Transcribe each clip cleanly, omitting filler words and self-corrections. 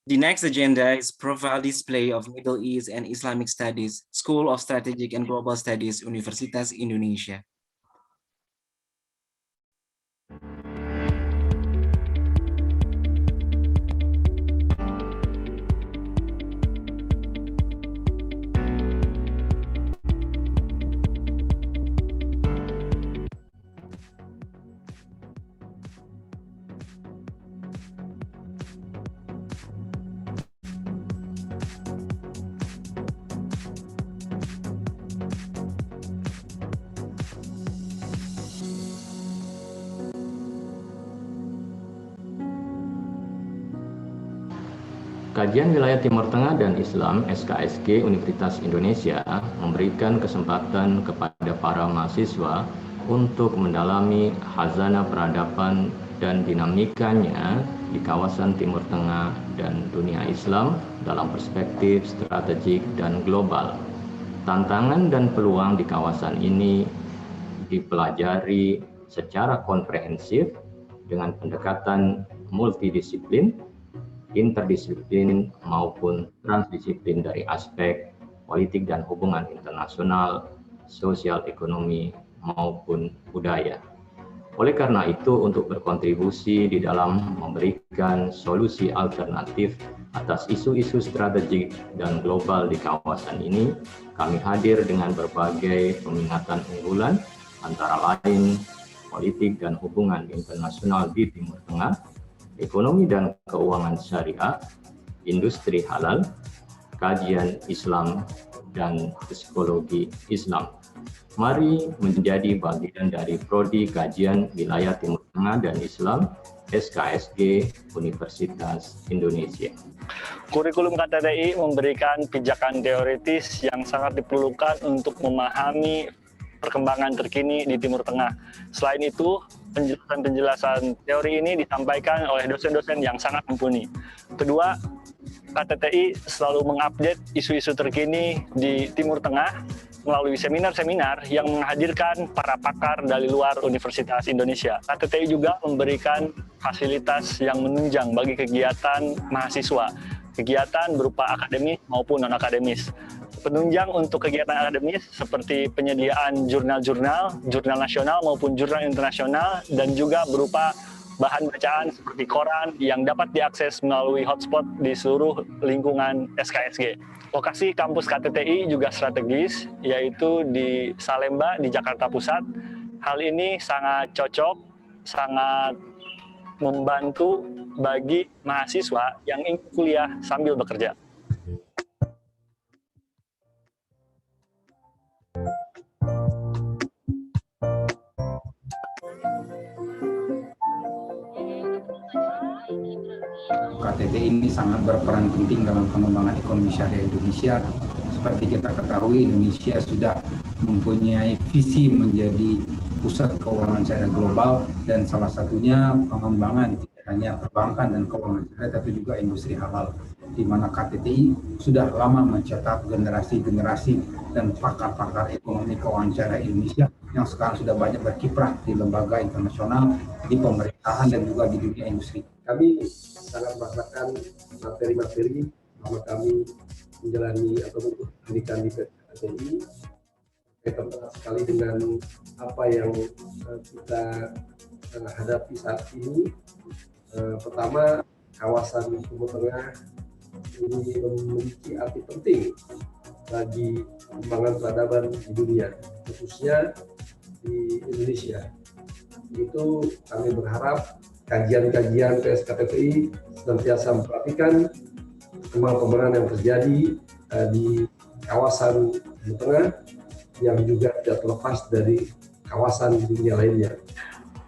The next agenda is profile display of Middle East and Islamic Studies, School of Strategic and Global Studies, Universitas Indonesia. Kajian Wilayah Timur Tengah dan Islam (SKSG) Universitas Indonesia memberikan kesempatan kepada para mahasiswa untuk mendalami khazanah peradaban dan dinamikanya di kawasan Timur Tengah dan dunia Islam dalam perspektif strategik dan global. Tantangan dan peluang di kawasan ini dipelajari secara komprehensif dengan pendekatan multidisiplin, interdisiplin maupun transdisiplin dari aspek politik dan hubungan internasional, sosial ekonomi maupun budaya. Oleh karena itu, untuk berkontribusi di dalam memberikan solusi alternatif atas isu-isu strategik dan global di kawasan ini, kami hadir dengan berbagai peminatan unggulan, antara lain politik dan hubungan internasional di Timur Tengah, ekonomi dan keuangan syariah, industri halal, kajian Islam, dan psikologi Islam. Mari menjadi bagian dari Prodi Kajian Wilayah Timur Tengah dan Islam SKSG Universitas Indonesia. Kurikulum KTTI memberikan pijakan teoritis yang sangat diperlukan untuk memahami perkembangan terkini di Timur Tengah. Selain itu, penjelasan teori ini disampaikan oleh dosen-dosen yang sangat mumpuni. Kedua, KTTI selalu mengupdate isu-isu terkini di Timur Tengah melalui seminar-seminar yang menghadirkan para pakar dari luar Universitas Indonesia. KTTI juga memberikan fasilitas yang menunjang bagi kegiatan mahasiswa, kegiatan berupa akademis maupun non-akademis. Penunjang untuk kegiatan akademis seperti penyediaan jurnal-jurnal, jurnal nasional maupun jurnal internasional, dan juga berupa bahan bacaan seperti koran yang dapat diakses melalui hotspot di seluruh lingkungan SKSG. Lokasi kampus KTTI juga strategis, yaitu di Salemba, di Jakarta Pusat. Hal ini sangat cocok, sangat membantu bagi mahasiswa yang ingin kuliah sambil bekerja. KTTI ini sangat berperan penting dalam pengembangan ekonomi syariah Indonesia. Seperti kita ketahui, Indonesia sudah mempunyai visi menjadi pusat keuangan syariah global, dan salah satunya pengembangan tidak hanya perbankan dan keuangan syariah, tapi juga industri halal, di mana KTTI sudah lama mencetak generasi-generasi dan pakar-pakar ekonomi keuangan syariah Indonesia yang sekarang sudah banyak berkiprah di lembaga internasional, di pemerintahan, dan juga di dunia industri. Kami sangat merasakan materi-materi selama kami menjalani atau pendidikan di KTTI, terkait sekali dengan apa yang kita hadapi saat ini. Pertama, kawasan Timur Tengah ini memiliki arti penting bagi pengembangan peradaban di dunia, khususnya di Indonesia. Itu kami berharap kajian-kajian PSKTTI senantiasa memperhatikan perkembangan yang terjadi di kawasan Timur Tengah yang juga tidak terlepas dari kawasan dunia lainnya.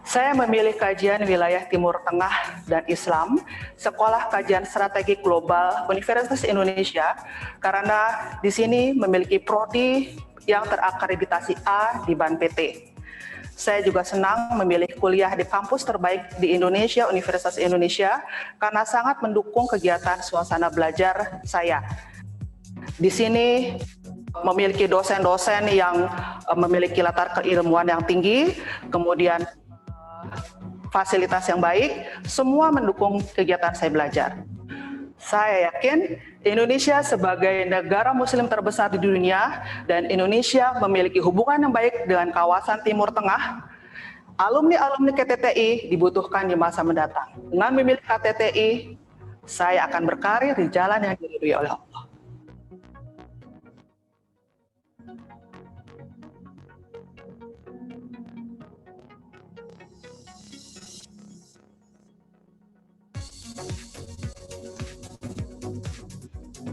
Saya memilih kajian wilayah Timur Tengah dan Islam, Sekolah Kajian Strategi Global Universitas Indonesia, karena di sini memiliki prodi yang terakreditasi A di BAN-PT. Saya juga senang memilih kuliah di kampus terbaik di Indonesia, Universitas Indonesia, karena sangat mendukung kegiatan suasana belajar saya. Di sini memiliki dosen-dosen yang memiliki latar keilmuan yang tinggi, kemudian fasilitas yang baik, semua mendukung kegiatan saya belajar. Saya yakin Indonesia sebagai negara muslim terbesar di dunia dan Indonesia memiliki hubungan yang baik dengan kawasan Timur Tengah, alumni-alumni KTTI dibutuhkan di masa mendatang. Dengan memilih KTTI, saya akan berkarir di jalan yang diridhoi oleh Allah.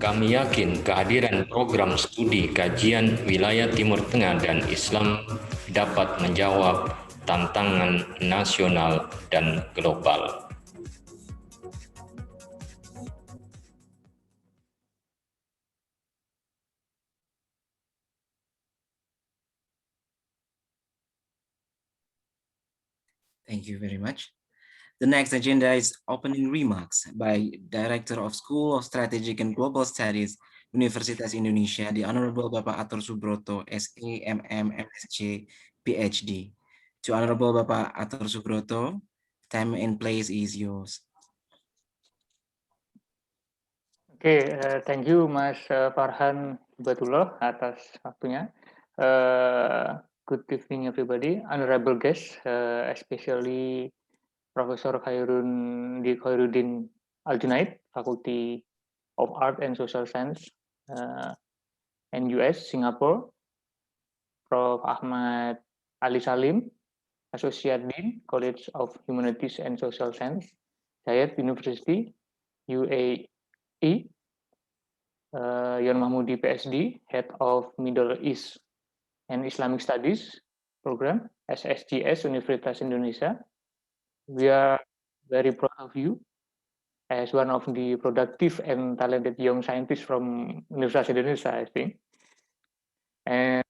Kami yakin kehadiran program studi kajian wilayah Timur Tengah dan Islam dapat menjawab tantangan nasional dan global. Thank you very much. The next agenda is opening remarks by Director of School of Strategic and Global Studies, Universitas Indonesia, the Honorable Bapak Atur Subroto, SA, MM, MSc, PhD. To Honorable Bapak Atur Subroto, time and place is yours. Oke, thank you Mas Farhan Batullah atas waktunya. Good evening everybody, honorable guests, especially Professor Khairuddin Al-Junaid, Faculty of Art and Social Science, and US, Singapore, Prof. Ahmad Ali Salim, Associate Dean, College of Humanities and Social Science, Zayed University, UAE, Yon Mahmudi, PhD, Head of Middle East and Islamic Studies Program, SSGS, Universitas Indonesia. We are very proud of you as one of the productive and talented young scientists from Universitas Indonesia, I think. And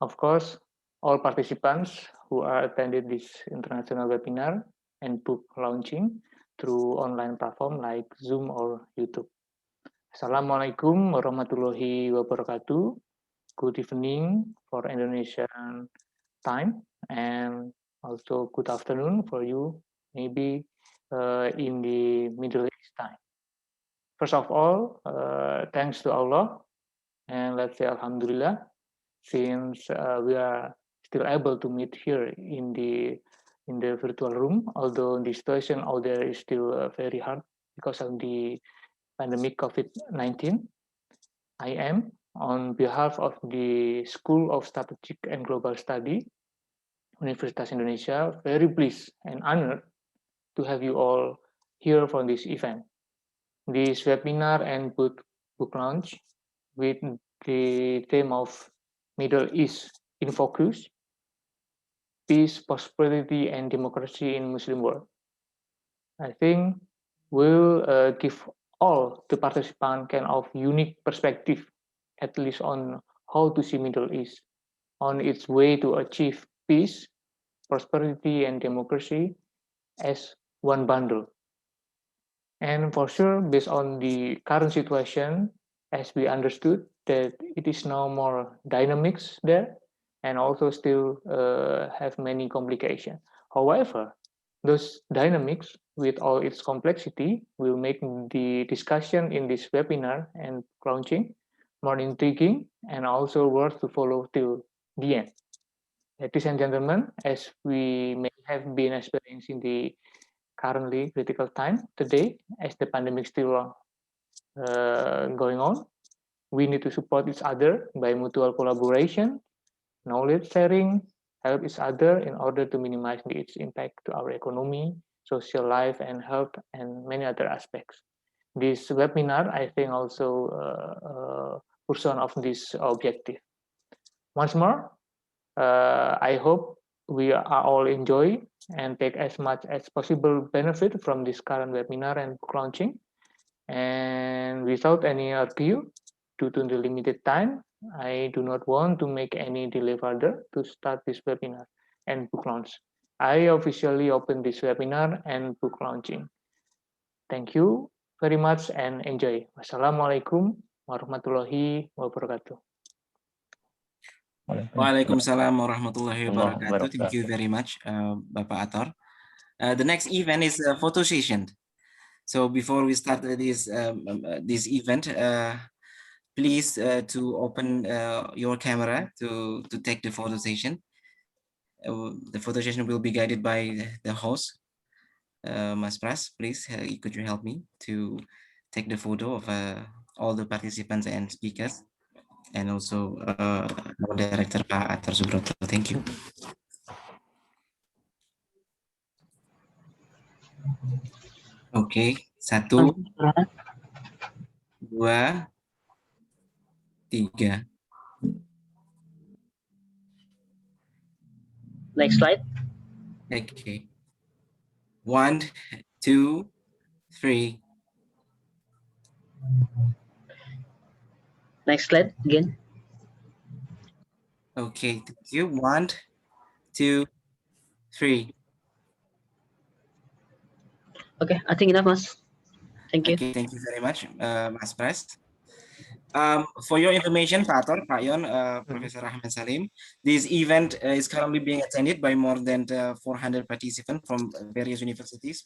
of course, all participants who are attended this international webinar and book launching through online platform like Zoom or YouTube. Assalamualaikum warahmatullahi wabarakatuh. Good evening for Indonesian time, and also good afternoon for you, maybe in the Middle East time. First of all, thanks to Allah, and let's say Alhamdulillah, since we are still able to meet here in the virtual room, although the situation out there is still very hard because of the pandemic COVID-19. I am, on behalf of the School of Strategic and Global Study, Universitas Indonesia, very pleased and honored to have you all here for this event. This webinar and book launch with the theme of Middle East in Focus, Peace, Prosperity, and Democracy in Muslim World, I think will give all the participants kind of unique perspective, at least on how to see Middle East on its way to achieve peace, prosperity, and democracy as one bundle. And for sure, based on the current situation, as we understood that it is now more dynamics there and also still have many complications. However, those dynamics with all its complexity will make the discussion in this webinar and launching more intriguing and also worth to follow till the end. Ladies and gentlemen, as we may have been experiencing the currently critical time today, as the pandemic still going on, we need to support each other by mutual collaboration, knowledge sharing, help each other in order to minimize its impact to our economy, social life, and health, and many other aspects. This webinar, I think, also pursuit of this objective. Once more, I hope we are all enjoy and take as much as possible benefit from this current webinar and book launching. And without any ado, due to the limited time, I do not want to make any delay further to start this webinar and book launch. I officially open this webinar and book launching. Thank you very much and enjoy. Wassalamualaikum warahmatullahi wabarakatuh. Waalaikumsalam warahmatullahi wabarakatuh. Thank you very much, Bapak Ator. The next event is a photo session. So before we start this event, please to open your camera to take the photo session. The photo session will be guided by the host, Mas Pras. Please, could you help me to take the photo of all the participants and speakers, and also our director Pak Atar Subroto. Thank you. Oke, 1, 2, 3. Next slide. Okay. 1, 2, 3. Next slide again. Okay, thank you. 1, 2, 3. Okay, I think enough, Mas. Thank you. Okay, thank you very much, Mas Pras. For your information, Pak Ator, Pak Yon, Professor Ahmad Salim, this event is currently being attended by more than 400 participants from various universities,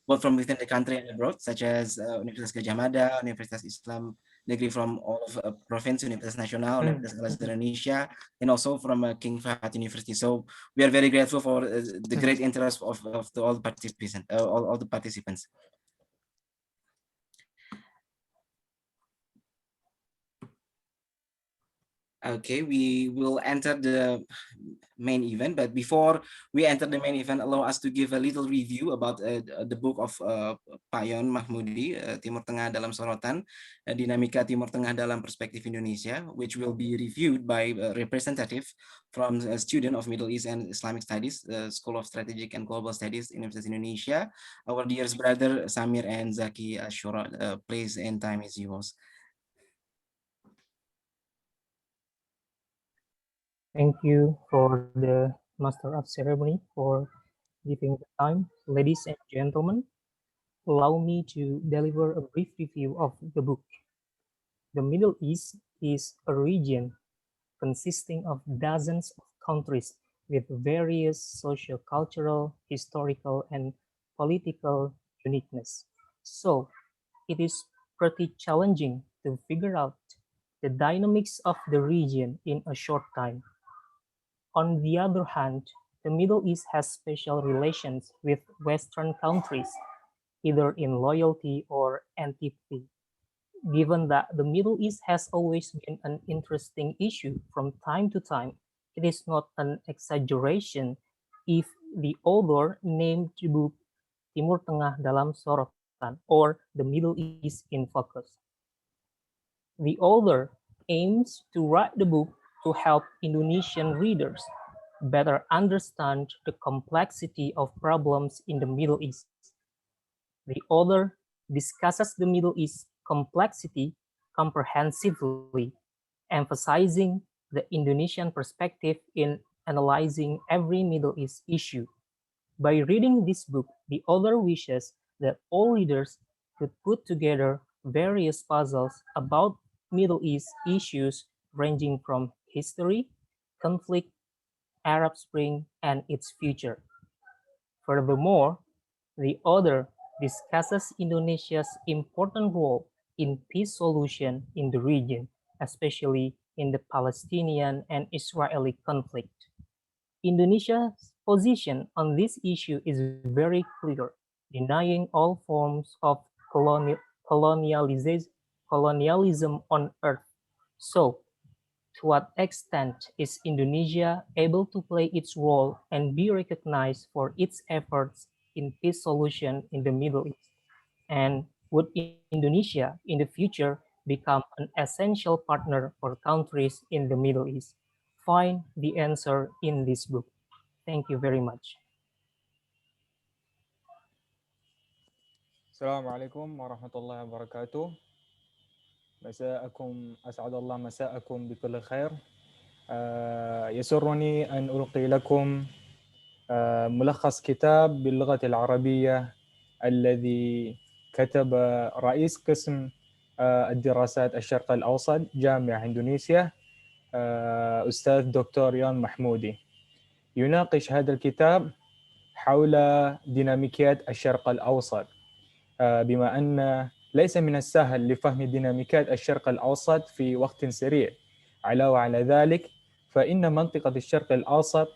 both from within the country and abroad, such as Universitas Gadjah Mada, Universitas Islam Negeri from all of province, Universitas Nasional, Universitas Al-Azhar Indonesia, and also from King Fahd University. So we are very grateful for the great interest of all the participants, all the participants. Okay, we will enter the main event, but before we enter the main event, allow us to give a little review about the book of Pak Yon Mahmudi, Timur Tengah dalam Sorotan, Dinamika Timur Tengah dalam Perspektif Indonesia, which will be reviewed by a representative from a student of Middle East and Islamic Studies, School of Strategic and Global Studies, Universitas Indonesia. Our dear brother Samir and Zaki Ashura, place and time is yours. Thank you for the Master of Ceremony for giving the time. Ladies and gentlemen, allow me to deliver a brief review of the book. The Middle East is a region consisting of dozens of countries with various socio-cultural, historical, and political uniqueness. So it is pretty challenging to figure out the dynamics of the region in a short time. On the other hand, the Middle East has special relations with Western countries, either in loyalty or antipathy. Given that the Middle East has always been an interesting issue from time to time, it is not an exaggeration if the author named the book Timur Tengah dalam Sorotan, or The Middle East in Focus. The author aims to write the book to help Indonesian readers better understand the complexity of problems in the Middle East. The author discusses the Middle East complexity comprehensively, emphasizing the Indonesian perspective in analyzing every Middle East issue. By reading this book, the author wishes that all readers could put together various puzzles about Middle East issues ranging from history, conflict, Arab Spring, and its future. Furthermore, the author discusses Indonesia's important role in peace solution in the region, especially in the Palestinian and Israeli conflict. Indonesia's position on this issue is very clear, denying all forms of colonialism on Earth. So, to what extent is Indonesia able to play its role and be recognized for its efforts in peace solution in the Middle East? And would Indonesia in the future become an essential partner for countries in the Middle East? Find the answer in this book. Thank you very much. Assalamualaikum warahmatullahi wabarakatuh. مساءكم أسعد الله مساءكم بكل خير. يسرني أن ألقي لكم ملخص كتاب باللغة العربية الذي كتب رئيس قسم الدراسات الشرق الأوسط جامعة إندونيسيا أستاذ دكتور يون محمودي. يناقش هذا الكتاب حول ديناميكيات الشرق الأوسط بما أن ليس من السهل لفهم ديناميكات الشرق الأوسط في وقت سريع. علاوة على ذلك فإن منطقة الشرق الأوسط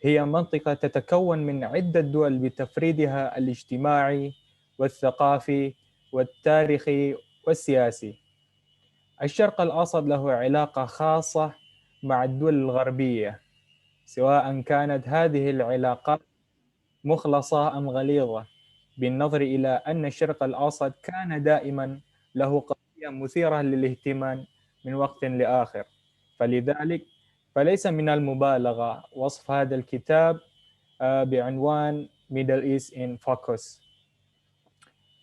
هي منطقة تتكون من عدة دول بتفريدها الاجتماعي والثقافي والتاريخي والسياسي. الشرق الأوسط له علاقة خاصة مع الدول الغربية، سواء كانت هذه العلاقات مخلصة أم غليظة، بالنظر إلى أن الشرق الأوسط كان دائما له قضية مثيرة للاهتمام من وقت لآخر. فلذلك فليس من المبالغة وصف هذا الكتاب بعنوان Middle East in Focus.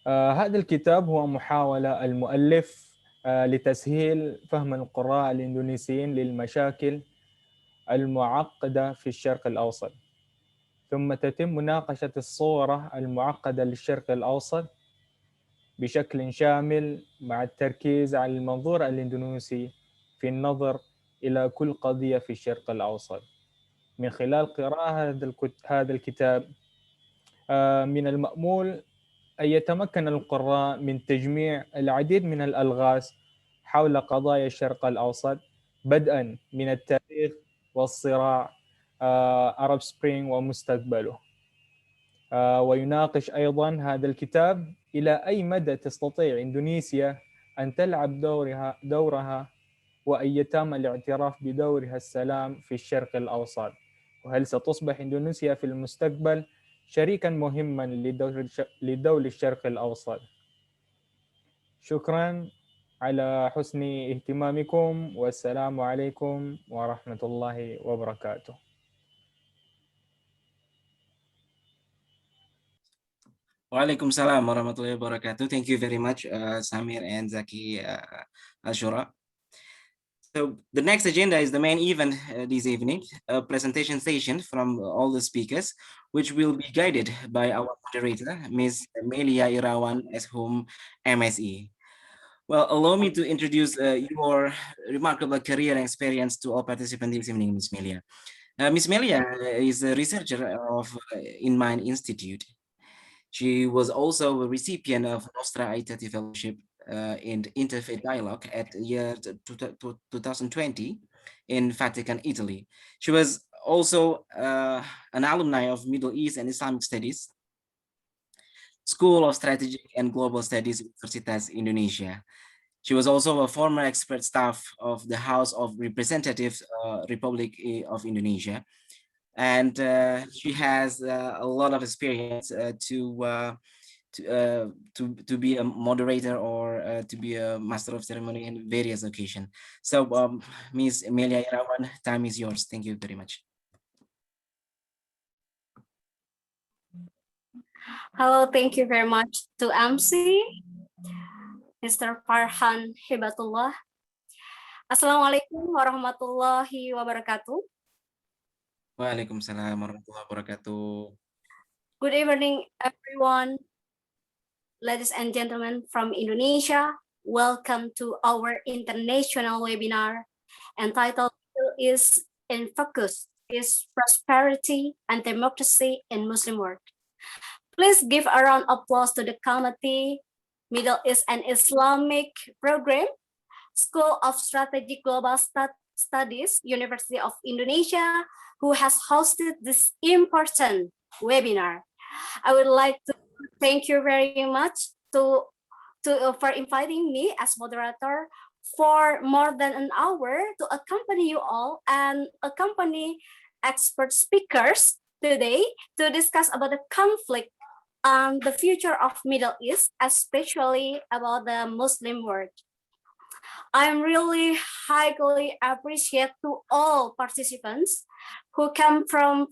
هذا الكتاب هو محاولة المؤلف لتسهيل فهم القراء الإندونيسيين للمشاكل المعقدة في الشرق الأوسط، ثم تتم مناقشة الصورة المعقدة للشرق الأوسط بشكل شامل مع التركيز على المنظور الإندونيسي في النظر إلى كل قضية في الشرق الأوسط. من خلال قراءة هذا الكتاب من المأمول أن يتمكن القراء من تجميع العديد من الألغاز حول قضايا الشرق الأوسط، بدءا من التاريخ والصراع Arab Spring ومستقبله. ويناقش أيضا هذا الكتاب إلى أي مدى تستطيع إندونيسيا أن تلعب دورها وأن يتم الاعتراف بدورها السلام في الشرق الأوسط، وهل ستصبح إندونيسيا في المستقبل شريكا مهما لدول الشرق الأوسط. شكرا على حسن اهتمامكم، والسلام عليكم ورحمة الله وبركاته. Waalaikumsalam warahmatullahi wabarakatuh. Thank you very much, Samir and Zaki Ashura. So the next agenda is the main event this evening, a presentation session from all the speakers, which will be guided by our moderator, Ms. Melia Irawan, SHUM MSE. Well, allow me to introduce your remarkable career and experience to all participants this evening, Ms. Melia. Ms. Melia is a researcher of InMind Institute. She was also a recipient of Nostra Aetate Fellowship in Interfaith Dialogue at the year 2020 in Vatican, Italy. She was also an alumni of Middle East and Islamic Studies, School of Strategic and Global Studies, Universitas Indonesia. She was also a former expert staff of the House of Representatives, Republic of Indonesia. And she has a lot of experience to be a moderator or to be a master of ceremony in various occasions. So Ms. Melia Irawan, time is yours. Thank you very much. Hello, thank you very much to MC, Mr. Farhan Hibatullah. Assalamualaikum warahmatullahi wabarakatuh. Waalaikumsalam warahmatullahi wabarakatuh. Good evening, everyone. Ladies and gentlemen from Indonesia, welcome to our international webinar entitled Middle East in Focus, Peace, Prosperity, and Democracy in Muslim World. Please give a round of applause to the committee, Middle East and Islamic Program, School of Strategic Global Studies, University of Indonesia, who has hosted this important webinar. I would like to thank you very much for inviting me as moderator for more than an hour to accompany you all and accompany expert speakers today to discuss about the conflict and the future of Middle East, especially about the Muslim world. I'm really highly appreciate to all participants who come from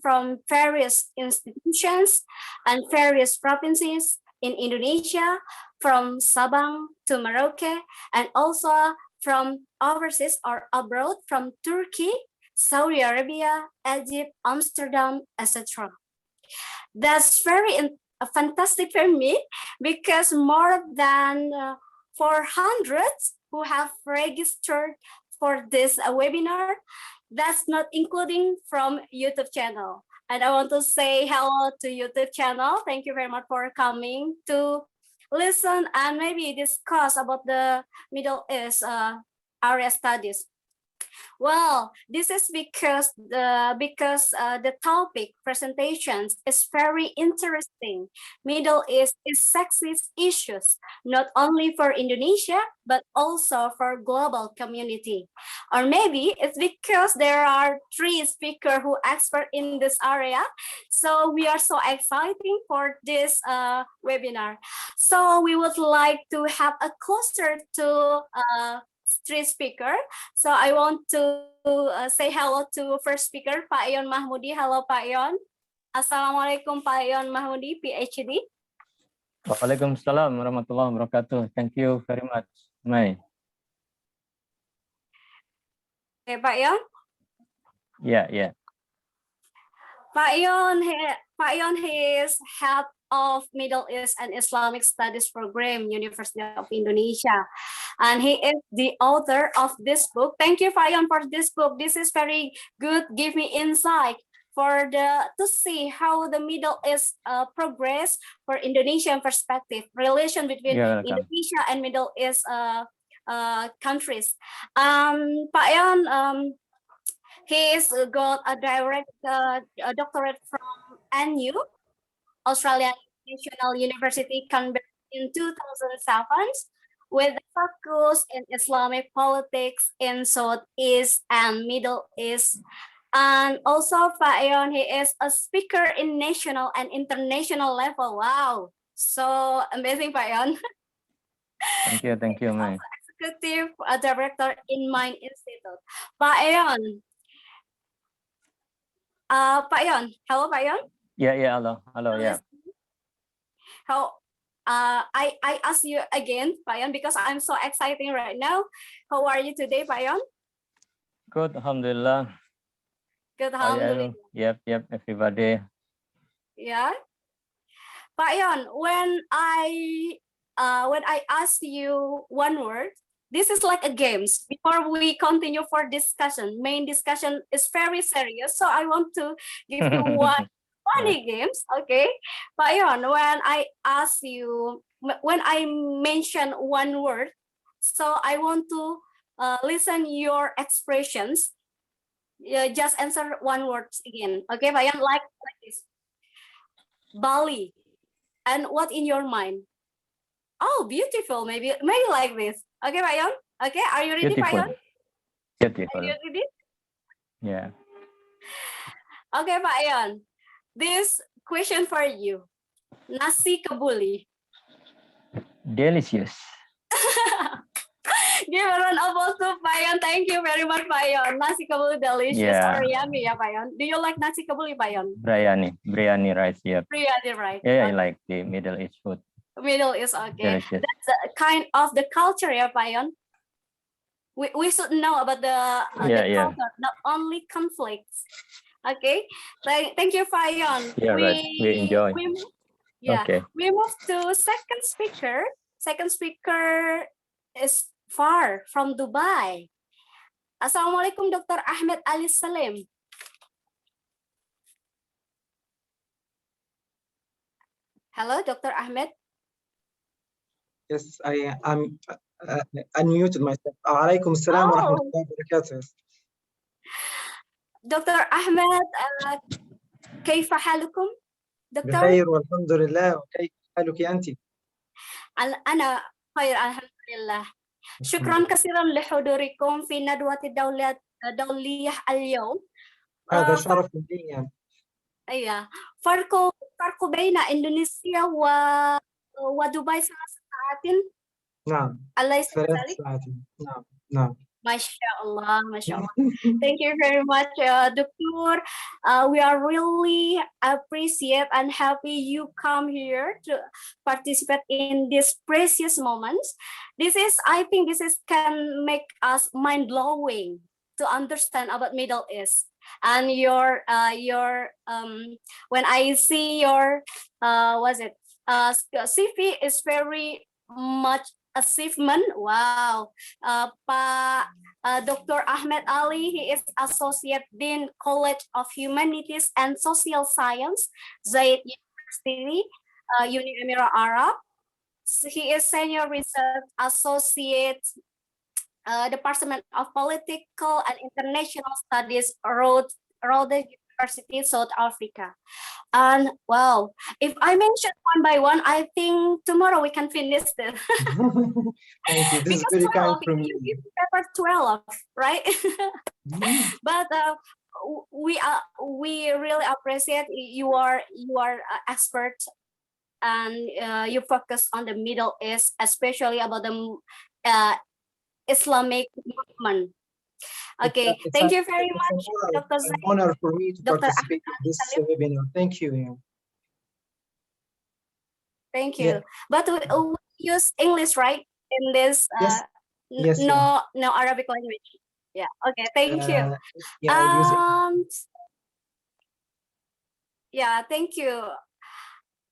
various institutions and various provinces in Indonesia, from Sabang to Merauke, and also from overseas or abroad, from Turkey, Saudi Arabia, Egypt, Amsterdam, etc. That's very fantastic for me because more than 400 who have registered for this webinar. That's not including from YouTube channel. And I want to say hello to YouTube channel. Thank you very much for coming to listen and maybe discuss about the Middle East area studies. Well, this is because the topic presentations is very interesting. Middle East is sexist issues, not only for Indonesia, but also for global community. Or maybe it's because there are 3 speakers who expert in this area. So we are so exciting for this webinar. So we would like to have a closer to 3 speaker. So I want to say hello to first speaker, Pak Ion Mahmudi. Hello, Pak Ion. Assalamualaikum, Pak Ion Mahmudi, PhD. Waalaikumsalam warahmatullahi wabarakatuh. Thank you very much, May. Okay, Pak Ion. Yeah. Pak Ion, he is head of Middle East and Islamic Studies program, University of Indonesia. And he is the author of this book. Thank you, Pak Ion, for this book. This is very good. Give me insight to see how the Middle East progress for Indonesian perspective, relation between Indonesia and Middle East countries. Pak Ion, he's got a doctorate from NU, Australian National University, Canberra in 2007, with a focus in Islamic politics in Southeast and Middle East. And also, Pak Ion, he is a speaker in national and international level. Wow, so amazing, Pak Ion. Thank you, May. Executive Director in Mind Institute. Pak Ion. Pak Ion, hello, Pak Ion. Yeah, hello, yeah. How I ask you again, Pak Ion, because I'm so excited right now. How are you today, Pak Ion? Good, alhamdulillah. Good, alhamdulillah. Yep, everybody. Yeah. Pak Ion, when I ask you one word, this is like a games. Before we continue for discussion, main discussion is very serious. So I want to give you one funny games, okay? Pak Ion, when I mention one word, so I want to listen your expressions. Just answer one word again, okay, Pak Ion? Like this. Bali. And what in your mind? Oh, beautiful. Maybe like this. Okay, Pak Ion? Okay, are you ready, Pak Ion? Beautiful. Are you ready? Yeah. Okay, Pak Ion. This question for you. Nasi kebuli. Delicious. Give a round of applause to Pak Ion. Thank you very much, Pak Ion. Nasi kebuli delicious or yummy, ya, Pak Ion. Do you like nasi kebuli, Pak Ion? Biryani rice, yeah. Biryani rice. Yeah, I like the Middle East food. Middle East, okay. Delicious. That's a kind of the culture, yeah, Pak Ion. We should know about the culture, not only conflicts. Okay, thank you, Pak Ion. Yeah, right. We enjoy. Okay. We move to second speaker. Second speaker is far from Dubai. Assalamualaikum, Dr. Ahmed Ali Salim. Hello, Dr. Ahmed. Yes, I am unmuted myself. Alaikum salam wa rahmatullahi wa barakatuh. Dr. Ahmed, كيف حالكم؟ دكتور؟ بخير والحمد لله، وكيف حالك أنت؟ أنا خير الحمد لله. شكرا كثيرا لحضوركم في ندوة الدولية اليوم. هذا شرف لي. أيوة. فرق بين إندونيسيا ودبي 3 ساعات. نعم. أليس 3 كذلك؟ ساعات. نعم. Masya Allah. Thank you very much, Doctor. We are really appreciate and happy you come here to participate in this precious moments. I think this can make us mind blowing to understand about Middle East. And your when I see your CV is very much achievement. Wow. Dr. Ahmed Ali, he is Associate Dean, College of Humanities and Social Science, Zayed University, Uni Emirat Arab. he is Senior Research Associate, Department of Political and International Studies, Rhodes University, South Africa. And wow, if I mention one by one, I think tomorrow we can finish this. Thank you. This is Because very kind 12, from you. you paper 12, right? But we really appreciate you are expert, and you focus on the Middle East, especially about the Islamic movement. Okay, thank you very much, Dr. It's an honor for me to Dr. participate in this webinar. Thank you. Yeah. Thank you. But we use English, right? In this, Yes. Yes, no Arabic language. Yeah. Okay. Thank you. Yeah, I use it. Yeah. Thank you.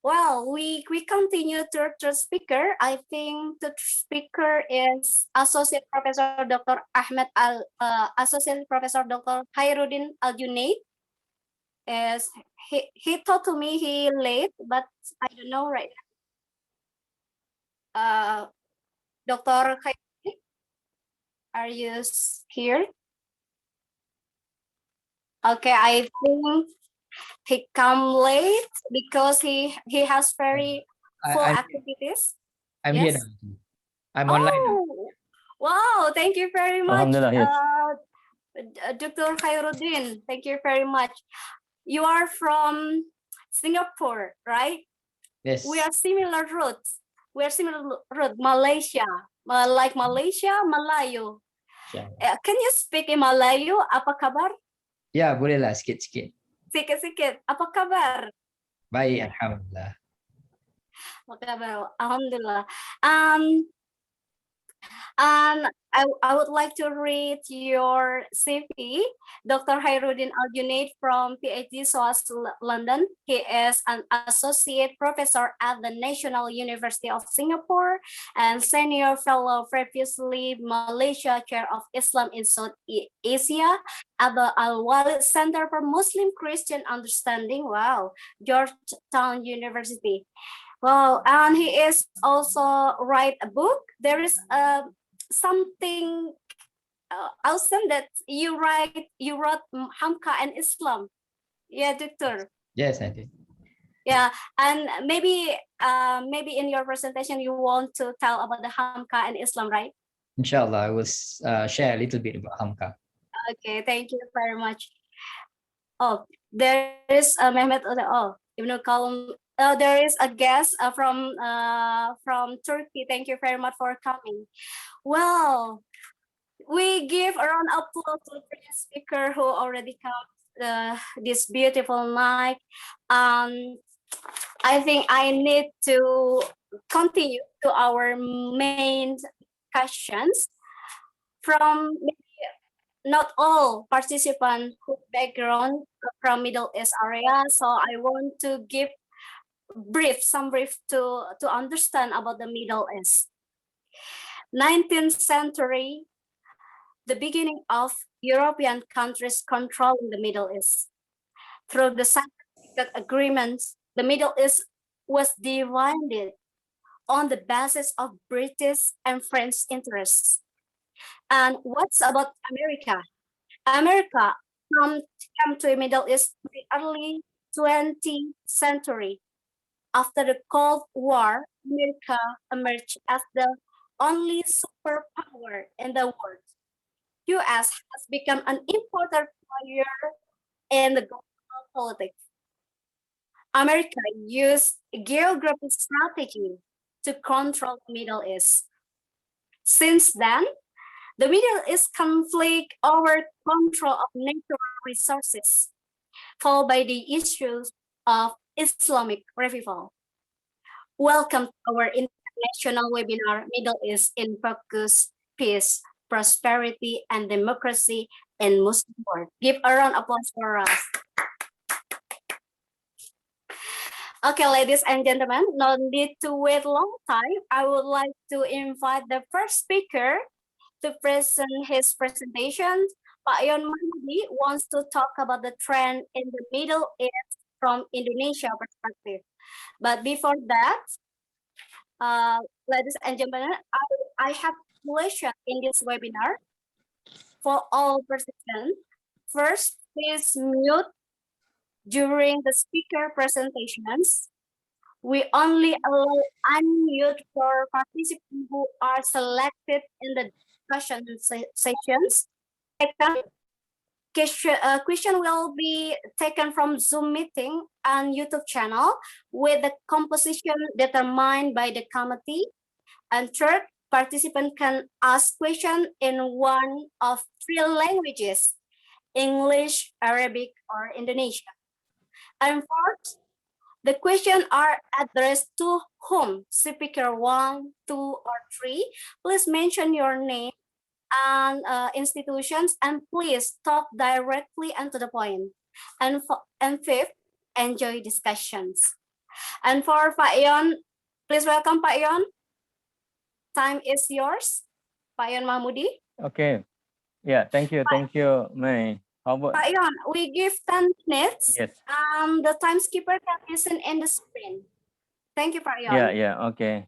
Well, we continue to the speaker. I think the speaker is Associate Professor Dr. Associate Professor Dr. Khairuddin Al-Junaid. Is he told to me he late, but I don't know right now. Dr. Khairuddin, are you here? Okay, I think he come late because he has very full activities. I'm Yes? here now. I'm online now. Wow, thank you very much, Alhamdulillah, yes. Dr. Khairuddin. Thank you very much. You are from Singapore, right? Yes. We are similar roots. We are similar root, Malaysia. Like Malaysia, Melayu. Can you speak in Melayu? Apa kabar? Ya, bolehlah sikit-sikit. Sikit-sikit. Apa kabar? Baik, alhamdulillah. Apa kabar? Alhamdulillah. And I would like to read your CV. Dr. Khairuddin Al-Junaid from PhD SOAS London. He is an associate professor at the National University of Singapore and senior fellow previously Malaysia Chair of Islam in South Asia at the Al-Walid Center for Muslim Christian Understanding. Wow, Georgetown University. Wow, and he is also write a book. There is something awesome that you wrote Hamka and Islam. Yeah, Doctor. Yes, I did. Yeah, and maybe in your presentation you want to tell about the Hamka and Islam, right? Inshallah, I will share a little bit about Hamka. Okay, thank you very much. Oh, there is Mehmet. Oh, Ibnu Kalum. There is a guest from Turkey. Thank you very much for coming. Well, we give a round of applause to the previous speaker who already come this beautiful night. I think I need to continue to our main questions from not all participants who background from Middle East area. So I want to give some brief to understand about the Middle East. 19th century, the beginning of European countries controlling the Middle East. Through the scientific agreements, the Middle East was divided on the basis of British and French interests. And what's about America? America came to the Middle East in the early 20th century. After the Cold War, America emerged as the only superpower in the world. US has become an important player in the global politics. America used geographic strategy to control the Middle East. Since then, the Middle East conflict over control of natural resources, followed by the issues of Islamic revival. Welcome to our international webinar, Middle East in Focus, Peace, Prosperity, and Democracy in Muslim World. Give a round of applause for us. Okay, ladies and gentlemen, no need to wait a long time. I would like to invite the first speaker to present his presentation. Pak Yon Mahmudi wants to talk about the trend in the Middle East from Indonesia perspective. But before that, Ladies and gentlemen, I have pleasure in this webinar for all participants. First, please mute during the speaker presentations. We only allow unmute for participants who are selected in the discussion sessions. Second, question will be taken from Zoom meeting and YouTube channel with the composition determined by the committee. And third, participant can ask question in one of 3 languages, English, Arabic, or Indonesian. And fourth, the questions are addressed to whom? Speaker 1, 2, or 3. Please mention your name and institutions, and please talk directly and to the point. And fifth, enjoy discussions. And for Pak Yon, please welcome Pak Yon. Time is yours, Pak Yon Mahmudi. Okay. Yeah, thank you, May. How about Pak Yon, we give 10 minutes. Yes. The timekeeper can listen in the screen. Thank you, Pak Yon. Yeah, okay.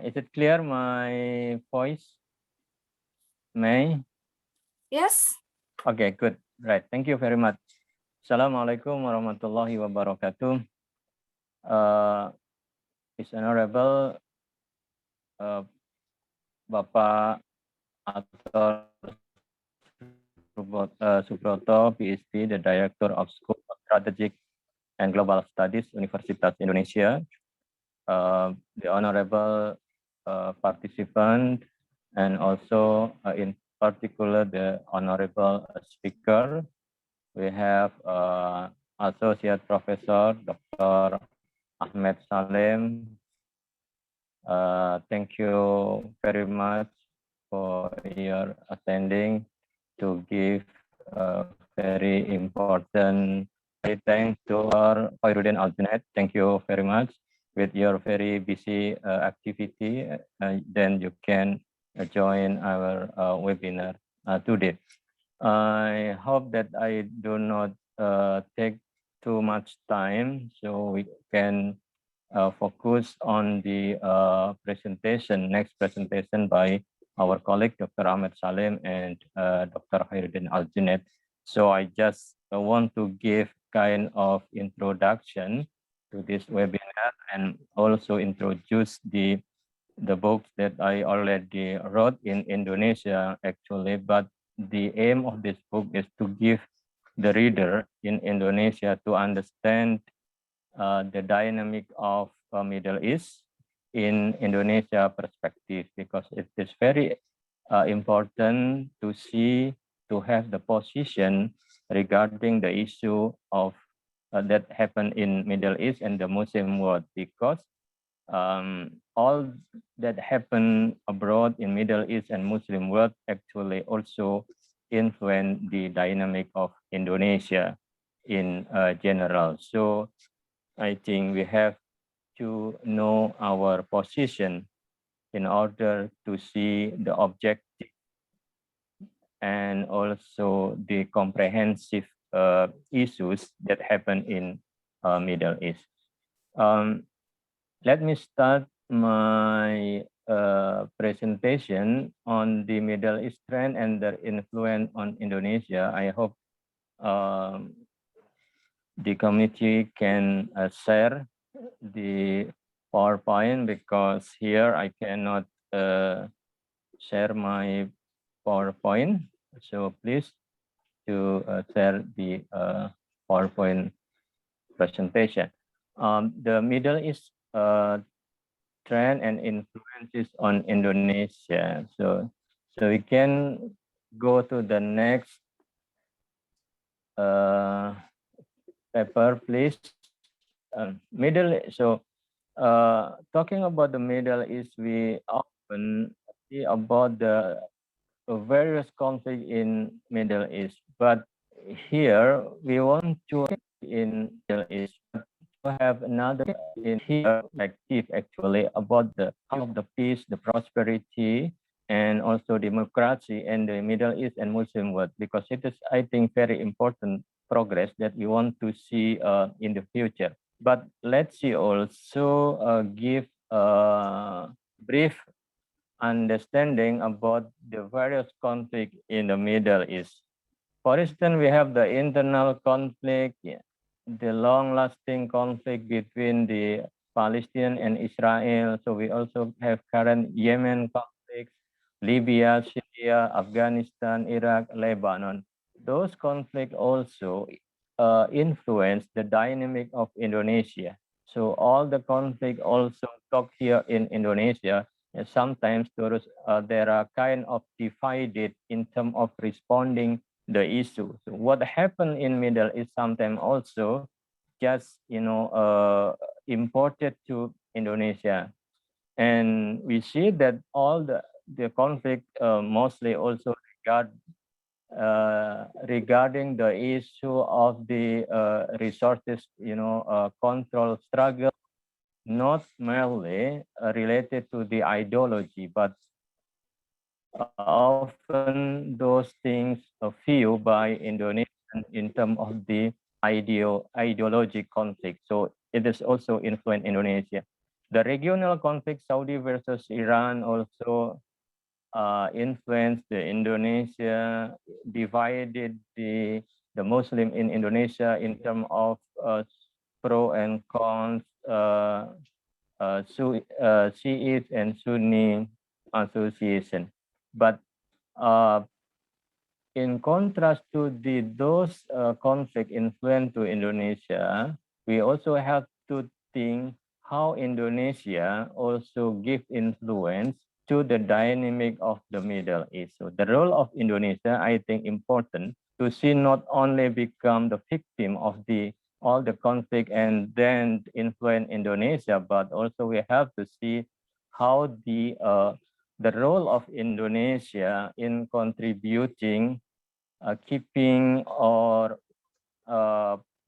Is it clear, my voice, May? Yes. Okay, good. Right. Thank you very much. Assalamualaikum warahmatullahi wabarakatuh. Is Honorable Bapak Ator Subroto, PhD, the Director of School of Strategic and Global Studies, Universitas Indonesia, the Honorable participant, and also in particular the Honorable Speaker. We have Associate Professor Dr. Ahmed Salem. Thank you very much for your attending to give very important thanks to our Khairuddin Aljunaid. Thank you very much. With your very busy activity, then you can join our webinar today. I hope that I do not take too much time, so we can focus on the next presentation by our colleague, Dr. Ahmed Salem and Dr. Khairuddin Aljunaid. So I just want to give kind of introduction to this webinar and also introduce the books that I already wrote in Indonesia, actually, but the aim of this book is to give the reader in Indonesia to understand the dynamic of Middle East in Indonesia perspective, because it is very important to see, to have the position regarding the issue of that happened in Middle East and the Muslim world, because all that happened abroad in Middle East and Muslim world actually also influence the dynamic of Indonesia in general. So I think we have to know our position in order to see the objective and also the comprehensive issues that happen in Middle East. Let me start my presentation on the Middle East trend and their influence on Indonesia. I hope the committee can share the PowerPoint, because here I cannot share my PowerPoint. So please to share the PowerPoint presentation. The Middle East trend and influences on Indonesia. So we can go to the next paper, please. Talking about the Middle East, we often see about the various conflicts in Middle East, but here we want to in Middle East to have another in here perspective actually about the peace, the prosperity, and also democracy in the Middle East and Muslim world, because it is, I think, very important progress that we want to see in the future. But let's see also give a brief understanding about the various conflicts in the Middle East. For instance, we have the internal conflict, the long-lasting conflict between the Palestinian and Israel. So we also have current Yemen conflicts, Libya, Syria, Afghanistan, Iraq, Lebanon. Those conflicts also influence the dynamic of Indonesia. So all the conflict also talk here in Indonesia. And sometimes there are kind of divided in terms of responding the issue. So what happened in Middle East sometimes also just imported to Indonesia, and we see that all the conflict mostly also regarding the issue of the resources, control struggle, not merely related to the ideology, but often those things viewed by Indonesian in terms of the ideology conflict. So it is also influenced Indonesia. The regional conflict, Saudi versus Iran, also influenced the Indonesia, divided the Muslim in Indonesia in terms of pro and cons, Shiite and Sunni association. But in contrast to those conflict influence to Indonesia, we also have to think how Indonesia also give influence to the dynamic of the Middle East. So the role of Indonesia, I think, important to see not only become the victim of all the conflict and then influence Indonesia, but also we have to see how the role of Indonesia in contributing, keeping or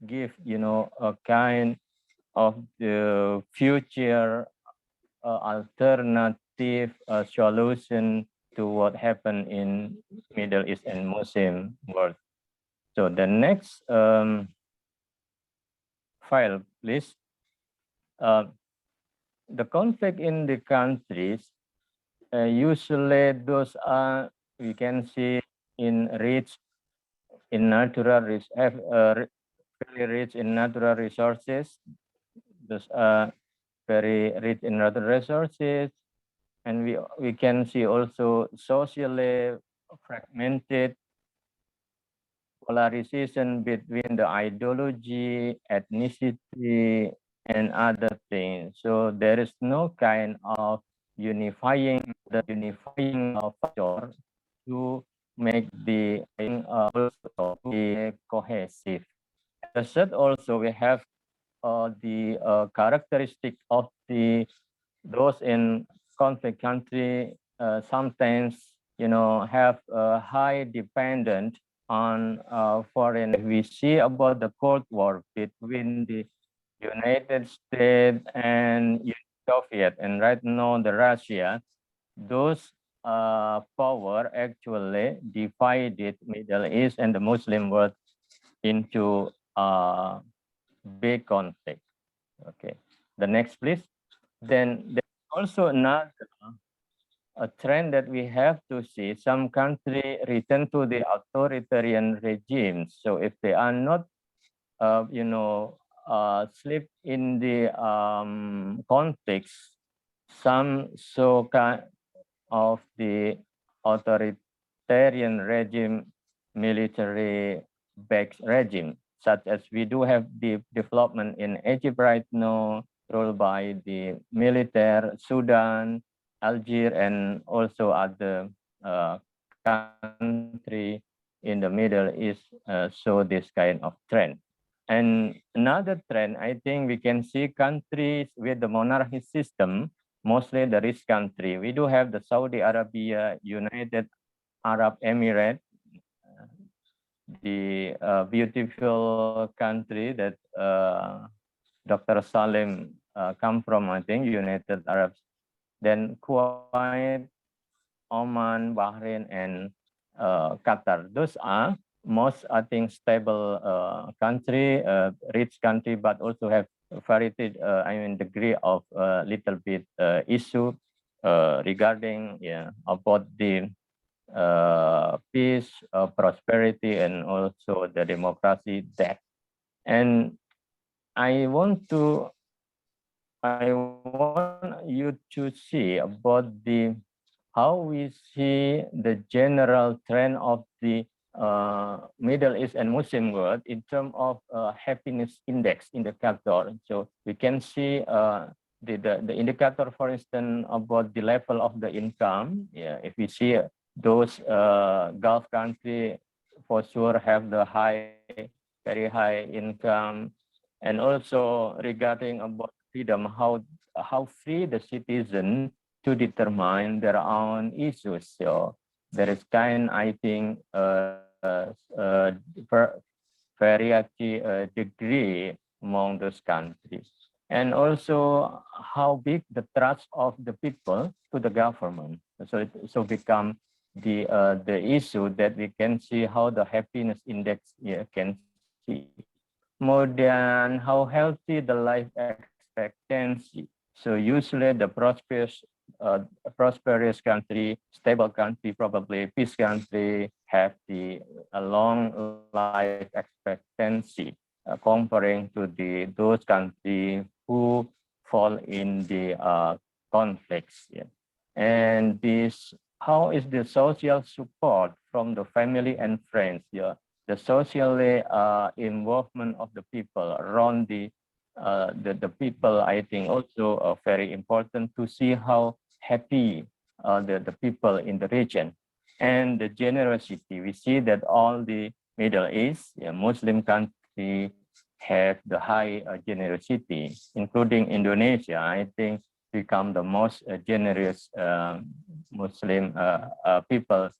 give a kind of the future alternative solution to what happened in Middle East and Muslim world. So the next file, please. The conflict in the countries, usually those are, we can see in natural very rich in natural resources. Those are very rich in natural resources, and we can see also socially fragmented, polarization between the ideology, ethnicity, and other things. So there is no kind of unifying factor to make the cohesive. As said, also we have the characteristic of those in conflict country sometimes have a high dependent on foreign. We see about the Cold War between the United States and Soviet, and right now the Russia. Those power actually divided Middle East and the Muslim world into big conflict. Okay, the next, please. Then there's also another trend that we have to see. Some country return to the authoritarian regimes. So if they are not, slip in the conflicts, some kind of the authoritarian regime, military-backed regime, such as we do have the development in Egypt right now, ruled by the military, Sudan, Algeria, and also other country in the Middle East show this kind of trend. And another trend, I think we can see countries with the monarchy system, mostly the rich country. We do have the Saudi Arabia, United Arab Emirates, the beautiful country that Dr. Salim come from, I think, United Arab. Then Kuwait, Oman, Bahrain, and Qatar. Those are most, I think, stable country, rich country, but also have variety, degree of little bit issue regarding about the peace, prosperity, and also the democracy that. And I want you to see about the how we see the general trend of the Middle East and Muslim world in terms of happiness index indicator. So we can see the indicator, for instance, about the level of the income. Yeah, if we see those Gulf countries for sure have the very high income, and also regarding about freedom, how free the citizen to determine their own issues. So there is kind, I think, variety degree among those countries, and also how big the trust of the people to the government. So it become the issue that we can see how the happiness index can see. More than how healthy the life expectancy. So usually the prosperous country, stable country, probably peace country, have the long life expectancy comparing to those countries who fall in the conflicts. Yeah. And this, how is the social support from the family and friends? Yeah. The social involvement of the people around the people, I think, also very important to see how happy the people in the region. And the generosity, we see that all the Middle East, Muslim countries have the high generosity, including Indonesia, I think, become the most generous Muslim people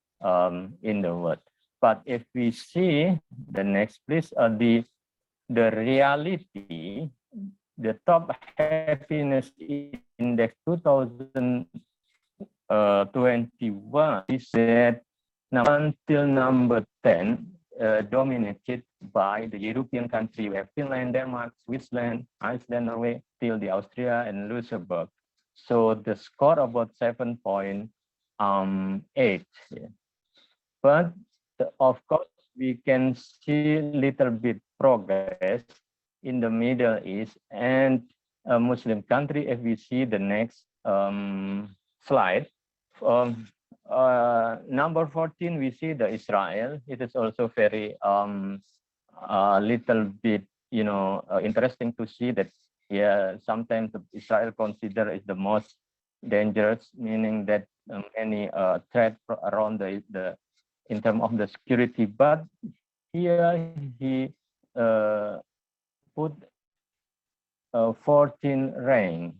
in the world. But if we see the next, please, the reality, the top happiness index 2021 is that until number 10 dominated by the European country. We have Finland, Denmark, Switzerland, Iceland, Norway, till the Austria and Luxembourg. So the score about 7.8. Yeah. But of course, we can see little bit progress in the Middle East and Muslim country. If we see the next slide, number 14, we see the Israel. It is also very little bit, interesting to see that. Yeah, sometimes Israel considered is the most dangerous, meaning that any threat around the in terms of the security. But here he put 14 rank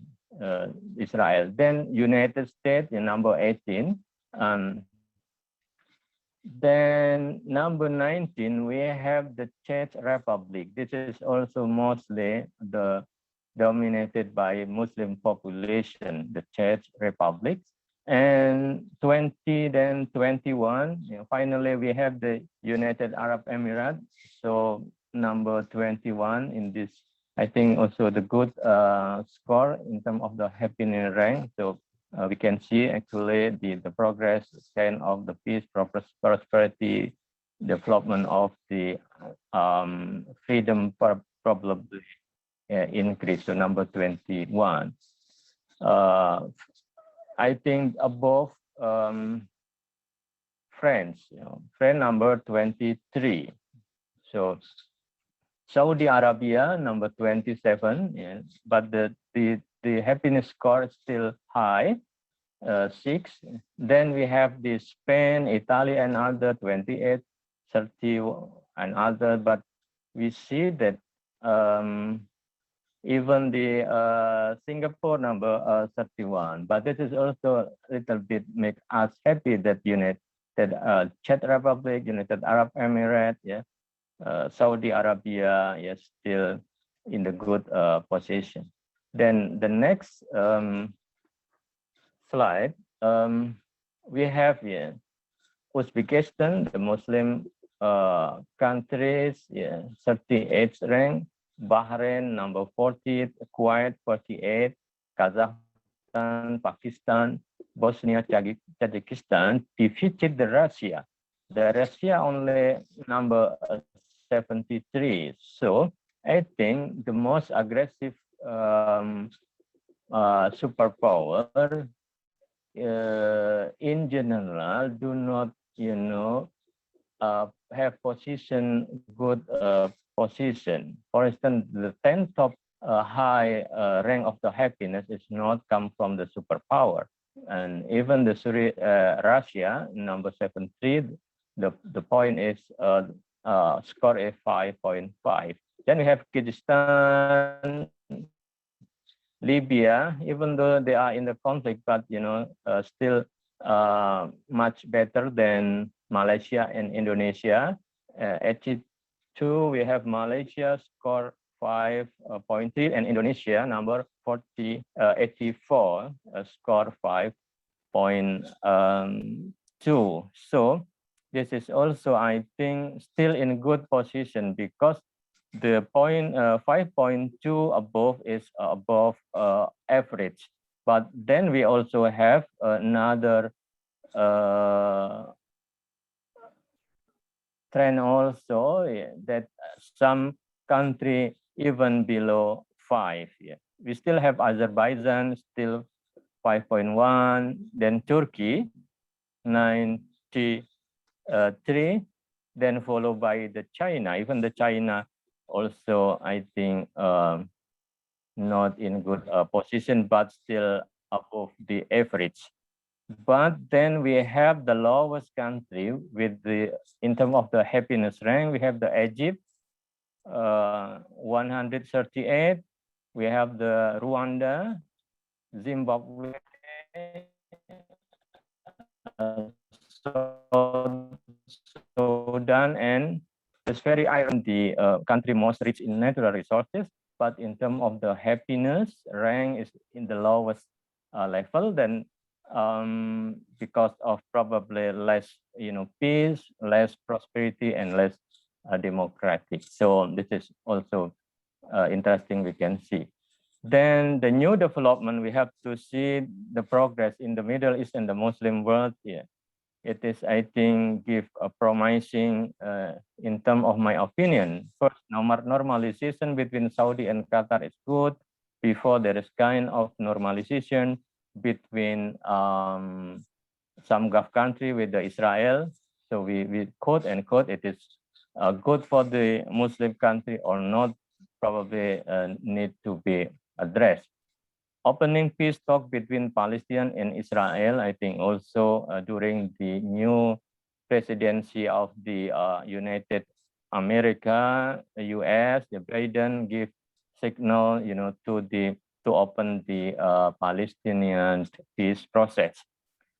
Israel. Then United States in number 18. Then number 19, we have the Czech Republic. This is also mostly dominated by Muslim population, the Czech Republic. And 20, then 21, finally we have the United Arab Emirates. So number 21 in this, I think also the good score in terms of the happiness rank. So we can see actually the progress kind of the peace, prosperity, development of the freedom probably increase. So number 21. I think above France, friend number 23. So Saudi Arabia number 27, yeah, but the happiness score is still high, 6. Then we have the Spain, Italy, and other 28, 30, and other. But we see that even the Singapore number 31. But this is also a little bit make us happy that Czech Republic, United Arab Emirates, yeah, Saudi Arabia, yes, still in the good position. Then the next slide, we have here Uzbekistan, the Muslim countries, yeah, 38th rank. Bahrain number 40, Kuwait 48, Kazakhstan, Pakistan, Bosnia, Tajikistan defeated the Russia. The Russia only number 73. So I think the most aggressive superpower in general do not, have good position. For instance, the 10 top high rank of the happiness is not come from the superpower. And even the Russia, number 73, the point is score a 5.5. Then we have Kyrgyzstan, Libya, even though they are in the conflict, but still much better than Malaysia and Indonesia. 82, we have Malaysia score 5.3 and Indonesia number 84 score 5.2. So this is also, I think, still in good position because the point 5.2 above is above average. But then we also have another trend also that some country even below 5. Yeah. We still have Azerbaijan still 5.1, then Turkey 93, then followed by the China. Even the China also, I think, not in good position, but still above the average. But then we have the lowest country with the, in terms of the happiness rank, we have the Egypt, 138. We have the Rwanda, Zimbabwe, Sudan, and it's very iron, the country most rich in natural resources, but in terms of the happiness rank is in the lowest level. Then because of probably less, peace, less prosperity, and less democratic. So this is also interesting. We can see. Then the new development, we have to see the progress in the Middle East and the Muslim world. Yeah. It is, I think, give a promising in terms of my opinion. First, normalization between Saudi and Qatar is good. Before there is kind of normalization between some Gulf country with the Israel. So we quote unquote, it is good for the Muslim country or not, probably need to be addressed. Opening peace talk between Palestine and Israel, I think also during the new presidency of the United America, US, the Biden give signal, to open the Palestinian peace process.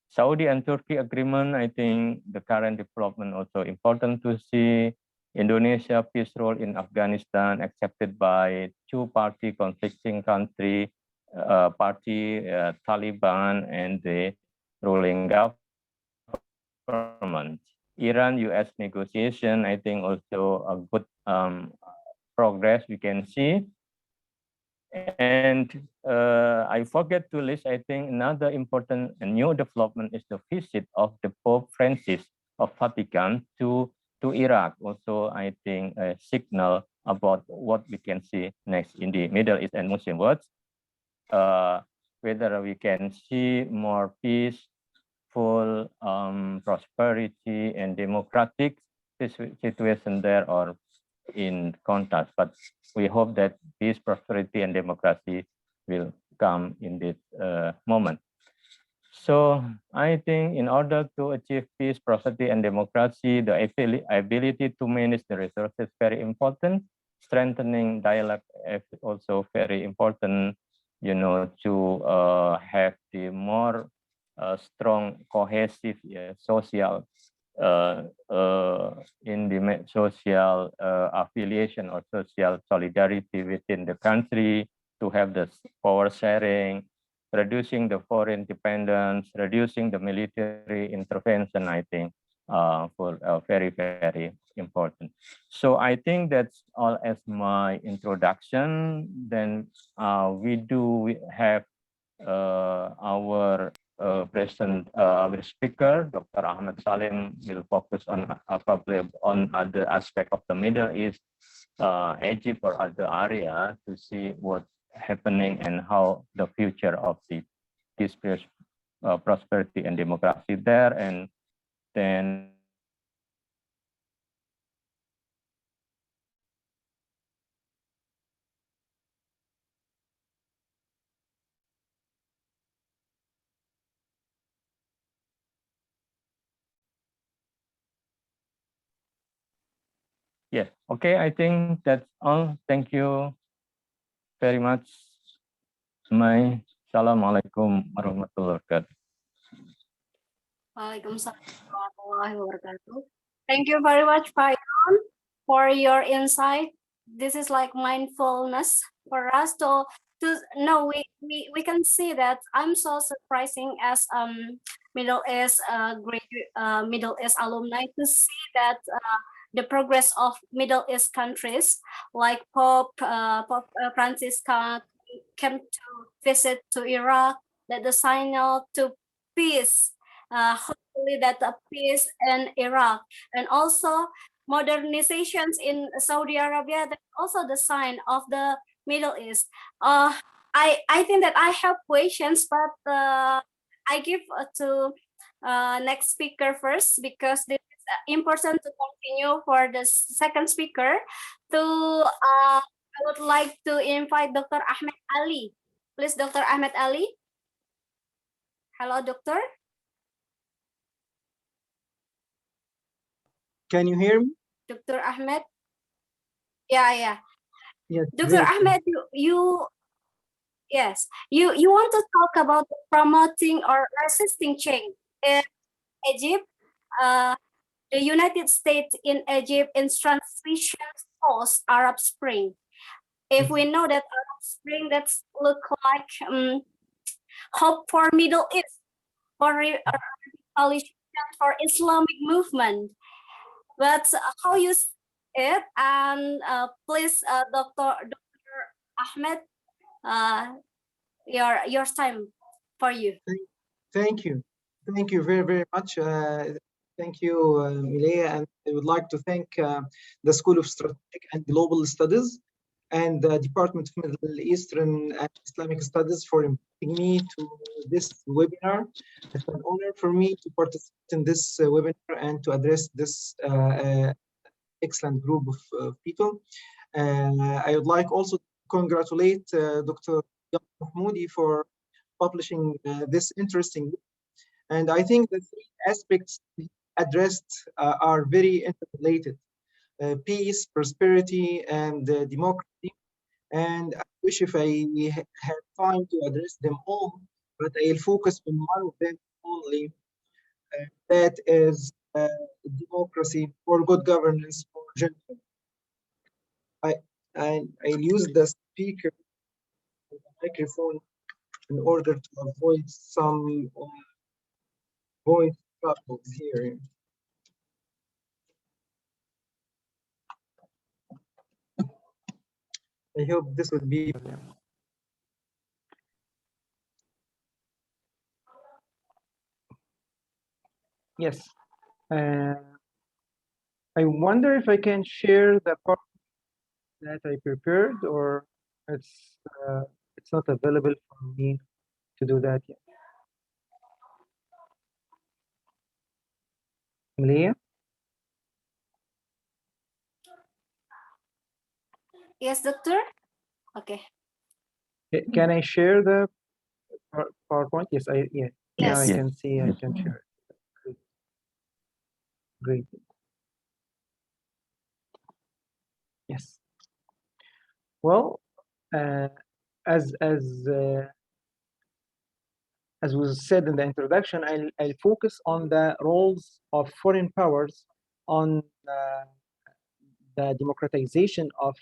Saudi and Turkey agreement, I think the current development also important to see. Indonesia peace role in Afghanistan accepted by two-party conflicting country, Taliban and the ruling government. Iran-US negotiation, I think also a good progress we can see. And I forget to list, I think another important new development is the visit of the Pope Francis of Vatican to Iraq. Also, I think a signal about what we can see next in the Middle East and Muslim world. Whether we can see more peaceful, prosperity and democratic situation there or in contrast, but we hope that peace, prosperity and democracy will come in this moment. So I think in order to achieve peace, prosperity and democracy, the ability to manage the resources is very important. Strengthening dialogue is also very important, to have the more strong, cohesive social in the social affiliation or social solidarity within the country, to have the power sharing, reducing the foreign dependence, reducing the military intervention, I think for very, very important. So I think that's all as my introduction. Then we have our our speaker, Dr. Ahmed Salim, will focus on probably on other aspect of the Middle East, Egypt or other area to see what's happening and how the future of the peace, prosperity and democracy there. And then yeah, okay, I think that's all. Thank you very much. Assalamualaikum warahmatullahi wabarakatuh. Waalaikumsalam warahmatullahi wabarakatuh. Thank you very much, Pak Ion, for your insight. This is like mindfulness for us to know. We can see that I'm so surprising as Middle East Middle East alumni to see that the progress of Middle East countries like Pope Francis came to visit to Iraq, that the signal to peace. Hopefully that the peace in Iraq, and also modernizations in Saudi Arabia, that's also the sign of the Middle East. I think that I have questions, but I give to next speaker first, because this is important to continue for the second speaker. I would like to invite Dr. Ahmed Ali. Please, Dr. Ahmed Ali. Hello, doctor. Can you hear me? Dr. Ahmed? Yeah. Yes. Dr. Ahmed, yes, you want to talk about promoting or resisting change in Egypt. The United States in Egypt in transition post Arab Spring. If we know that Arab Spring, that's look like hope for Middle East, for Islamic movement. But how you see it, and please, Dr. Ahmed, your time for you. Thank you very, very much. Thank you, Milea, and I would like to thank the School of Strategic and Global Studies and the Department of Middle Eastern and Islamic Studies for inviting me to this webinar. It's an honor for me to participate in this webinar and to address this excellent group of people. I would like also to congratulate Dr. Mahmoudi for publishing this interesting book. And I think the three aspects addressed are very interrelated. Peace, prosperity, and democracy. And I wish if I had time to address them all, but I'll focus on one of them only. That is democracy or good governance for gentlemen. I'll use the speaker, the microphone, in order to avoid some voice troubles here. I hope this would be. Yes. I wonder if I can share the part that I prepared, or it's not available for me to do that yet. Malia? Yes, doctor. Okay. Can I share the PowerPoint? Yes, Yes. Now I can see. I can share it. Great. Yes. Well, as was said in the introduction, I'll focus on the roles of foreign powers on the democratization of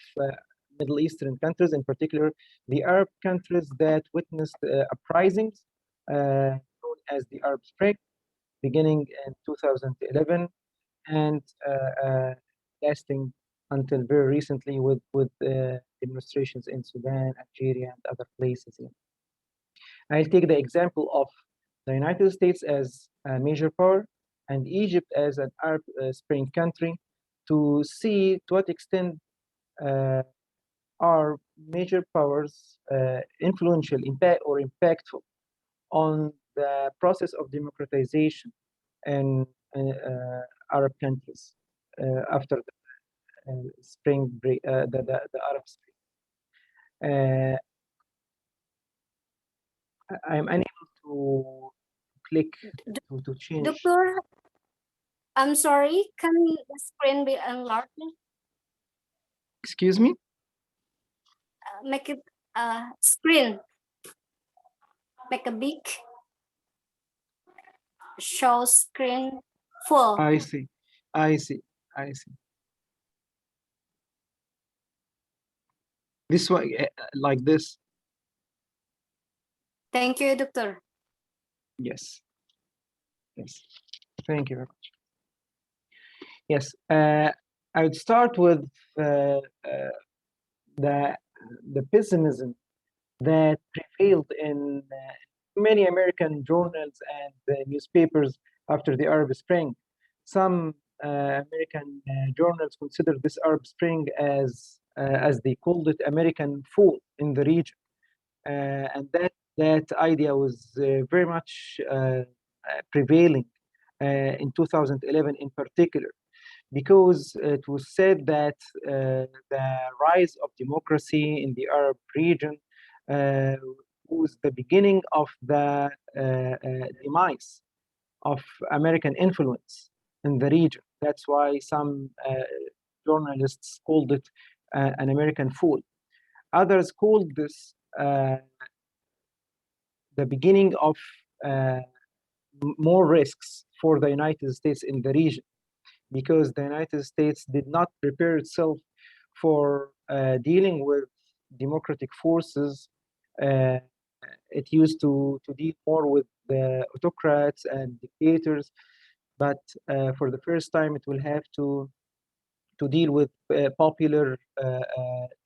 Middle Eastern countries, in particular the Arab countries that witnessed uprisings known as the Arab Spring. beginning in 2011 and lasting until very recently with demonstrations in Sudan, Algeria, and other places. I'll take the example of the United States as a major power and Egypt as an Arab Spring country to see to what extent are major powers influential, or impactful on the process of democratization in Arab countries after the spring break, the Arab Spring. I'm unable to click to change. Doctor, I'm sorry, can the screen be enlarged? Excuse me? Make it screen. Make a big. Show screen full. I see. I see. I see. This one, like this. Thank you, Doctor. Yes. Yes. Thank you very much. Yes. I would start with the pessimism that prevailed in many American journals and newspapers after the Arab Spring. Some American journals consider this Arab Spring as they called it, American fall in the region, and that idea was very much prevailing in 2011 in particular, because it was said that the rise of democracy in the Arab region was the beginning of the demise of American influence in the region. That's why some journalists called it an American fall. Others called this the beginning of more risks for the United States in the region, because the United States did not prepare itself for dealing with democratic forces. It used to deal more with the autocrats and dictators, but for the first time, it will have to deal with popular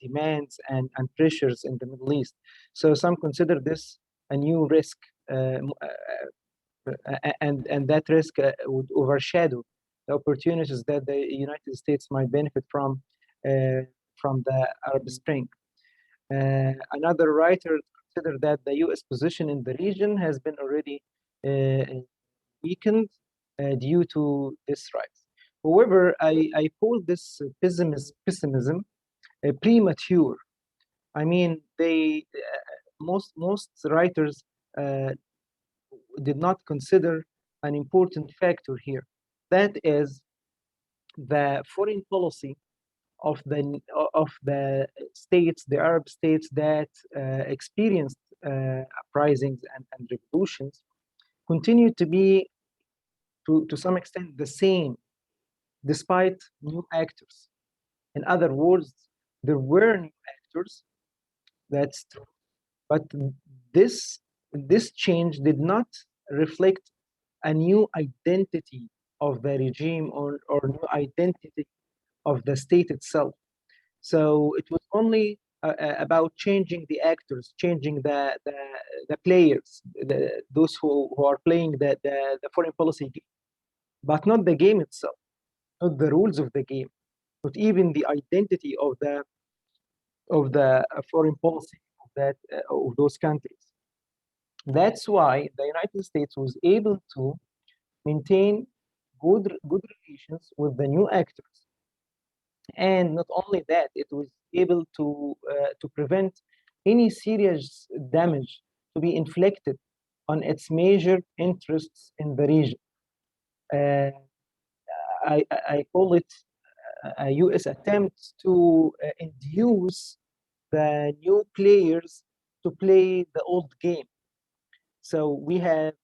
demands and pressures in the Middle East. So some consider this a new risk, and that risk would overshadow the opportunities that the United States might benefit from the Arab Spring. Another writer considered that the U.S. position in the region has been already weakened due to this rise. However, I call this pessimism premature. I mean, most writers did not consider an important factor here. That is the foreign policy of the states, the Arab states that experienced uprisings and revolutions, continue to be, to some extent, the same, despite new actors. In other words, there were new actors, that's true, but this change did not reflect a new identity of the regime or new identity of the state itself. So it was only about changing the actors, changing the players, those who are playing the foreign policy game, but not the game itself, not the rules of the game, not even the identity of the foreign policy of those countries. That's why the United States was able to maintain good relations with the new actors, and not only that, it was able to prevent any serious damage to be inflicted on its major interests in the region. I call it a U.S. attempt to induce the new players to play the old game. So we have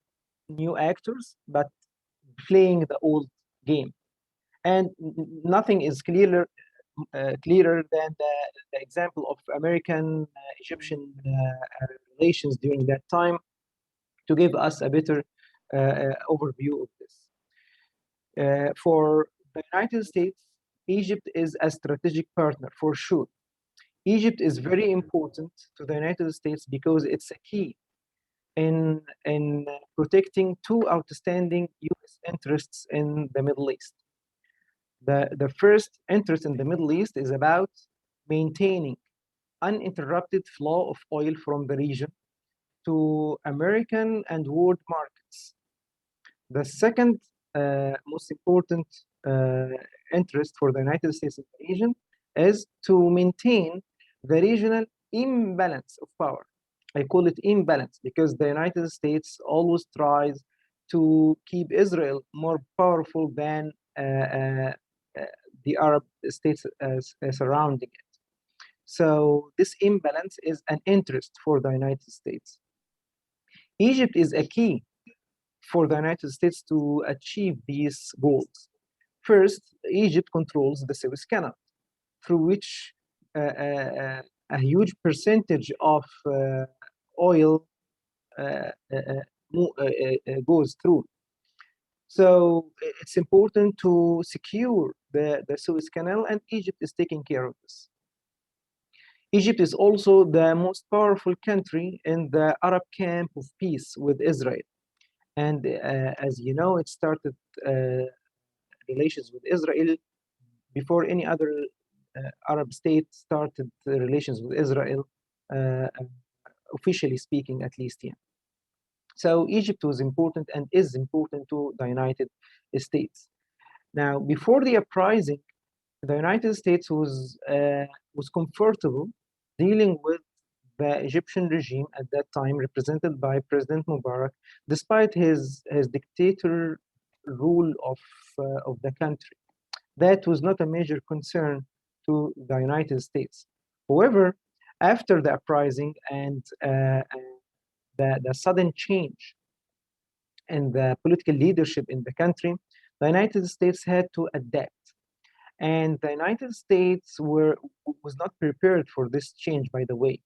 new actors, but playing the old game. And nothing is clearer than the example of American-Egyptian relations during that time to give us a better overview of this. For the United States, Egypt is a strategic partner for sure. Egypt is very important to the United States because it's a key in protecting two outstanding U.S. interests in the Middle East. The first interest in the Middle East is about maintaining uninterrupted flow of oil from the region to American and world markets. The second most important interest for the United States in the region is to maintain the regional imbalance of power. I call it imbalance because the United States always tries to keep Israel more powerful than the Arab states surrounding it. So this imbalance is an interest for the United States. Egypt is a key for the United States to achieve these goals. First, Egypt controls the Suez Canal, through which a huge percentage of oil goes through. So it's important to secure the Suez Canal, and Egypt is taking care of this. Egypt is also the most powerful country in the Arab camp of peace with Israel. And as you know, it started relations with Israel before any other Arab state started relations with Israel, officially speaking, at least. Yeah. So Egypt was important and is important to the United States. Now, before the uprising, the United States was comfortable dealing with the Egyptian regime at that time, represented by President Mubarak, despite his dictator rule of the country. That was not a major concern to the United States. However, after the uprising and the sudden change in the political leadership in the country, the United States had to adapt. And the United States was not prepared for this change, by the way.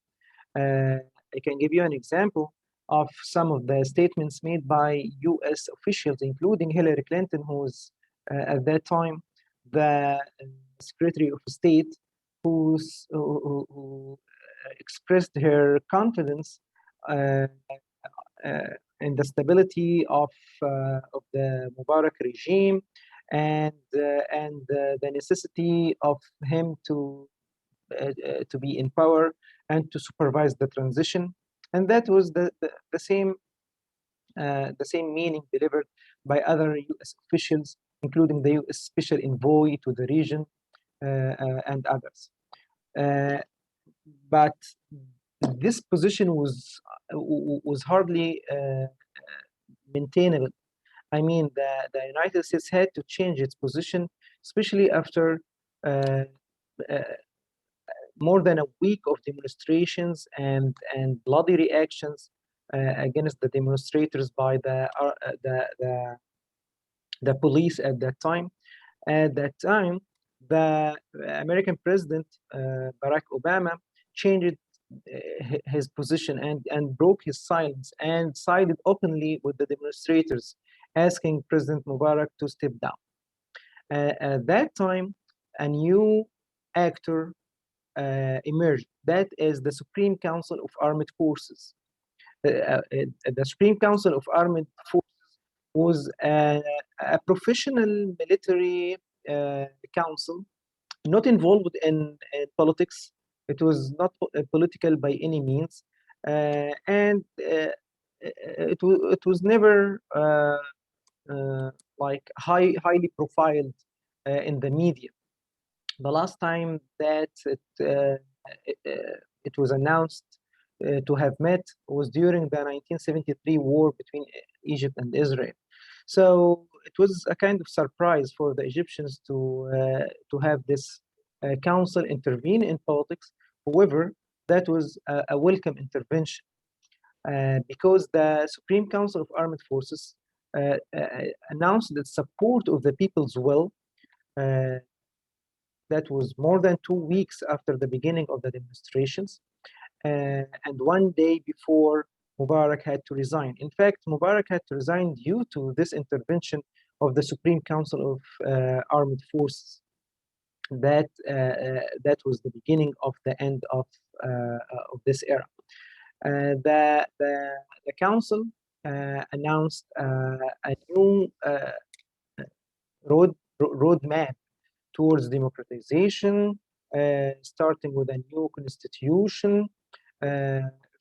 I can give you an example of some of the statements made by US officials, including Hillary Clinton, who was at that time the Secretary of State, who expressed her confidence in the stability of the Mubarak regime and the necessity of him to be in power and to supervise the transition. And that was the same meaning delivered by other US officials, including the US Special Envoy to the region and others. But this position was hardly maintainable. I mean, the United States had to change its position, especially after more than a week of demonstrations and bloody reactions against the demonstrators by the police at that time. At that time, the American President Barack Obama changed his position and broke his silence and sided openly with the demonstrators, asking President Mubarak to step down. At that time, a new actor emerged. That is the Supreme Council of Armed Forces. The Supreme Council of Armed Forces was a professional military council, not involved in politics. It was not political by any means, and it was never like highly profiled in the media. The last time that it was announced to have met was during the 1973 war between Egypt and Israel. So it was a kind of surprise for the Egyptians to have this council intervene in politics. However, that was a welcome intervention because the Supreme Council of Armed Forces announced the support of the people's will. That was more than 2 weeks after the beginning of the demonstrations. And one day before Mubarak had to resign. In fact, Mubarak had to resign due to this intervention of the Supreme Council of Armed Forces. That was the beginning of the end of this era. The council announced a new roadmap towards democratization, starting with a new constitution.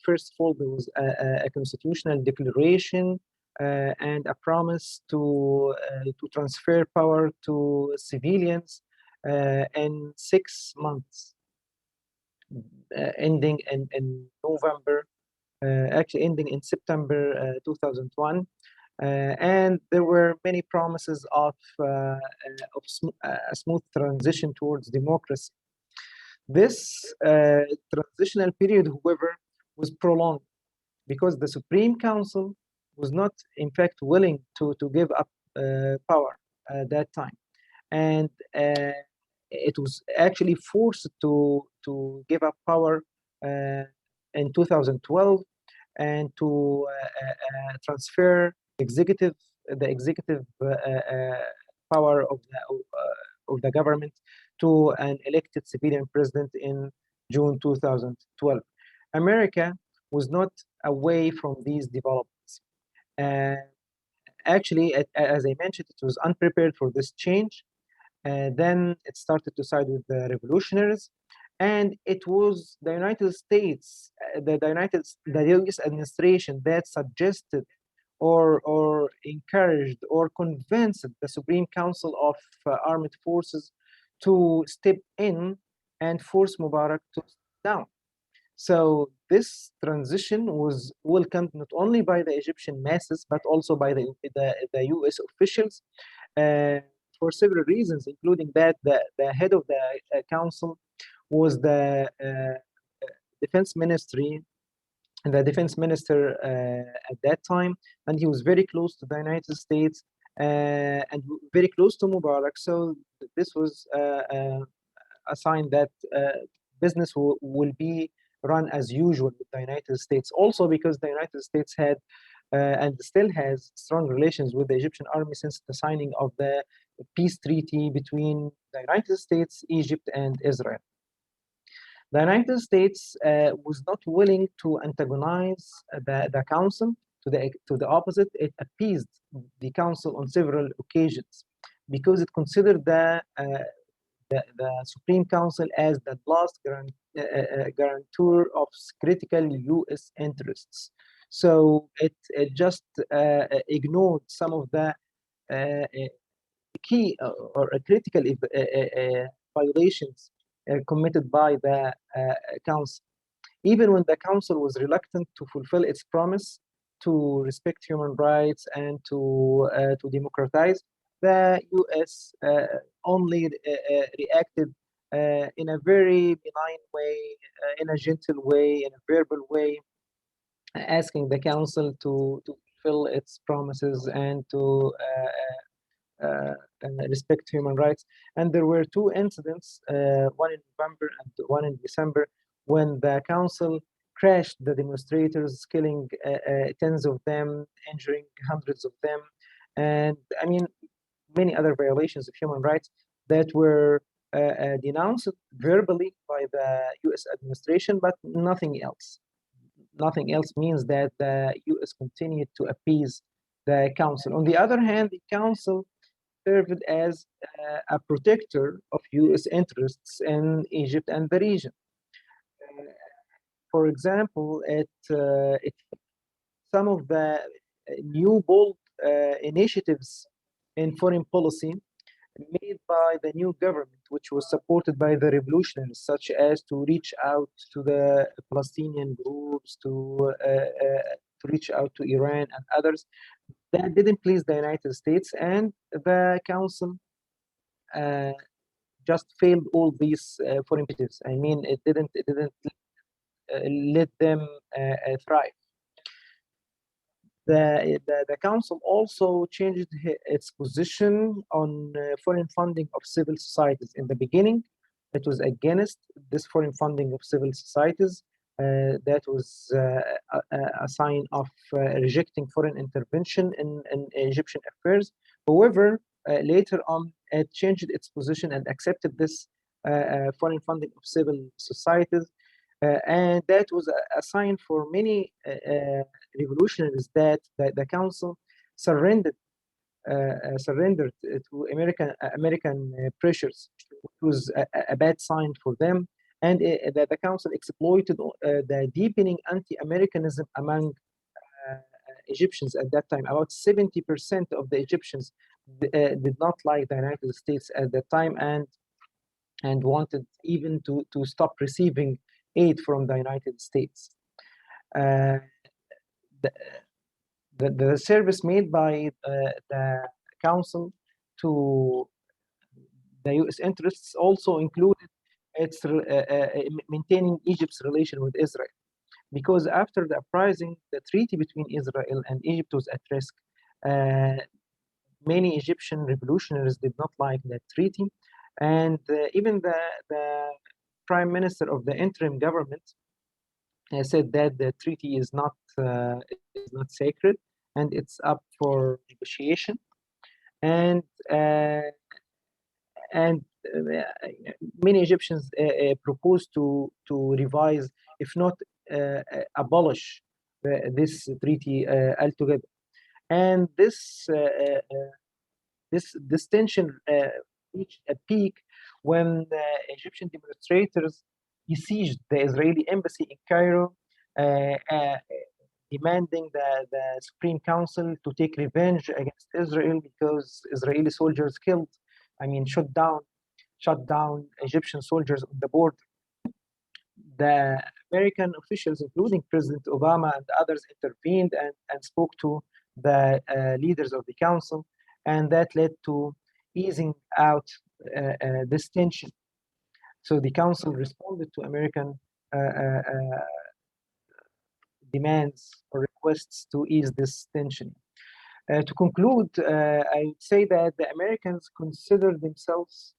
First of all, there was a constitutional declaration and a promise to transfer power to civilians in 6 months, ending in November, actually ending in September 2001. And there were many promises of a smooth transition towards democracy. This transitional period, however, was prolonged because the Supreme Council was not, in fact, willing to give up power at that time. And it was actually forced to give up power in 2012 and to transfer the executive power of the government to an elected civilian president in June 2012. America was not away from these developments. Actually, as I mentioned, it was unprepared for this change. Then it started to side with the revolutionaries, and it was the United States, the U.S. administration that suggested or encouraged or convinced the Supreme Council of Armed Forces to step in and force Mubarak to step down. So this transition was welcomed not only by the Egyptian masses, but also by the U.S. officials for several reasons, including that the head of the council was the defense ministry, and the defense minister at that time, and he was very close to the United States and very close to Mubarak. So this was a sign that business will be run as usual with the United States. Also because the United States had and still has strong relations with the Egyptian army since the signing of the peace treaty between the United States, Egypt, and Israel. The United States was not willing to antagonize the council. To the opposite, it appeased the council on several occasions because it considered the Supreme Council as the last guarantor of critical U.S. interests. So it just ignored some of the key or critical violations committed by the council. Even when the council was reluctant to fulfill its promise to respect human rights and to democratize, the U.S. only reacted in a very benign way, in a gentle way, in a verbal way, asking the council to fulfill its promises and to respect human rights. And there were two incidents, one in November and one in December, when the council crashed the demonstrators, killing tens of them, injuring hundreds of them, and I mean many other violations of human rights that were denounced verbally by the U.S. administration, but nothing else. Nothing else means that the U.S. continued to appease the council. On the other hand, the council served as a protector of U.S. interests in Egypt and the region. For example, some of the new bold initiatives in foreign policy made by the new government, which was supported by the revolutionaries, such as to reach out to the Palestinian groups, to reach out to Iran and others, that didn't please the United States, and the council just failed all these foreign initiatives. I mean, it didn't let them thrive. The council also changed its position on foreign funding of civil societies. In the beginning, it was against this foreign funding of civil societies, that was a sign of rejecting foreign intervention in Egyptian affairs. However, later on, it changed its position and accepted this foreign funding of civil societies. And that was a sign for many revolutionaries that the council surrendered to American pressures. It was a bad sign for them, and the council exploited the deepening anti-Americanism among Egyptians at that time. About 70% of the Egyptians did not like the United States at that time, and wanted even to stop receiving aid from the United States. The service made by the council to the U.S. interests also included its maintaining Egypt's relation with Israel, because after the uprising, the treaty between Israel and Egypt was at risk. Many Egyptian revolutionaries did not like that treaty, and even the prime minister of the interim government said that the treaty is not sacred and it's up for negotiation. And many Egyptians proposed to revise, if not abolish, this treaty altogether. And this tension reached a peak when the Egyptian demonstrators besieged the Israeli embassy in Cairo, demanding the Supreme Council to take revenge against Israel because Israeli soldiers shot down Egyptian soldiers on the border. The American officials, including President Obama and others, intervened and spoke to the leaders of the council, and that led to easing out this tension. So the council responded to American demands or requests to ease this tension. To conclude, I would say that the Americans consider themselves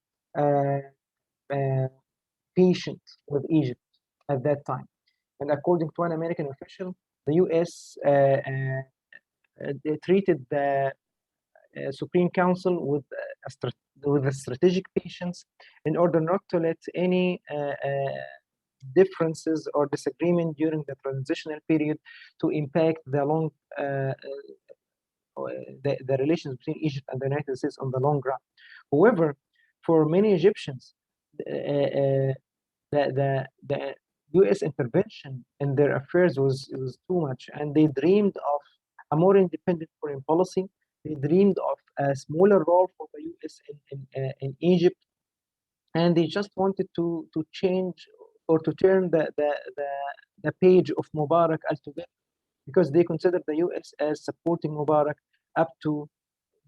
patient with Egypt at that time. And according to an American official, the U.S. Treated the Supreme Council with a strategic patience in order not to let any differences or disagreement during the transitional period to impact the the relations between Egypt and the United States on the long run. However, for many Egyptians, the U.S. intervention in their affairs was too much, and they dreamed of a more independent foreign policy. They dreamed of a smaller role for the U.S. in Egypt, and they just wanted to change or to turn the page of Mubarak altogether, because they considered the U.S. as supporting Mubarak up to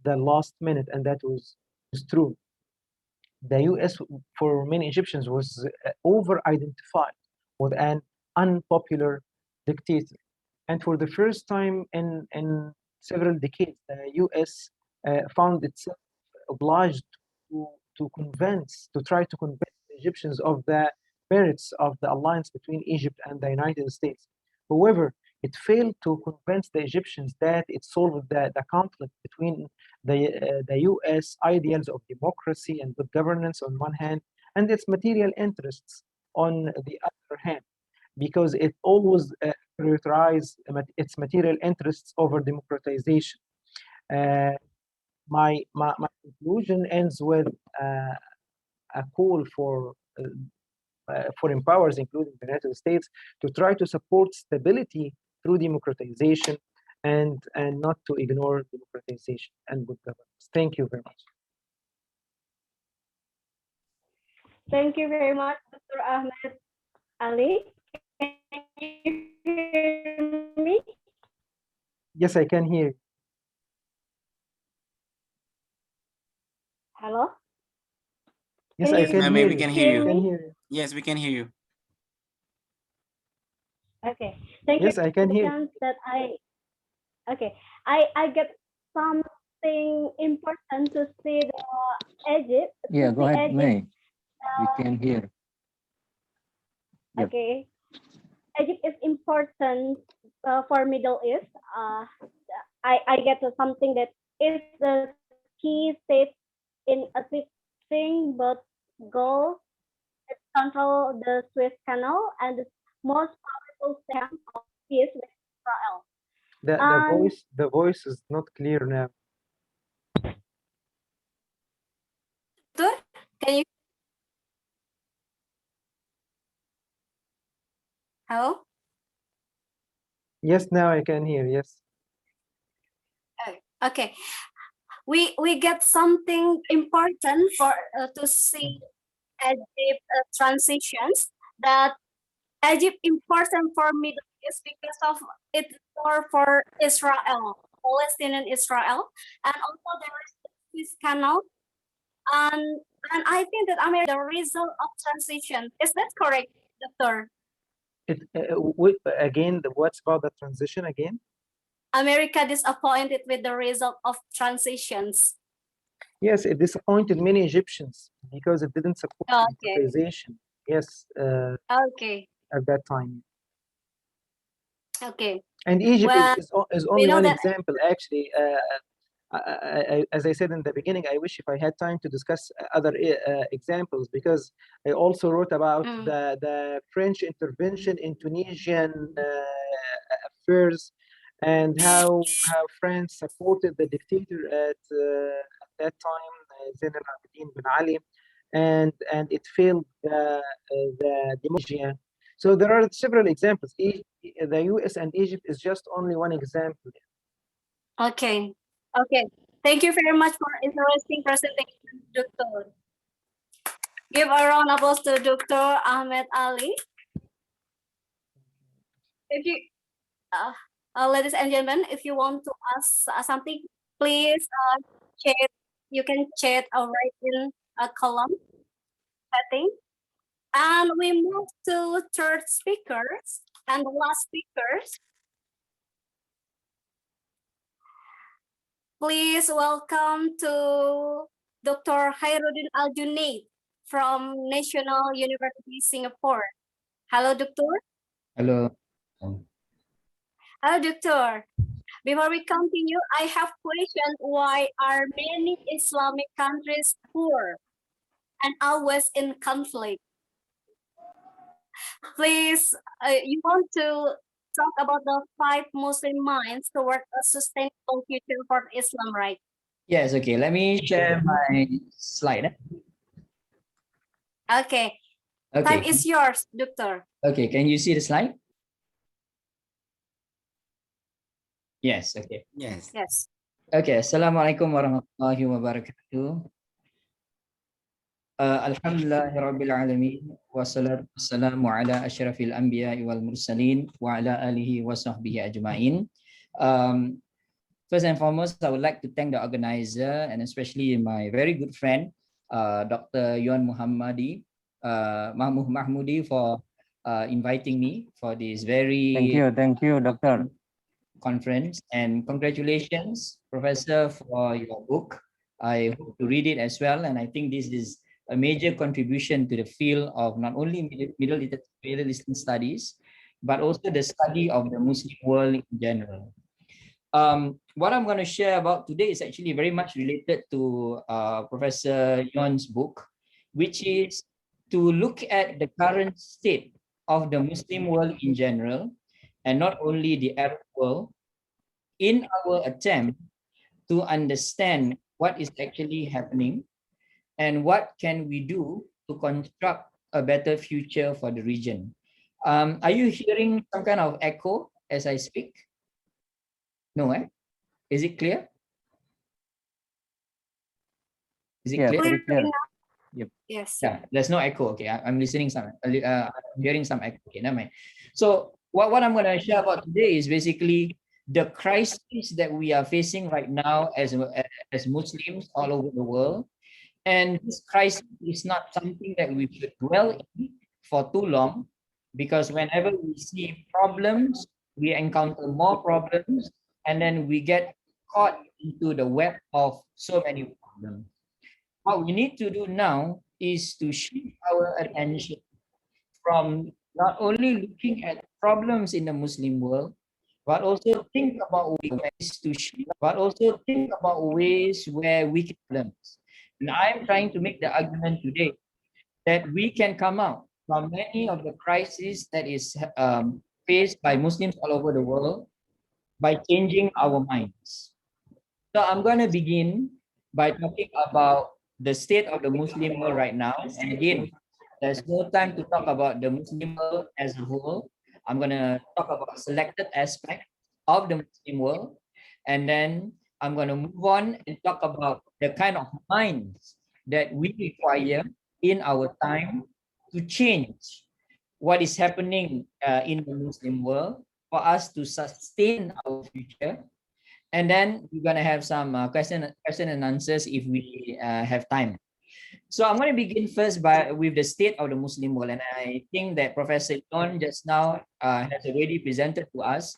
the last minute, and that was true. The U.S. for many Egyptians was over-identified with an unpopular dictator, and for the first time in several decades, the U.S. found itself obliged to try to convince the Egyptians of the merits of the alliance between Egypt and the United States. However, it failed to convince the Egyptians that it solved the conflict between the U.S. ideals of democracy and good governance on one hand, and its material interests on the other hand, because it always prioritized its material interests over democratization. My conclusion ends with a call for foreign powers, including the United States, to try to support stability through democratization and not to ignore democratization and good governance. Thank you very much. Thank you very much, Dr. Ahmed Ali. Can you hear me? Yes, I can hear you. Hello? Yes, I can hear you. We can hear you. I can hear you. Yes, we can hear you. Okay. Thank you. Yes, I can hear you. That I get something important to see the Egypt. Yeah, go ahead, Egypt. May. We can hear. Yep. Okay. Egypt is important for Middle East. I get to something that is the key state in assisting both goals that control the Suez Canal and the most powerful stem of peace with Israel. The voice is not clear now. Tur, can you? Hello? Yes, now I can hear. Yes. Okay. We get something important for to see Egypt transitions, that Egypt important for Middle East because of it's more for Israel, Palestinian Israel, and also there is this canal, and I think that America the result of transition. Is that correct, Doctor? Again, what's about the transition again? America disappointed with the result of transitions. Yes, it disappointed many Egyptians because it didn't support Okay. civilization. Yes. Okay. At that time. Okay. And Egypt Well, is we only know one that. example, actually. As I said in the beginning, I wish if I had time to discuss other examples, because I also wrote about the French intervention in Tunisian affairs, and how France supported the dictator at that time, Zain al-Abidin Ben Ali, and it failed the democracy. So there are several examples. The US and Egypt is just only one example. Okay. Okay. Thank you very much for interesting presentation, Doctor. Give a round of applause to Dr. Ahmed Ali. If you, ladies and gentlemen, if you want to ask something, please chat. You can chat right in a column setting. And we move to third speakers and the last speakers. Please welcome to Dr. Khairuddin Al-Junaid from National University Singapore. Hello, Doctor. Hello. Hello, Doctor. Before we continue, I have questioned why are many Islamic countries poor and always in conflict? Please, you want to talk about the 5 Muslim minds toward a sustainable future for Islam, right? Yes, okay. Let me share my slide. Okay. Okay. Time is yours, Doctor. Okay, can you see the slide? Yes, okay. Yes. Yes. Okay, Assalamualaikum warahmatullahi wabarakatuh. Alhamdulillahi rabbil alamin wassalatu wassalamu ala asyrafil anbiya'i wal mursalin wa ala alihi wa sahbihi ajma'in. First and foremost, I would like to thank the organizer and especially my very good friend, Dr. Yuan Mahmudi for inviting me for this very Thank you, Doctor. Conference, and congratulations, Professor, for your book. I hope to read it as well, and I think this is a major contribution to the field of not only Middle Eastern studies, but also the study of the Muslim world in general. What I'm going to share about today is actually very much related to Professor Yuan's book, which is to look at the current state of the Muslim world in general, and not only the Arab world, in our attempt to understand what is actually happening and what can we do to construct a better future for the region. Are you hearing some kind of echo as I speak? No, eh? Is it clear? Is it clear? Very clear. Yep. Yes. Yeah, there's no echo. Okay, I'm listening some. I'm hearing some echo. Okay, never mind. So what I'm going to share about today is basically the crisis that we are facing right now as Muslims all over the world. And this crisis is not something that we should dwell in for too long, because whenever we see problems, we encounter more problems, and then we get caught into the web of so many problems. What we need to do now is to shift our attention from not only looking at problems in the Muslim world, but also think about ways to ways where we can learn. And I'm trying to make the argument today that we can come out from many of the crises that is faced by Muslims all over the world by changing our minds. So I'm going to begin by talking about the state of the Muslim world right now. And again, there's no time to talk about the Muslim world as a whole. I'm going to talk about selected aspects of the Muslim world. And then I'm going to move on and talk about the kind of minds that we require in our time to change what is happening in the Muslim world for us to sustain our future. And then we're going to have some question and answers if we have time. So I'm going to begin first with the state of the Muslim world. And I think that Professor Yon just now has already presented to us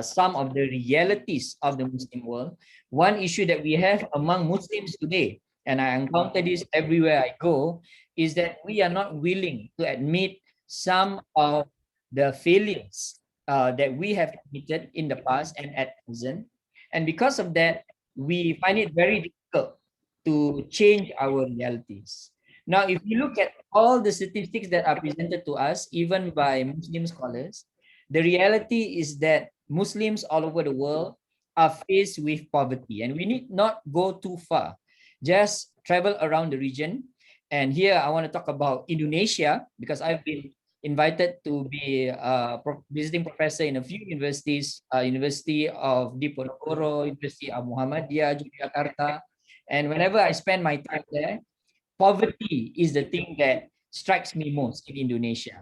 some of the realities of the Muslim world. One issue that we have among Muslims today, and I encounter this everywhere I go, is that we are not willing to admit some of the failures that we have committed in the past and at present. And because of that, we find it very difficult to change our realities. Now, if you look at all the statistics that are presented to us, even by Muslim scholars, the reality is that Muslims all over the world are faced with poverty. And we need not go too far. Just travel around the region. And here I want to talk about Indonesia, because I've been invited to be a visiting professor in a few universities, University of Diponegoro, University of Muhammadiyah, Yogyakarta. And whenever I spend my time there, poverty is the thing that strikes me most in Indonesia.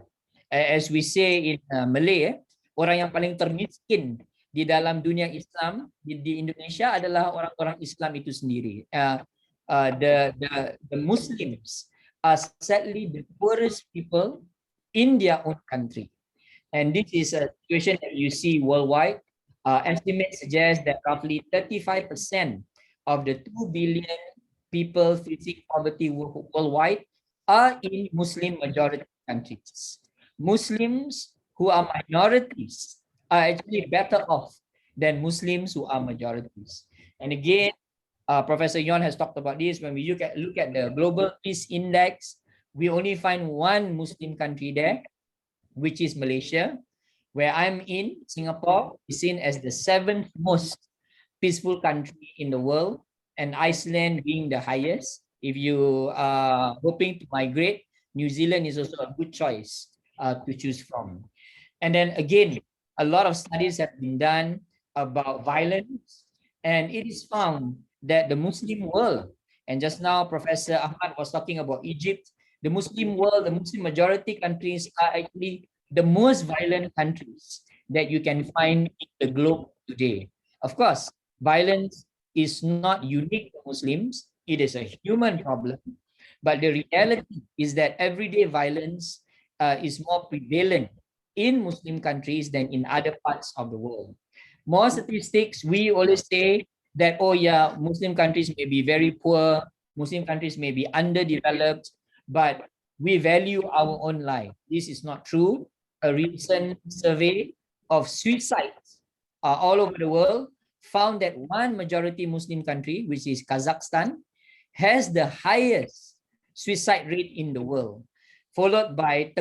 As we say in Malay, orang yang paling termiskin di dalam dunia Islam di Indonesia adalah orang-orang Islam itu sendiri. The Muslims are sadly the poorest people in their own country. And this is a situation that you see worldwide. Estimates suggest that roughly 35% of the 2 billion people facing poverty worldwide are in Muslim majority countries. Muslims who are minorities are actually better off than Muslims who are majorities. And again, Professor Yon has talked about this. When we look at the Global Peace Index, we only find one Muslim country there, which is Malaysia, where I'm in. Singapore is seen as the 7th most peaceful country in the world, and Iceland being the highest. If you are hoping to migrate, New Zealand is also a good choice to choose from. And then again, a lot of studies have been done about violence, and it is found that the Muslim world, and just now Professor Ahmad was talking about Egypt, the Muslim world, the Muslim majority countries are actually the most violent countries that you can find in the globe today. Of course, violence is not unique to Muslims. It is a human problem. But the reality is that everyday violence is more prevalent in Muslim countries than in other parts of the world. More statistics, we always say that, oh yeah, Muslim countries may be very poor, Muslim countries may be underdeveloped, but we value our own life. This is not true. A recent survey of suicides all over the world found that one majority Muslim country, which is Kazakhstan, has the highest suicide rate in the world, followed by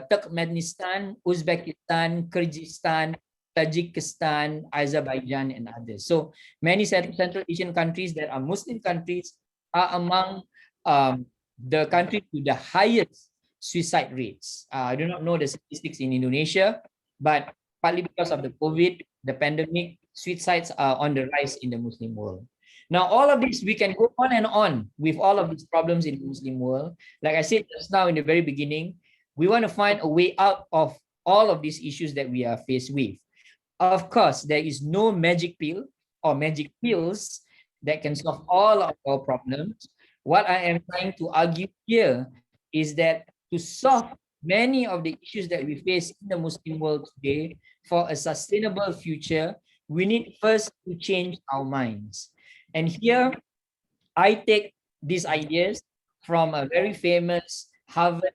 Turkmenistan, Uzbekistan, Kyrgyzstan, Tajikistan, Azerbaijan, and others. So many Central Asian countries that are Muslim countries are among the country with the highest suicide rates. I do not know the statistics in Indonesia, but partly because of the COVID, the pandemic, suicides are on the rise in the Muslim world. Now, all of this, we can go on and on with all of these problems in the Muslim world. Like I said just now in the very beginning, we want to find a way out of all of these issues that we are faced with. Of course, there is no magic pill or magic pills that can solve all of our problems. What I am trying to argue here is that to solve many of the issues that we face in the Muslim world today for a sustainable future, we need first to change our minds. And here, I take these ideas from a very famous Harvard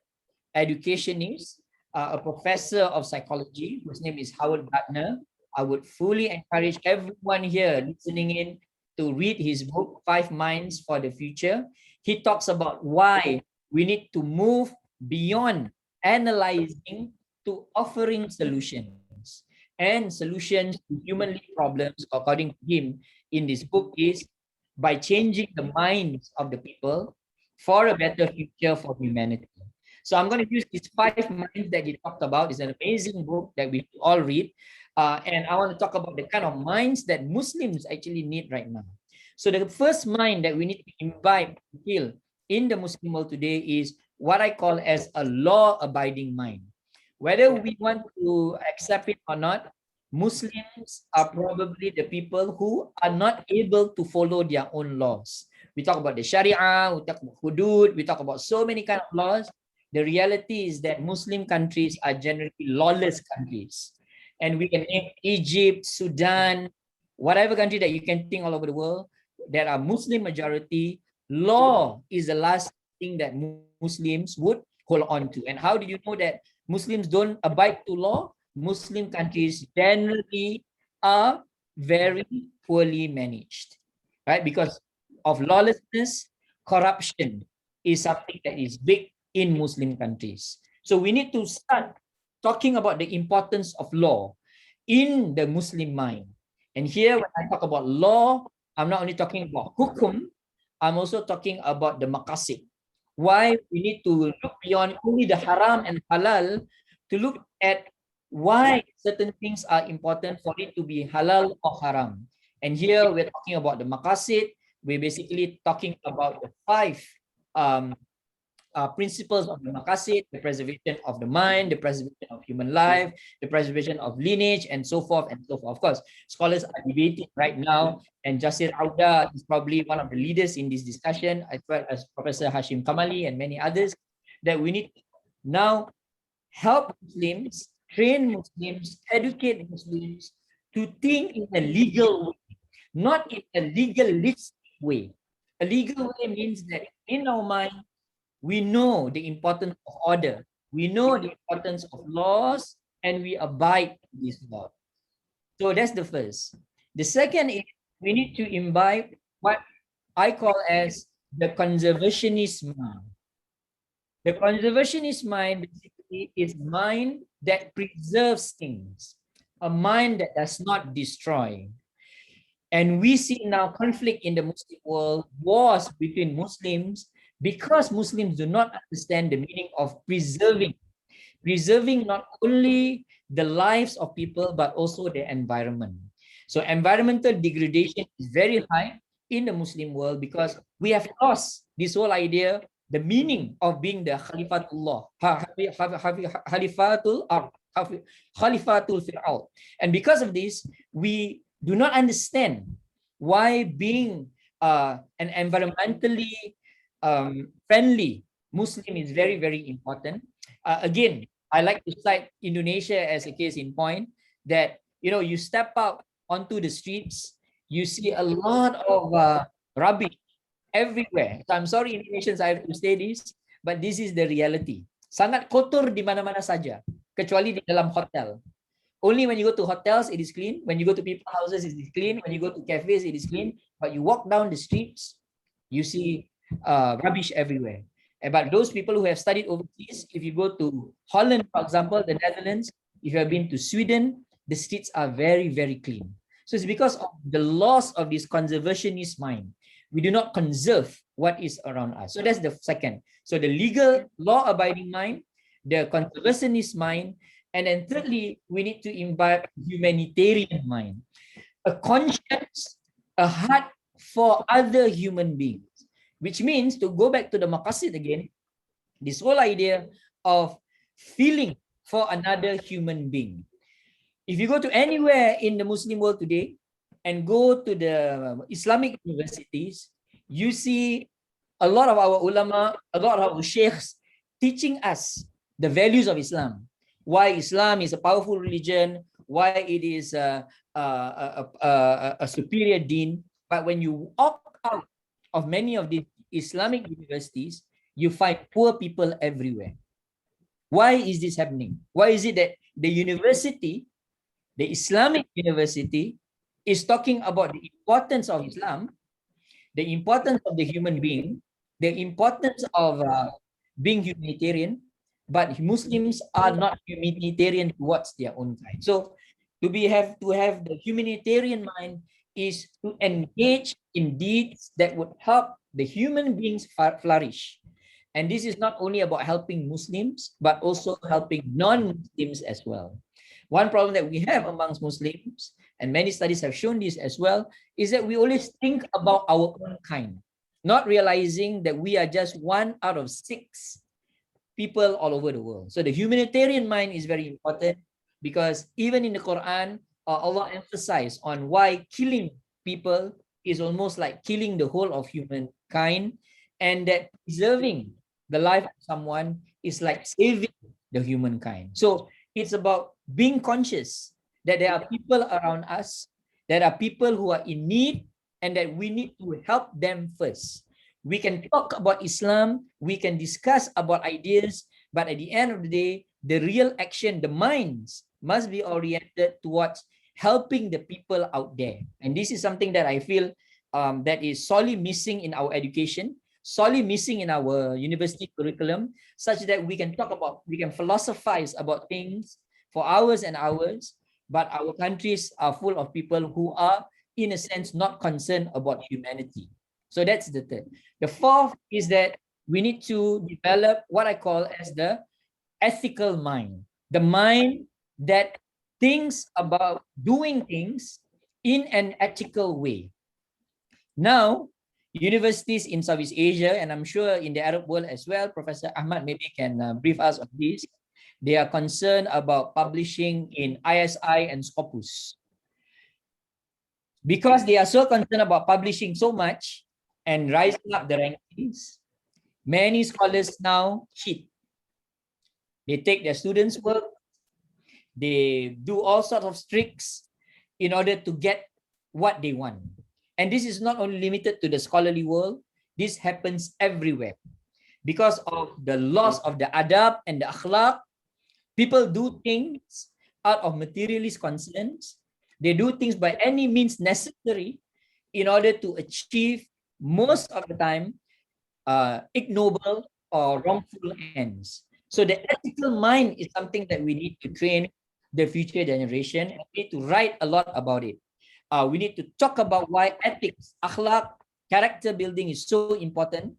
educationist, a professor of psychology whose name is Howard Gardner. I would fully encourage everyone here listening in to read his book, 5 Minds for the Future. He talks about why we need to move beyond analyzing to offering solutions. And solutions to human problems, according to him, in this book is by changing the minds of the people for a better future for humanity. So I'm going to use these 5 minds that he talked about. It's an amazing book that we all read. And I want to talk about the kind of minds that Muslims actually need right now. So the first mind that we need to imbibe in the Muslim world today is what I call as a law-abiding mind. Whether we want to accept it or not, Muslims are probably the people who are not able to follow their own laws. We talk about the Sharia, we talk about hudud, we talk about so many kind of laws. The reality is that Muslim countries are generally lawless countries. And we can name Egypt, Sudan, whatever country that you can think all over the world, that are Muslim majority, law is the last thing that Muslims would hold on to. And how do you know that Muslims don't abide to law? Muslim countries generally are very poorly managed, right? Because of lawlessness, corruption is something that is big in Muslim countries. So we need to start talking about the importance of law in the Muslim mind. And here, when I talk about law, I'm not only talking about hukum, I'm also talking about the maqasid. Why we need to look beyond only the haram and halal to look at why certain things are important for it to be halal or haram. And here we're talking about the maqasid. We're basically talking about the 5 principles of the maqasid, the preservation of the mind, the preservation of human life, the preservation of lineage, and so forth and so forth. Of course, scholars are debating right now, and Jasir Auda is probably one of the leaders in this discussion, as well as Professor Hashim Kamali and many others, that we need to now help Muslims, train Muslims, educate Muslims to think in a legal way, not in a legalistic way. A legal way means that in our mind, we know the importance of order. We know the importance of laws, and we abide these laws. So that's the first. The second is we need to imbibe what I call as the conservationist mind. The conservationist mind basically is mind that preserves things, a mind that does not destroy. And we see now conflict in the Muslim world, wars between Muslims, because Muslims do not understand the meaning of preserving not only the lives of people, but also the environment. So environmental degradation is very high in the Muslim world because we have lost this whole idea, the meaning of being the Khalifatullah, Khalifatul Fir'aun. And because of this, we do not understand why being an environmentally friendly Muslim is very, very important. Again, I like to cite Indonesia as a case in point that, you step out onto the streets, you see a lot of rubbish everywhere. So I'm sorry, Indonesians, I have to say this, but this is the reality. Sangat kotor di mana-mana saja, kecuali di dalam hotel. Only when you go to hotels, it is clean. When you go to people's houses, it is clean. When you go to cafes, it is clean. But you walk down the streets, you see rubbish everywhere. But those people who have studied overseas, if you go to Holland, for example, the Netherlands, if you have been to Sweden, the streets are very, very clean. So it's because of the loss of this conservationist mind. We do not conserve what is around us. So that's the second. So the legal, law-abiding mind, the conservationist mind, and then thirdly, we need to imbibe humanitarian mind, a conscience, a heart for other human beings. Which means, to go back to the maqasid again, this whole idea of feeling for another human being. If you go to anywhere in the Muslim world today and go to the Islamic universities, you see a lot of our ulama, a lot of our sheikhs teaching us the values of Islam. Why Islam is a powerful religion, why it is a superior deen. But when you opt out of many of these Islamic universities, you find poor people everywhere. Why is this happening? Why is it that the university, the Islamic university, is talking about the importance of Islam, the importance of the human being, the importance of being humanitarian, but Muslims are not humanitarian towards their own kind. So to have the humanitarian mind is to engage in deeds that would help the human beings flourish. And this is not only about helping Muslims, but also helping non-Muslims as well. One problem that we have amongst Muslims, and many studies have shown this as well, is that we always think about our own kind, not realizing that we are just 1 out of 6 people all over the world. So the humanitarian mind is very important, because even in the Quran, Allah emphasized on why killing people is almost like killing the whole of humankind, and that preserving the life of someone is like saving the humankind. So it's about being conscious that there are people around us, there are people who are in need, and that we need to help them first. We can talk about Islam, we can discuss about ideas, but at the end of the day, the real action, the minds must be oriented towards helping the people out there. And this is something that I feel that is sorely missing in our education, sorely missing in our university curriculum, such that we can philosophize about things for hours and hours, but our countries are full of people who are, in a sense, not concerned about humanity. So that's the third. The fourth is that we need to develop what I call as the ethical mind, the mind that thinks about doing things in an ethical way. Now, universities in Southeast Asia, and I'm sure in the Arab world as well, Professor Ahmad maybe can brief us on this, they are concerned about publishing in ISI and Scopus. Because they are so concerned about publishing so much and rising up the rankings, many scholars now cheat. They take their students' work, they do all sorts of tricks in order to get what they want. And this is not only limited to the scholarly world, this happens everywhere. Because of the loss of the adab and the akhlaq, people do things out of materialist concerns. They do things by any means necessary in order to achieve, most of the time, ignoble or wrongful ends. So the ethical mind is something that we need to train the future generation, and we need to write a lot about it. We need to talk about why ethics, akhlaq, character building is so important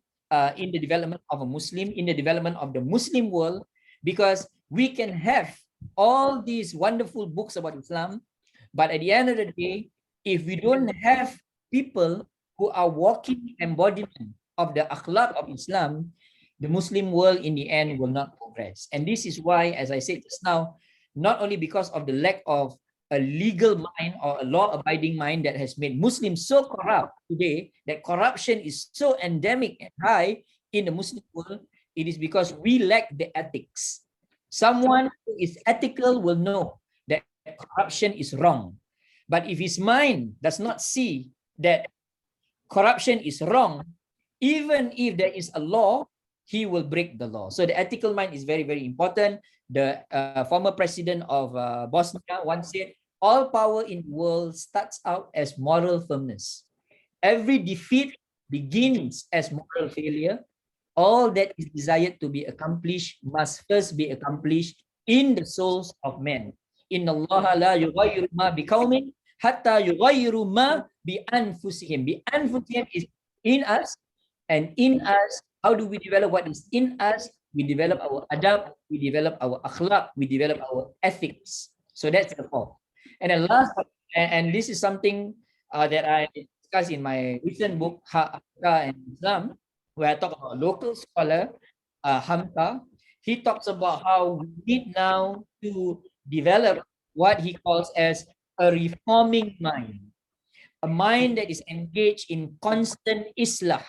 in the development of a Muslim, in the development of the Muslim world, because we can have all these wonderful books about Islam, but at the end of the day, if we don't have people who are walking embodiment of the akhlaq of Islam, the Muslim world in the end will not progress. And this is why, as I said just now, not only because of the lack of a legal mind or a law-abiding mind that has made Muslims so corrupt today, that corruption is so endemic and high in the Muslim world, it is because we lack the ethics. Someone who is ethical will know that corruption is wrong. But if his mind does not see that corruption is wrong, even if there is a law, he will break the law. So the ethical mind is very, very important. The former president of Bosnia once said, all power in the world starts out as moral firmness. Every defeat begins as moral failure. All that is desired to be accomplished must first be accomplished in the souls of men. Inna Allah la yughayyiru ma biqaumin hatta yughayyiru ma bi anfusihim. Bi anfusihim is in us, and in us, how do we develop what is in us? We develop our adab, we develop our akhlaq, we develop our ethics. So that's the fourth. And then last, and this is something that I discussed in my recent book, Hamka and Islam, where I talk about a local scholar, Hamka. He talks about how we need now to develop what he calls as a reforming mind, a mind that is engaged in constant islah,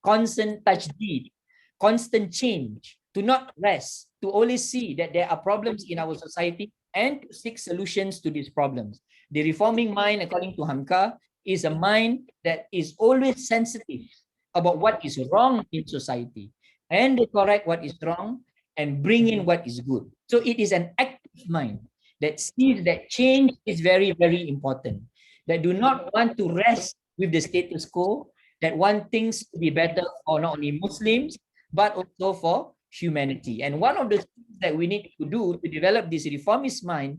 constant tajdeed, constant change, to not rest, to always see that there are problems in our society and to seek solutions to these problems. The reforming mind, according to Hamka, is a mind that is always sensitive about what is wrong in society and to correct what is wrong and bring in what is good. So it is an active mind that sees that change is very, very important, that do not want to rest with the status quo, that want things to be better for not only Muslims, but also for humanity. And one of the things that we need to do to develop this reformist mind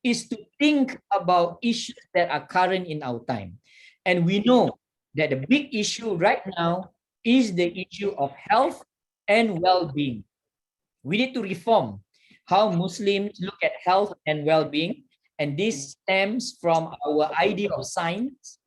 is to think about issues that are current in our time. And we know that the big issue right now is the issue of health and well-being. We need to reform how Muslims look at health and well-being. And this stems from our idea of science.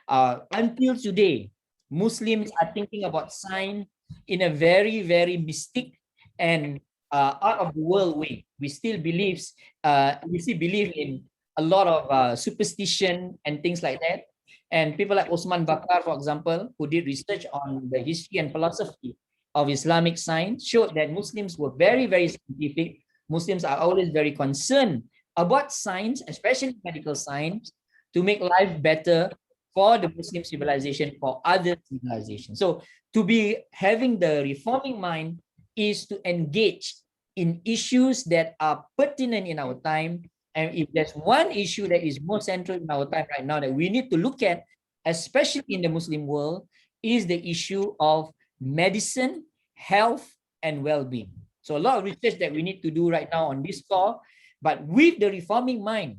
Until today, Muslims are thinking about science in a very, very mystic and out of the world way. We still believe in a lot of superstition and things like that. And people like Osman Bakar, for example, who did research on the history and philosophy of Islamic science, showed that Muslims were very, very scientific. Muslims are always very concerned about science, especially medical science, to make life better for the Muslim civilization, for other civilizations. So to be having the reforming mind is to engage in issues that are pertinent in our time. And if there's one issue that is more central in our time right now that we need to look at, especially in the Muslim world, is the issue of medicine, health, and well-being. So a lot of research that we need to do right now on this score, but with the reforming mind,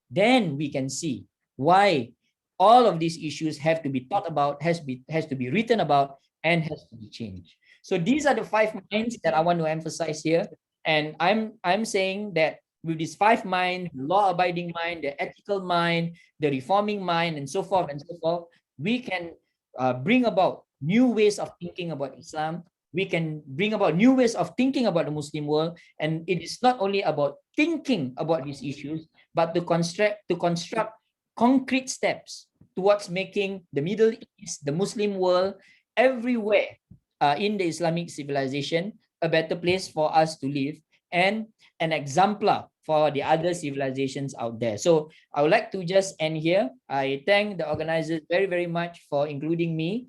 then we can see why all of these issues have to be thought about, has to be written about, and has to be changed. So these are the 5 minds that I want to emphasize here. And I'm saying that with these 5 minds, the law-abiding mind, the ethical mind, the reforming mind, and so forth and so forth, we can bring about new ways of thinking about Islam. We can bring about new ways of thinking about the Muslim world. And it is not only about thinking about these issues, but to construct concrete steps towards making the Middle East, the Muslim world, everywhere in the Islamic civilization, a better place for us to live and an exemplar for the other civilizations out there. So I would like to just end here. I thank the organizers very, very much for including me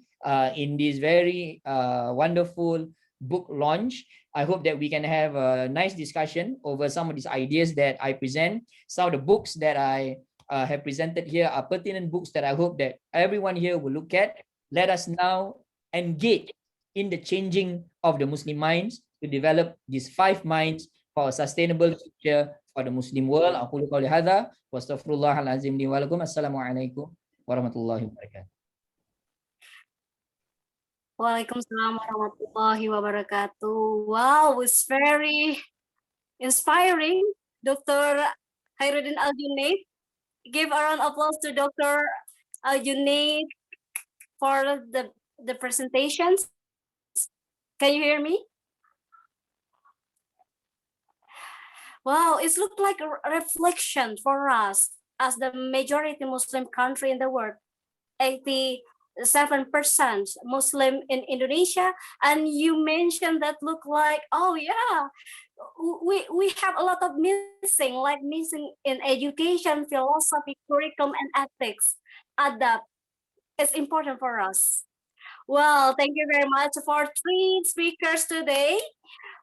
in this very wonderful book launch. I hope that we can have a nice discussion over some of these ideas that I present. Some of the books that I have presented here are pertinent books that I hope that everyone here will look at. Let us now engage in the changing of the Muslim minds to develop these 5 minds for a sustainable future for the Muslim world. Aqulu qouli hadza wa astaghfirullahal azim li wa lakum. Assalamualaikum warahmatullahi wabarakatuh. Waalaikumsalam warahmatullahi wabarakatuh. Wow, it's very inspiring, Dr. Khairuddin Al-Junaid. Give a round of applause to Dr. Al-Junaid for the presentations. Can you hear me? Wow, it looked like a reflection for us as the majority Muslim country in the world. 87% Muslim in Indonesia, and you mentioned that look like, oh yeah, we have a lot of missing in education, philosophy, curriculum, and ethics. Adab is important for us. Well, thank you very much for 3 speakers today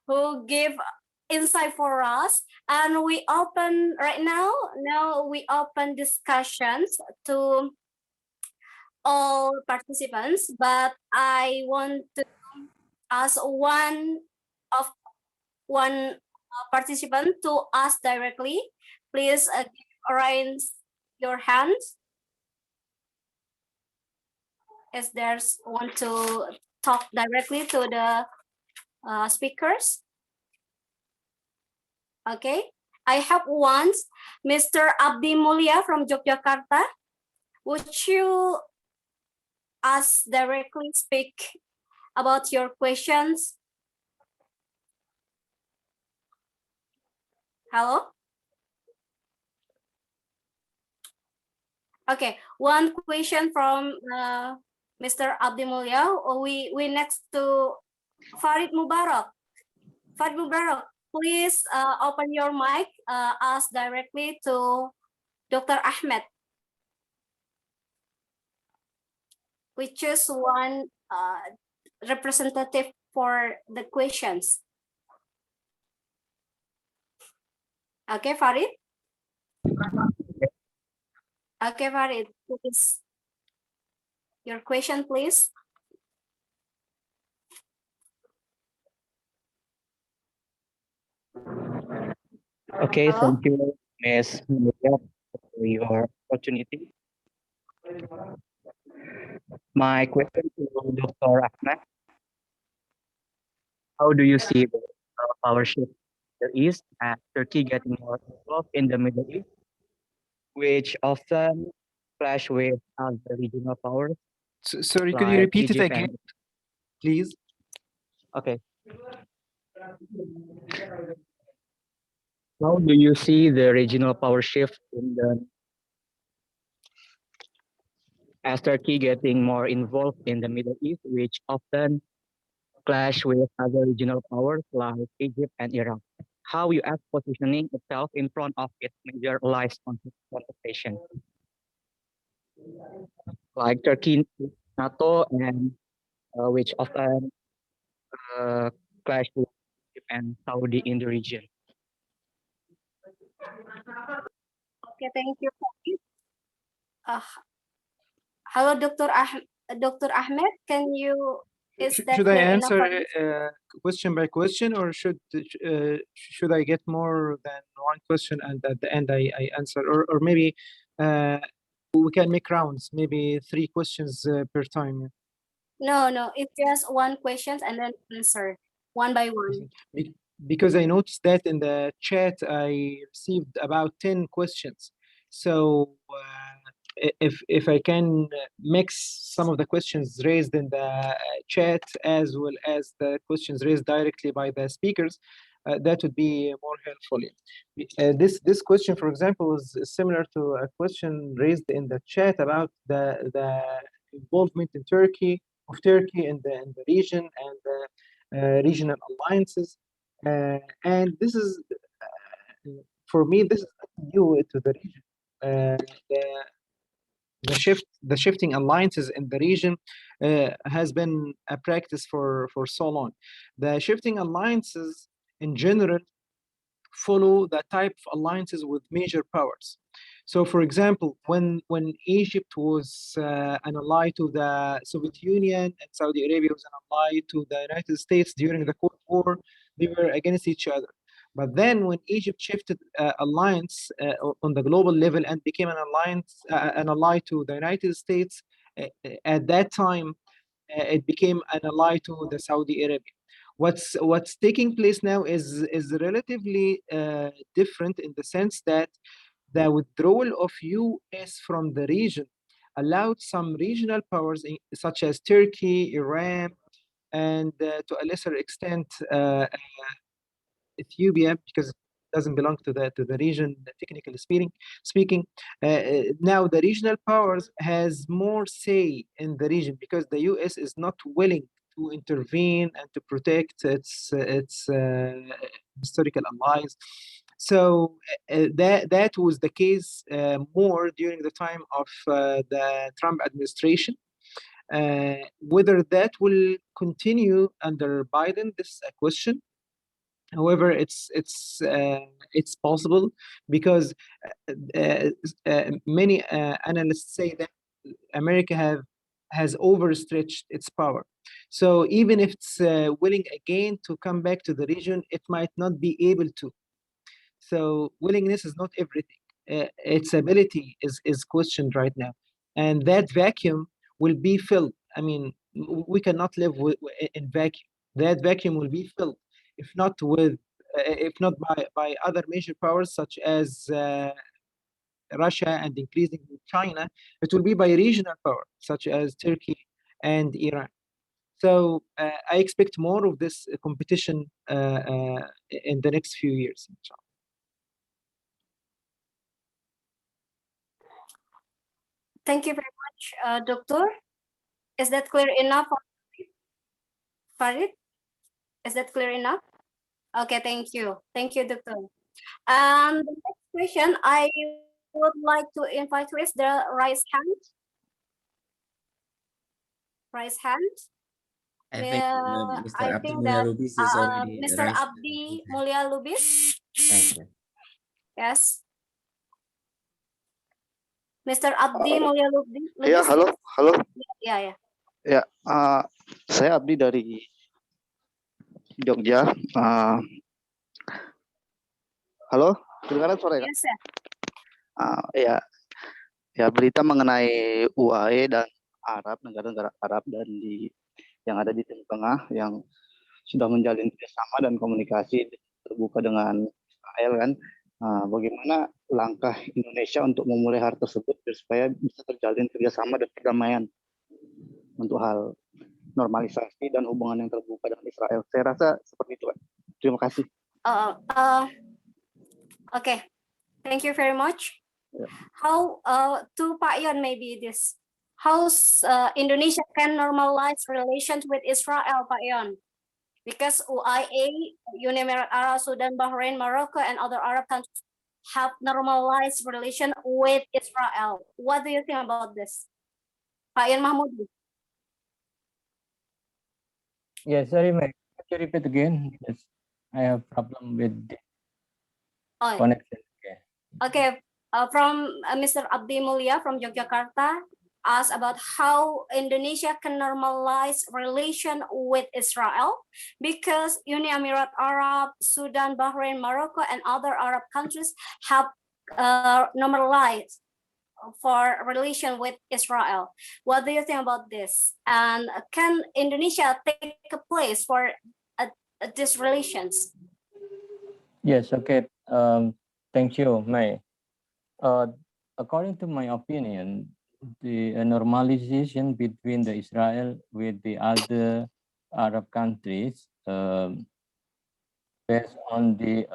who give insight for us. And we open right now we open discussions to all participants, but I want to ask one participant to ask directly. Please raise your hands. If there's want to talk directly to the speakers. Okay, I have one, Mr. Abdi Mulia from Yogyakarta. Would you directly speak about your questions? Hello? Okay, one question from Mr. Abdi Mulia. We next to Farid Mubarak. Farid Mubarak, please open your mic, ask directly to Dr. Ahmed. We choose one representative for the questions. Okay, Farid. Okay, Farid, please. Your question, please. Okay, Hello? thank you, Ms. Maria, for your opportunity. My question to Dr. Ahmed, how do you see the power shift in the East and Turkey getting more involved in the Middle East, which often clash with other regional powers? Sorry, could you like repeat it Egypt again, and please? okay. How do you see the regional power shift in the as Turkey getting more involved in the Middle East, which often clash with other regional powers like Egypt and Iran? How U.S. positioning itself in front of its major allies contestation, like Turkey, NATO, and which often clash with Egypt and Saudi in the region. Okay, thank you, Farid. Hello, Dr. Ahmed, can you, is that Should I clear enough answer for you? question by question, or should I get more than one question and at the end I answer, or maybe we can make rounds, maybe 3 questions per time. No, it's just one question and then answer one by one. Because I noticed that in the chat I received about 10 questions. So if I can mix some of the questions raised in the chat as well as the questions raised directly by the speakers, that would be more helpful. This question, for example, is similar to a question raised in the chat about the involvement in Turkey in the region and the regional alliances. And this is, for me, this is not new to the region. The shifting alliances in the region has been a practice for so long. The shifting alliances in general follow the type of alliances with major powers. So, for example, when Egypt was an ally to the Soviet Union and Saudi Arabia was an ally to the United States during the Cold War, they were against each other. But then when Egypt shifted alliance on the global level and became an ally to the United States, at that time, it became an ally to the Saudi Arabia. What's taking place now is relatively different in the sense that the withdrawal of US from the region allowed some regional powers such as Turkey, Iran, and to a lesser extent Ethiopia, because it doesn't belong to the region technically speaking. Now the regional powers has more say in the region because the US is not willing to intervene and to protect its historical allies. So that was the case more during the time of the Trump administration. Whether that will continue under Biden, this is a question. However, it's possible because many analysts say that America has overstretched its power. So even if it's willing again to come back to the region, it might not be able to. So willingness is not everything. Its ability is questioned right now, and that vacuum will be filled. I mean, we cannot live in vacuum. That vacuum will be filled, if not by other major powers such as Russia and increasingly China. It will be by regional power such as Turkey and Iran. So I expect more of this competition in the next few years. Thank you very much, Doctor. Is that clear enough, Farid? Is that clear enough? Okay, thank you. Thank you, Doctor. The next question I would like to invite with the raise hand. Raise hand. I think Mr. Abdi Mulya Lubis is already Mr. raised. Abdi Mulya Lubis. Thank you. Yes. Mr. Abdi Mulya Lubis. Ya, halo, halo. Ya. Ya, saya Abdi dari Jogja. Halo, kedengaran suara kan? Yes, sir. Ya, berita mengenai UAE dan Arab, negara-negara Arab dan yang ada di Timur Tengah yang sudah menjalin kerjasama dan komunikasi terbuka dengan Israel kan. Bagaimana langkah Indonesia untuk memulai hal tersebut supaya bisa terjalin kerjasama dan perdamaian untuk hal normalisasi dan hubungan yang terbuka dengan Israel. Saya rasa seperti itu, Pak. Terima kasih. Okay, thank you very much. Yeah. How to Pak Yon maybe this? How Indonesia can normalize relations with Israel, Pak Yon? Because UAE, Uni Emirat Arab, Sudan, Bahrain, Morocco, and other Arab countries have normalized relation with Israel. What do you think about this? Pak Yan Mahmud? Yes, sorry, Mike. Could you repeat again? Yes, I have problem with the connection. Okay, from Mr. Abdi Mulya from Yogyakarta asked about how Indonesia can normalize relation with Israel because Uni Emirat Arab, Sudan, Bahrain, Morocco, and other Arab countries have normalized for relation with Israel. What do you think about this? And can Indonesia take a place for these relations? Yes, okay. Thank you, May. According to my opinion, the normalization between the Israel with the other Arab countries based on the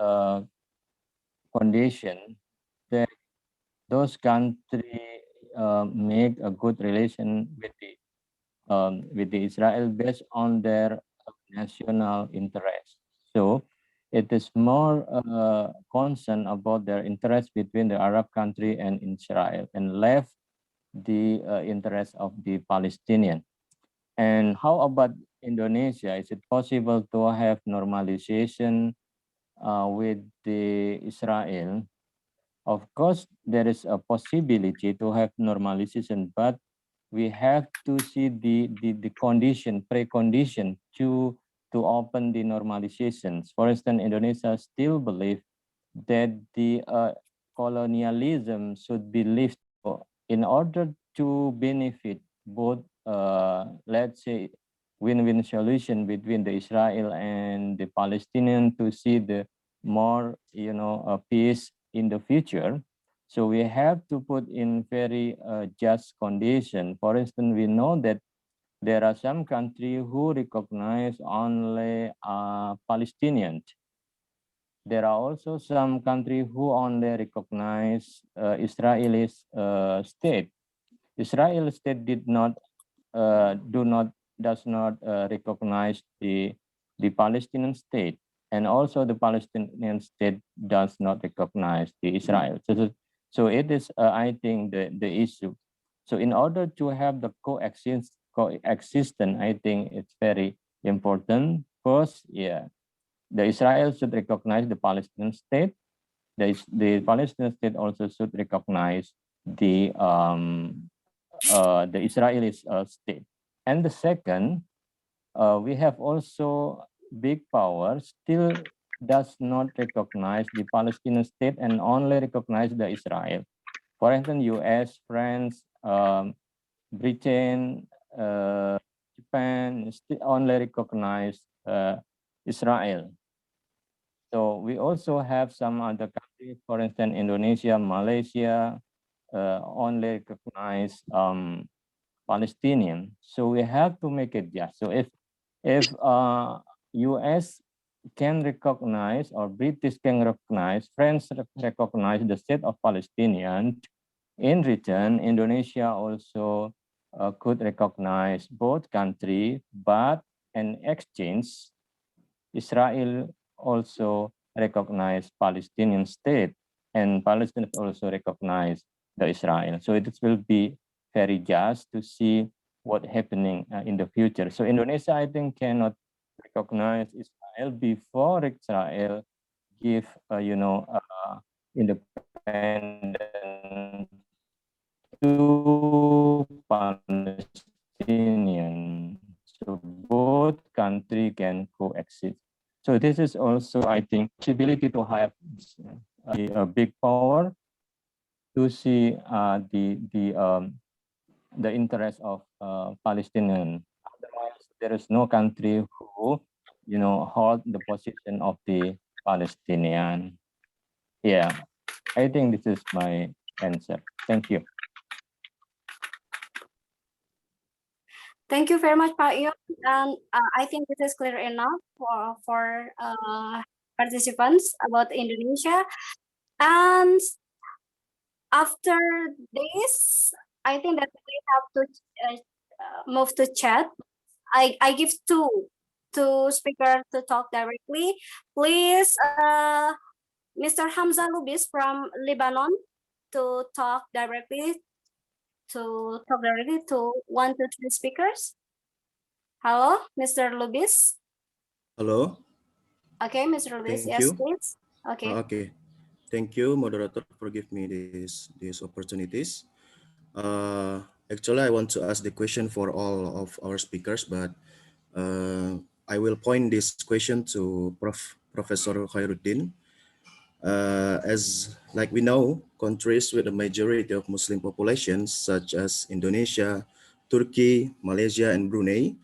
condition that those countries make a good relation with the Israel based on their national interest. So it is more concern about their interest between the Arab country and Israel and left the interest of the Palestinian. And how about Indonesia? Is it possible to have normalization with the Israel? Of course, there is a possibility to have normalization, but we have to see the condition, precondition to open the normalizations. For instance, Indonesia still believe that the colonialism should be lifted in order to benefit both, let's say, win-win solution between the Israel and the Palestinian to see the more, peace in the future. So we have to put in very just condition. For instance, we know that there are some countries who recognize only Palestinians. There are also some countries who only recognize Israeli state. Israel state does not recognize the Palestinian state, and also the Palestinian state does not recognize the Israel. So it is, I think, the issue. So in order to have the coexistence, I think it's very important. First, the Israel should recognize the Palestinian state. The Palestinian state also should recognize the Israeli state. And the second, we have also big power still does not recognize the Palestinian state and only recognize the Israel. For instance, US, France, Britain, Japan still only recognize Israel. So we also have some other countries, for instance, Indonesia, Malaysia, only recognize Palestinian. So we have to make it just. So if US can recognize or British can recognize, France recognize the state of Palestinian, in return, Indonesia also could recognize both countries, but in exchange, Israel also recognize Palestinian state, and Palestinians also recognize the Israel. So it will be very just to see what happening in the future. So Indonesia, I think, cannot recognize Israel before Israel give, independent to Palestinian. So both countries can coexist. So this is also, I think, possibility to have a big power to see the interest of Palestinian. Otherwise, there is no country who, hold the position of the Palestinian. Yeah, I think this is my answer. Thank you. Thank you very much, Pak Ion. And I think this is clear enough for participants about Indonesia. And after this, I think that we have to move to chat. I give two speakers to talk directly. Please, Mr. Hamza Lubis from Lebanon to talk directly to 1 to 3 speakers. Hello, Mr. Lubis. Hello. Okay, Mr. Lubis, Thank yes, you. please. Okay. Okay. Thank you, moderator, for giving me these opportunities. Actually, I want to ask the question for all of our speakers, but I will point this question to Professor Khairuddin. As like we know, countries with a majority of Muslim populations, such as Indonesia, Turkey, Malaysia, and Brunei,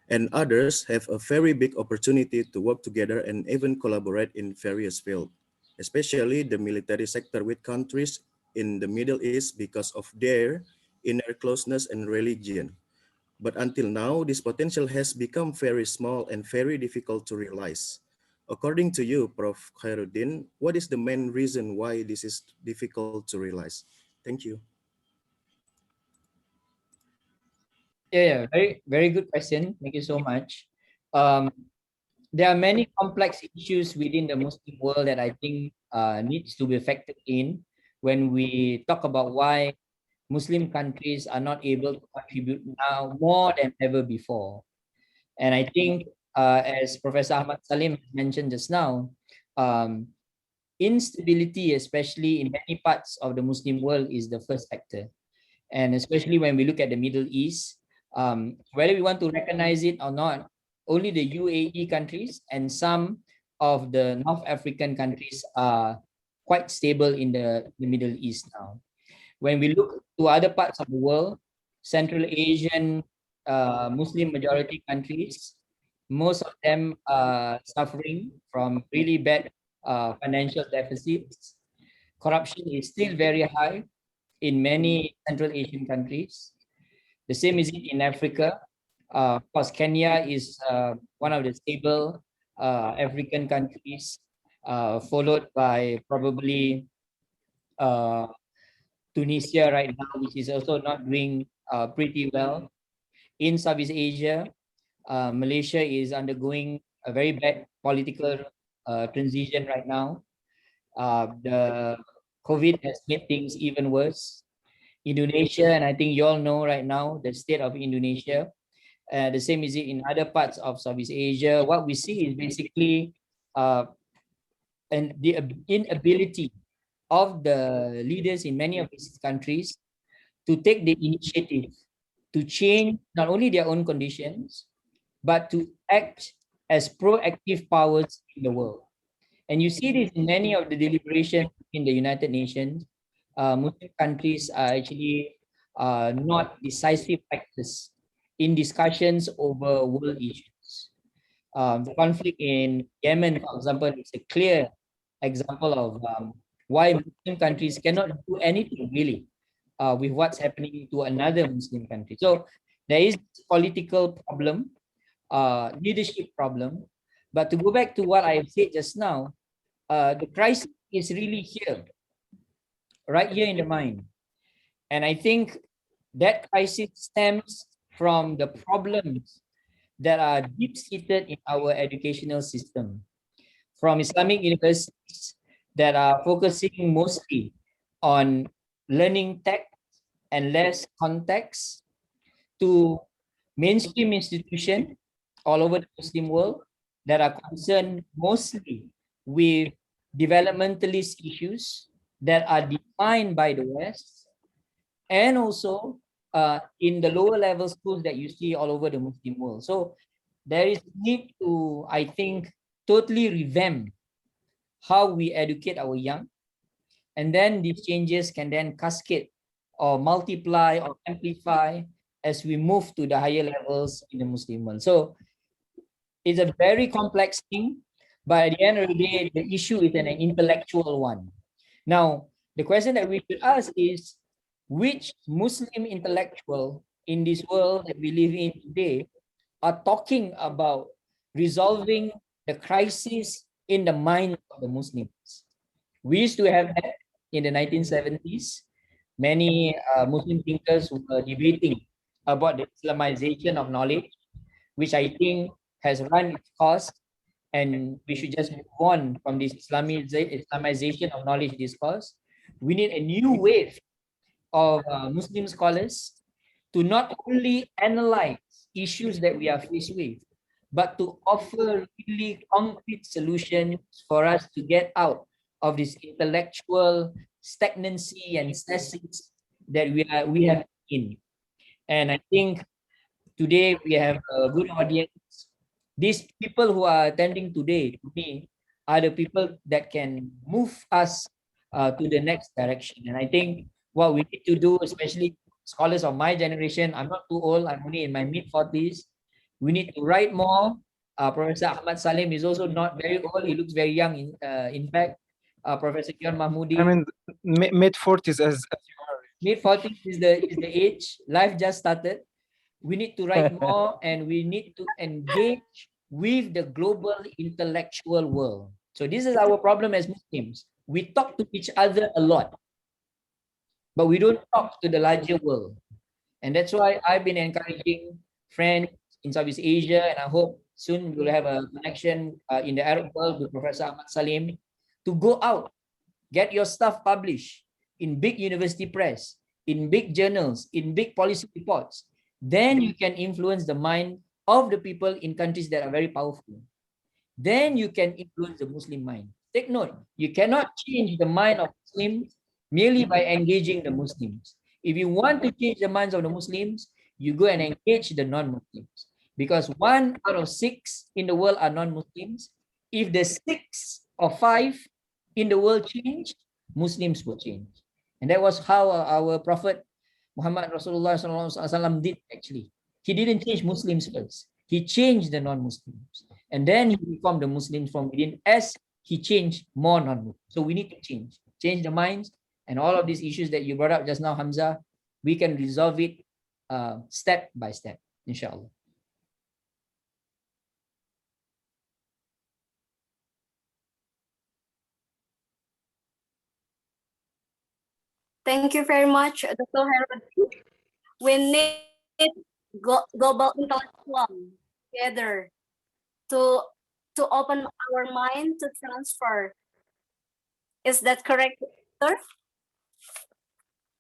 and others have a very big opportunity to work together and even collaborate in various fields, especially the military sector with countries in the Middle East because of their inner closeness and religion. But until now, this potential has become very small and very difficult to realize. According to you, Prof. Khairuddin, what is the main reason why this is difficult to realize? Thank you. Yeah, very good question. Thank you so much. There are many complex issues within the Muslim world that I think needs to be factored in when we talk about why Muslim countries are not able to contribute now more than ever before. And I think, as Professor Ahmad Salim mentioned just now, instability, especially in many parts of the Muslim world, is the first factor. And especially when we look at the Middle East, whether we want to recognize it or not, only the UAE countries and some of the North African countries are quite stable in the Middle East now. When we look to other parts of the world, Central Asian Muslim majority countries, most of them are suffering from really bad financial deficits. Corruption is still very high in many Central Asian countries. The same is it in Africa. Of course, Kenya is one of the stable African countries, followed by probably Tunisia right now, which is also not doing pretty well. In Southeast Asia, Malaysia is undergoing a very bad political transition right now. The COVID has made things even worse. Indonesia, and I think you all know right now the state of Indonesia. The same is it in other parts of Southeast Asia. What we see is basically the inability of the leaders in many of these countries to take the initiative to change not only their own conditions, but to act as proactive powers in the world. And you see this in many of the deliberations in the United Nations. Muslim countries are actually not decisive actors in discussions over world issues. The conflict in Yemen, for example, is a clear example of why Muslim countries cannot do anything really with what's happening to another Muslim country. So there is political problem, leadership problem. But to go back to what I said just now, the crisis is really here, right here in the mind. And I think that crisis stems from the problems that are deep-seated in our educational system. From Islamic universities that are focusing mostly on learning text and less context, to mainstream institutions all over the Muslim world that are concerned mostly with developmentalist issues that are defined by the West, and also in the lower level schools that you see all over the Muslim world. So there is need to, I think, totally revamp how we educate our young, and then these changes can then cascade or multiply or amplify as we move to the higher levels in the Muslim world. So it's a very complex thing, but at the end of the day, the issue is an intellectual one. Now, the question that we should ask is, which Muslim intellectual in this world that we live in today are talking about resolving the crisis in the mind of the Muslims? We used to have that in the 1970s. Many Muslim thinkers were debating about the Islamization of knowledge, which I think has run its course, and we should just move on from this Islamization of knowledge discourse. We need a new wave of Muslim scholars to not only analyze issues that we are faced with, but to offer really concrete solutions for us to get out of this intellectual stagnancy and stasis that we have in. And I think today we have a good audience. These people who are attending today, to me, are the people that can move us to the next direction. And I think what we need to do, especially scholars of my generation, I'm not too old, I'm only in my mid-40s, we need to write more. Professor Ahmad Salim is also not very old, he looks very young in fact. Professor Kian Mahmoodi. I mean, mid-40s as you are. Mid-40s is the age, life just started. We need to write more, and we need to engage with the global intellectual world. So this is our problem as Muslims. We talk to each other a lot, but we don't talk to the larger world. And that's why I've been encouraging friends in Southeast Asia, and I hope soon we'll have a connection in the Arab world with Professor Ahmad Salim, to go out, get your stuff published in big university press, in big journals, in big policy reports. Then you can influence the mind of the people in countries that are very powerful. Then you can influence the Muslim mind. Take note, you cannot change the mind of Muslims merely by engaging the Muslims. If you want to change the minds of the Muslims, you go and engage the non-Muslims. Because 1 out of 6 in the world are non-Muslims. If the 6 or 5 in the world change, Muslims will change. And that was how our Prophet Muhammad Rasulullah SAW did actually. He didn't change Muslims first. He changed the non-Muslims. And then he reformed the Muslims from within as he changed more non-Muslims. So we need to change the minds, and all of these issues that you brought up just now, Hamza, we can resolve it step by step, inshallah. Thank you very much, Dr. Herod. We need global intellectual together to open our mind to transfer. Is that correct, sir?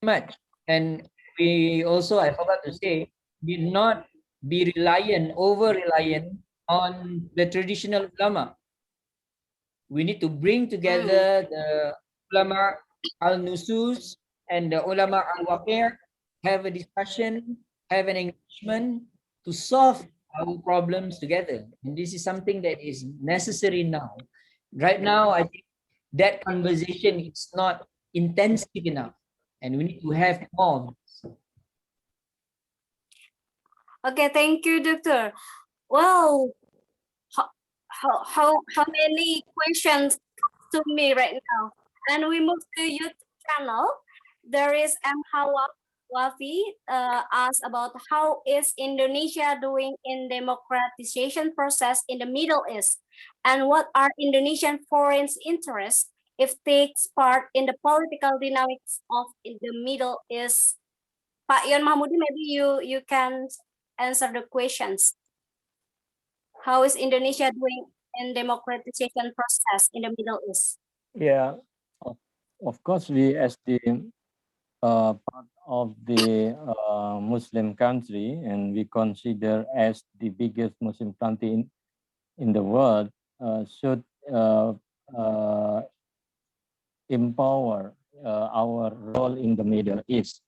Much. And we also, I forgot to say, did not be over-reliant on the traditional ulama. We need to bring together the ulama al-nusus and the ulama al-waqi', have a discussion, have an engagement to solve our problems together. And this is something that is necessary now. Right now, I think that conversation is not intensive enough, and we need to have more. Okay, thank you, Doctor. Well, how many questions to me right now? And we move to YouTube channel. There is M. Hawa Wafi asked about how is Indonesia doing in democratization process in the Middle East, and what are Indonesian foreign interests if takes part in the political dynamics of the Middle East? Pak Yon Mahmoodi, maybe you can answer the questions. How is Indonesia doing in democratization process in the Middle East? Yeah, of course, we as the part of the Muslim country, and we consider as the biggest Muslim country in the world, should empower our role in the Middle East.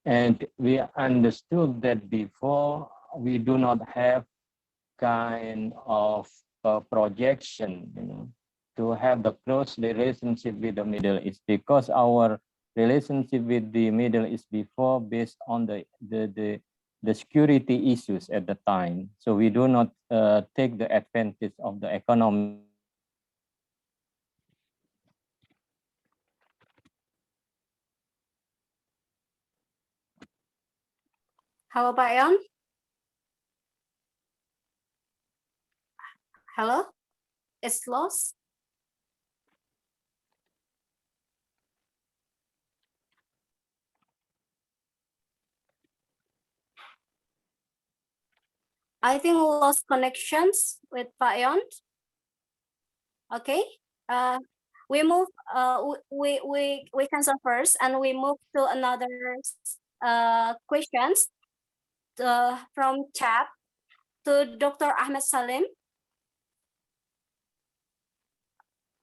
And we understood that before we do not have kind of projection, to have the close relationship with the Middle East, because our relationship with the Middle East before based on the security issues at the time. So we do not take the advantage of the economy. How about Ion? Hello? It's lost? I think we lost connections with Pak Ion. Okay. We move. We cancel first, and we move to another questions from chat to Dr. Ahmed Salim.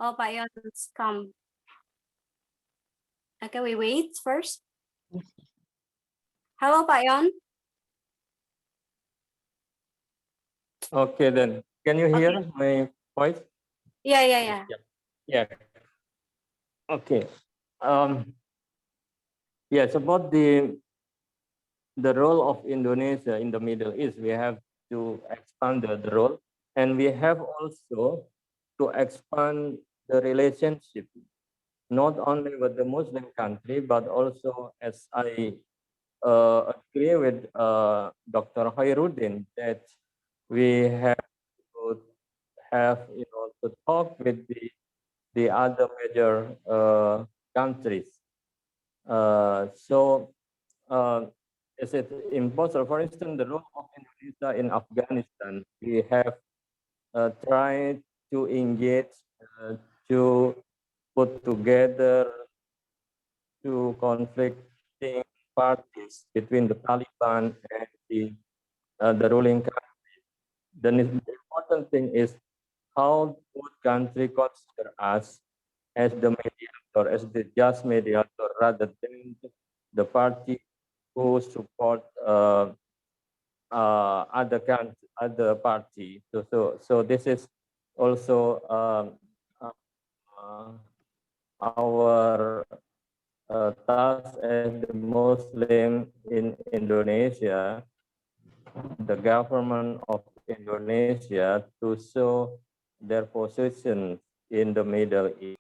Oh, Pak Ion has come. Okay, we wait first. Hello, Pak Ion. Okay, then can you hear my voice? Yeah. Yeah. Okay. Yes, about the role of Indonesia in the Middle East, we have to expand the role, and we have also to expand the relationship, not only with the Muslim country, but also, as I agree with Dr. Khairuddin, that we have to have, to talk with the other major countries. Is it impossible? For instance, the role of Indonesia in Afghanistan, we have tried to engage to put together two conflicting parties between the Taliban and the ruling country. Then the important thing is how both countries consider us as the mediator, as the just mediator, rather than the party who support other party. So this is also our task as the Muslim in Indonesia, the government of Indonesia, to show their position in the Middle East.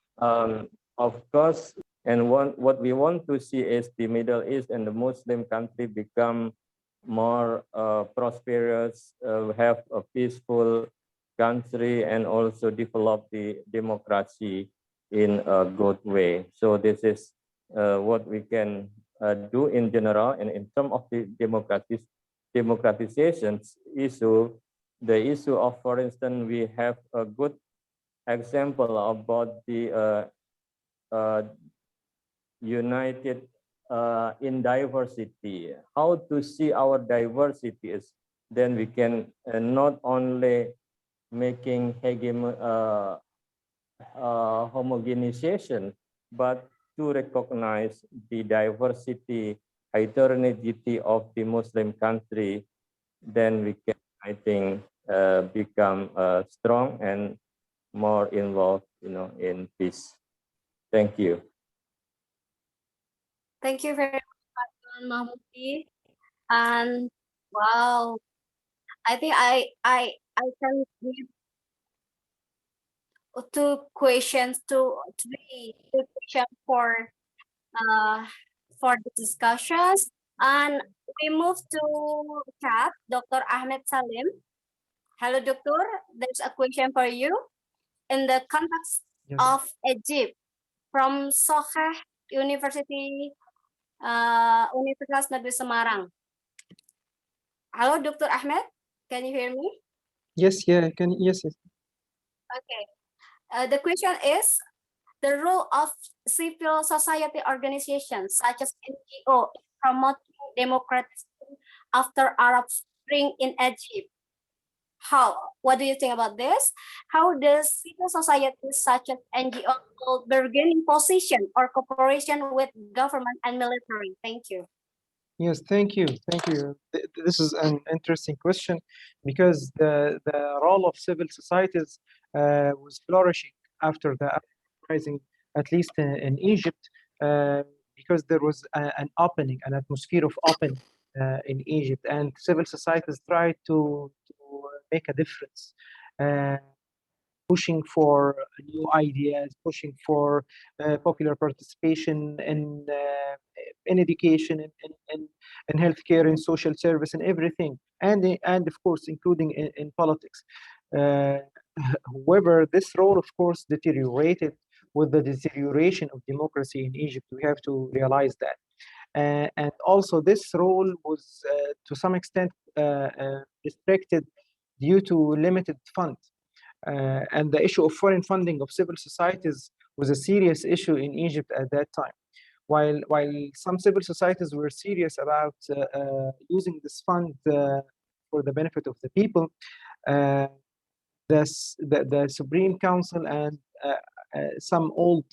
Of course, and what we want to see is the Middle East and the Muslim country become more prosperous, have a peaceful country, and also develop the democracy in a good way. So this is what we can do in general, and in terms of the democratization issue, the issue of, for instance, we have a good example about the united in diversity. How to see our diversity is then we can not only making homogenization, but to recognize the diversity, heterogeneity of the Muslim country, then we can, I think, become strong and more involved, in peace. Thank you. Thank you very much, Pak Mahmudi. And wow, I think I can give two questions for the discussions. And we move to chat, Dr. Ahmed Salim. Hello, Doctor. There's a question for you. In the context of Egypt, from Soheh University, Universitas Negeri Semarang. Hello, Dr. Ahmed. Can you hear me? Yes, yes. Okay. The question is the role of civil society organizations such as NGO in promoting democracy after Arab Spring in Egypt. What do you think about this? How does civil society such as NGO bargaining position or cooperation with government and military? Thank you. Yes, thank you. Thank you. This is an interesting question because the role of civil societies was flourishing after the uprising, at least in Egypt, because there was an opening, an atmosphere of opening in Egypt, and civil societies tried to make a difference. Pushing for new ideas, pushing for popular participation in education, in healthcare, in social service, and everything, and of course, including in politics. However, this role, of course, deteriorated with the deterioration of democracy in Egypt. We have to realize that. And also, this role was, to some extent, restricted due to limited funds. And the issue of foreign funding of civil societies was a serious issue in Egypt at that time. While some civil societies were serious about using this fund for the benefit of the people, the Supreme Council and some old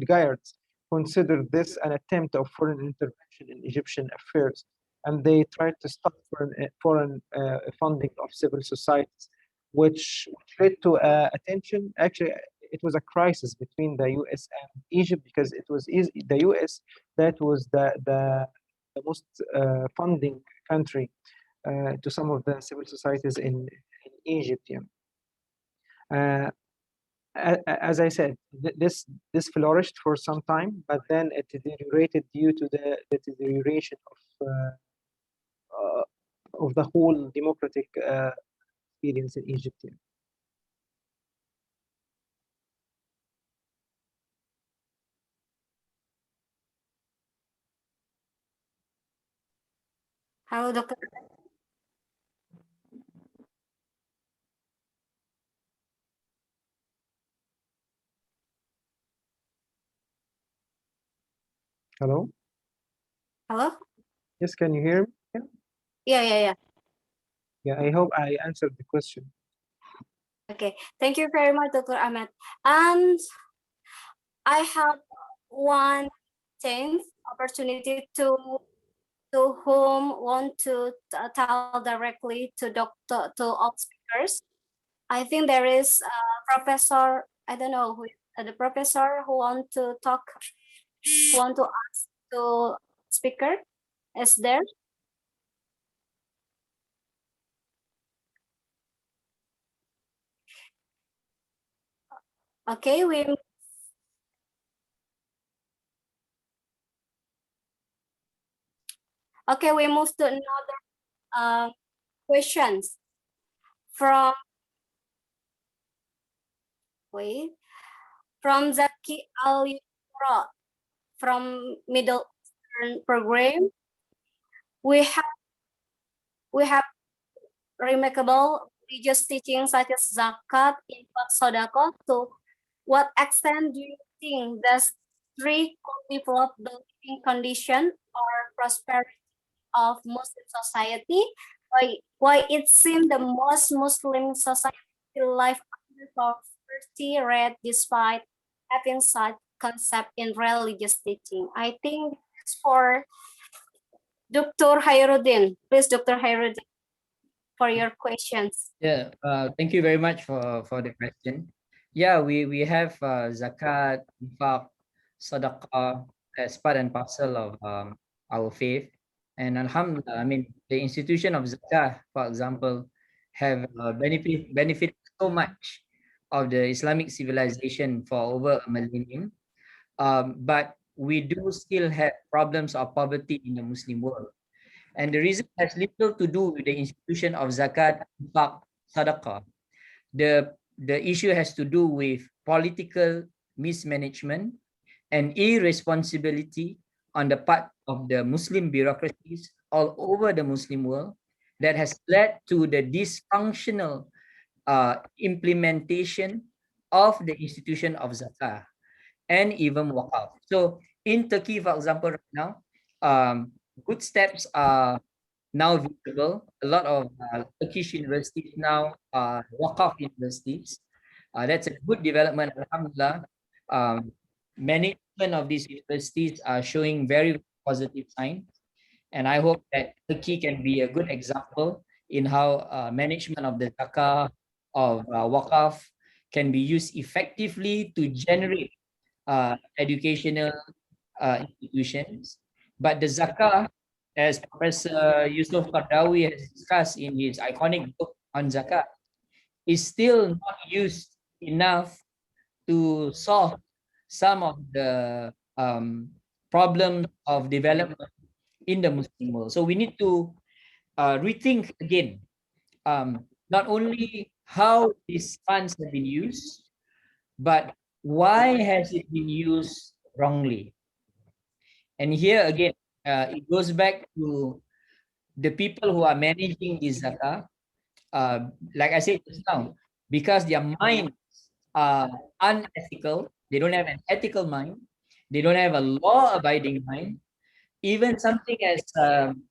guards considered this an attempt of foreign intervention in Egyptian affairs, and they tried to stop foreign funding of civil societies, which led to attention. Actually, it was a crisis between the US and Egypt because it was the US that was the most funding country to some of the civil societies in Egypt. Yeah. As I said, this flourished for some time, but then it deteriorated due to the deterioration of the whole democratic experience in Egypt. Yeah. Halo, Dokter. Hello? Hello? Yes, can you hear me? Yeah. Yeah, I hope I answered the question. Okay, thank you very much, Dr. Ahmed. And I have one opportunity to whom want to tell directly to all speakers. I think there is a professor, I don't know who the professor who want to talk, who want to ask to speaker. Is there? Okay, we move to another questions from Zaki Al-Yura from Middle Eastern Program. We have remarkable religious teachings such as zakat, infak, sodako. To what extent do you think does three could develop the living condition or prosperity of Muslim society? Why it seems the most Muslim society life under poverty rate despite having such concept in religious teaching? I think it's for Dr. Khairuddin. Please, Dr. Khairuddin, for your questions. Yeah, thank you very much for the question. Yeah, we have zakat, infak, sadaqah as part and parcel of our faith. And alhamdulillah, I mean, the institution of zakah, for example, have benefited so much of the Islamic civilization for over a millennium. But we do still have problems of poverty in the Muslim world. And the reason has little to do with the institution of zakat, infak, sadaqah. The issue has to do with political mismanagement and irresponsibility on the part of the Muslim bureaucracies all over the Muslim world that has led to the dysfunctional implementation of the institution of zakah and even waqaf. So in Turkey, for example, right now, good steps are now visible. A lot of Turkish universities now are Waqaf universities. That's a good development, alhamdulillah. Management of these universities are showing very positive signs. And I hope that Turkey can be a good example in how management of the zakah of Waqaf can be used effectively to generate educational institutions. But the zakah, as Professor Yusuf Qaradawi has discussed in his iconic book on zakat, is still not used enough to solve some of the problems of development in the Muslim world. So we need to rethink again, not only how these funds have been used, but why has it been used wrongly? And here again, it goes back to the people who are managing this zakah. Like I said just now, because their minds are unethical, they don't have an ethical mind, they don't have a law-abiding mind. Even something as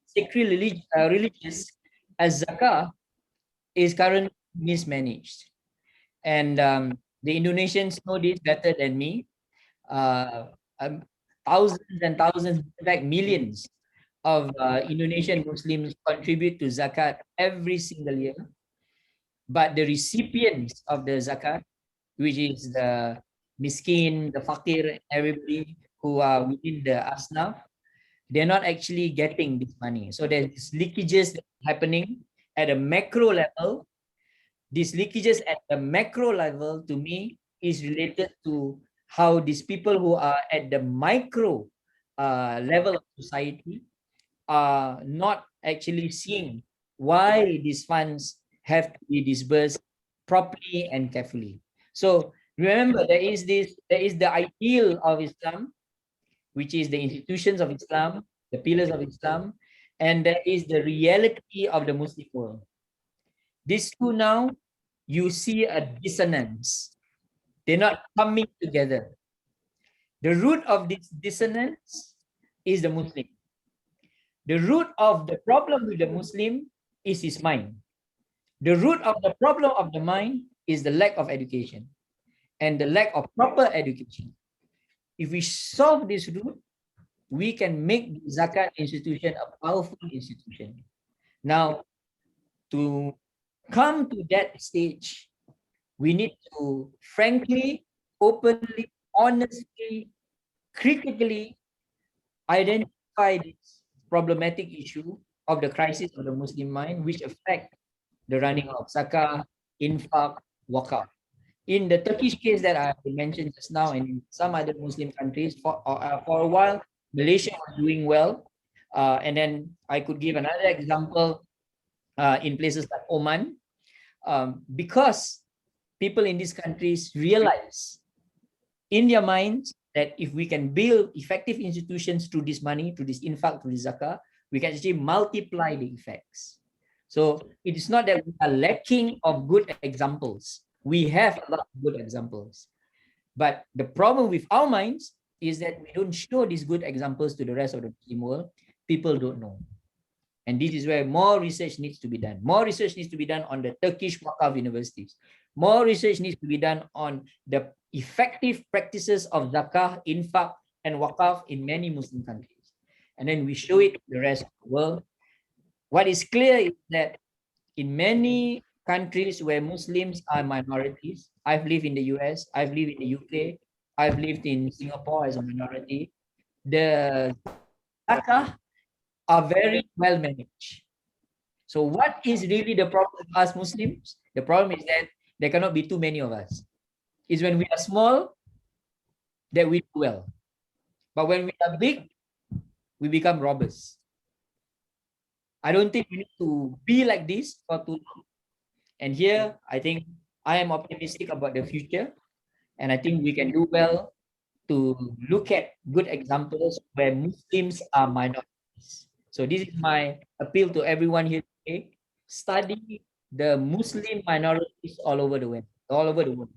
sacred religious as zakah is currently mismanaged. And the Indonesians know this better than me. Thousands and thousands, in fact millions of Indonesian Muslims contribute to zakat every single year. But the recipients of the zakat, which is the miskin, the fakir, everybody who are within the asnaf, they're not actually getting this money. So there's leakages happening at a macro level. These leakages at the macro level, to me, is related to how these people who are at the micro level of society are not actually seeing why these funds have to be disbursed properly and carefully. So remember, there is the ideal of Islam, which is the institutions of Islam, the pillars of Islam, and there is the reality of the Muslim world. These two now, you see a dissonance. They're not coming together. The root of this dissonance is the Muslim. The root of the problem with the Muslim is his mind. The root of the problem of the mind is the lack of education and the lack of proper education. If we solve this root, we can make the zakat institution a powerful institution. Now, to come to that stage, we need to frankly, openly, honestly, critically identify this problematic issue of the crisis of the Muslim mind, which affect the running of zakah, infaq, waqaf. In the Turkish case that I mentioned just now, and in some other Muslim countries, for a while, Malaysia was doing well. And then I could give another example in places like Oman, because people in these countries realize in their minds that if we can build effective institutions through this money, through this infaq, through this zakah, we can actually multiply the effects. So it is not that we are lacking of good examples. We have a lot of good examples. But the problem with our minds is that we don't show these good examples to the rest of the Muslim world. People don't know. And this is where more research needs to be done. More research needs to be done on the Turkish Waqaf universities. More research needs to be done on the effective practices of zakah, infaq, and waqaf in many Muslim countries. And then we show it to the rest of the world. What is clear is that in many countries where Muslims are minorities, I've lived in the US, I've lived in the UK, I've lived in Singapore as a minority, the zakah are very well managed. So what is really the problem with us Muslims? The problem is that there cannot be too many of us. It's when we are small that we do well. But when we are big, we become robbers. I don't think we need to be like this for too long. And here, I think I am optimistic about the future. And I think we can do well to look at good examples where Muslims are minorities. So this is my appeal to everyone here today. Study the Muslim minorities all over the world.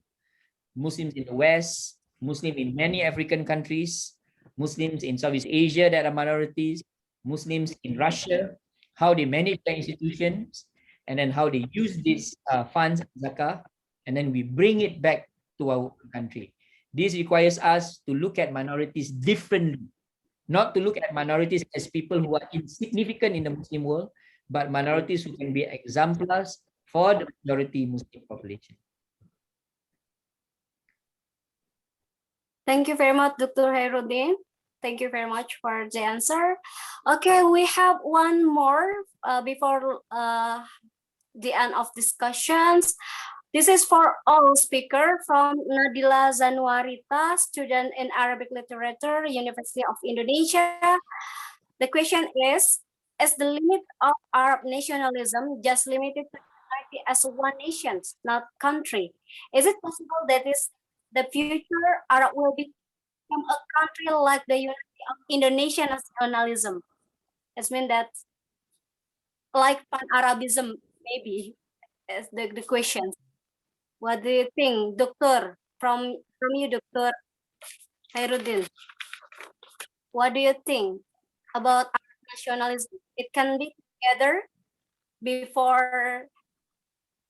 Muslims in the West, Muslims in many African countries, Muslims in Southeast Asia that are minorities, Muslims in Russia, how they manage their institutions, and then how they use these funds, zakah, and then we bring it back to our country. This requires us to look at minorities differently, not to look at minorities as people who are insignificant in the Muslim world, but minorities who can be exemplars for the majority Muslim population. Thank you very much, Dr. Khairuddin. Thank you very much for the answer. Okay, we have one more before the end of discussions. This is for all speaker from Nadila Zanuarita, student in Arabic Literature, University of Indonesia. The question is the limit of Arab nationalism just limited to society as one nation, not country? Is it possible that the future Arab will become a country like the unity of Indonesian nationalism? It means that like Pan-Arabism, maybe, is the question. What do you think, Doctor? From you, Dr. Khairuddin. What do you think about Arab nationalism? It can be together before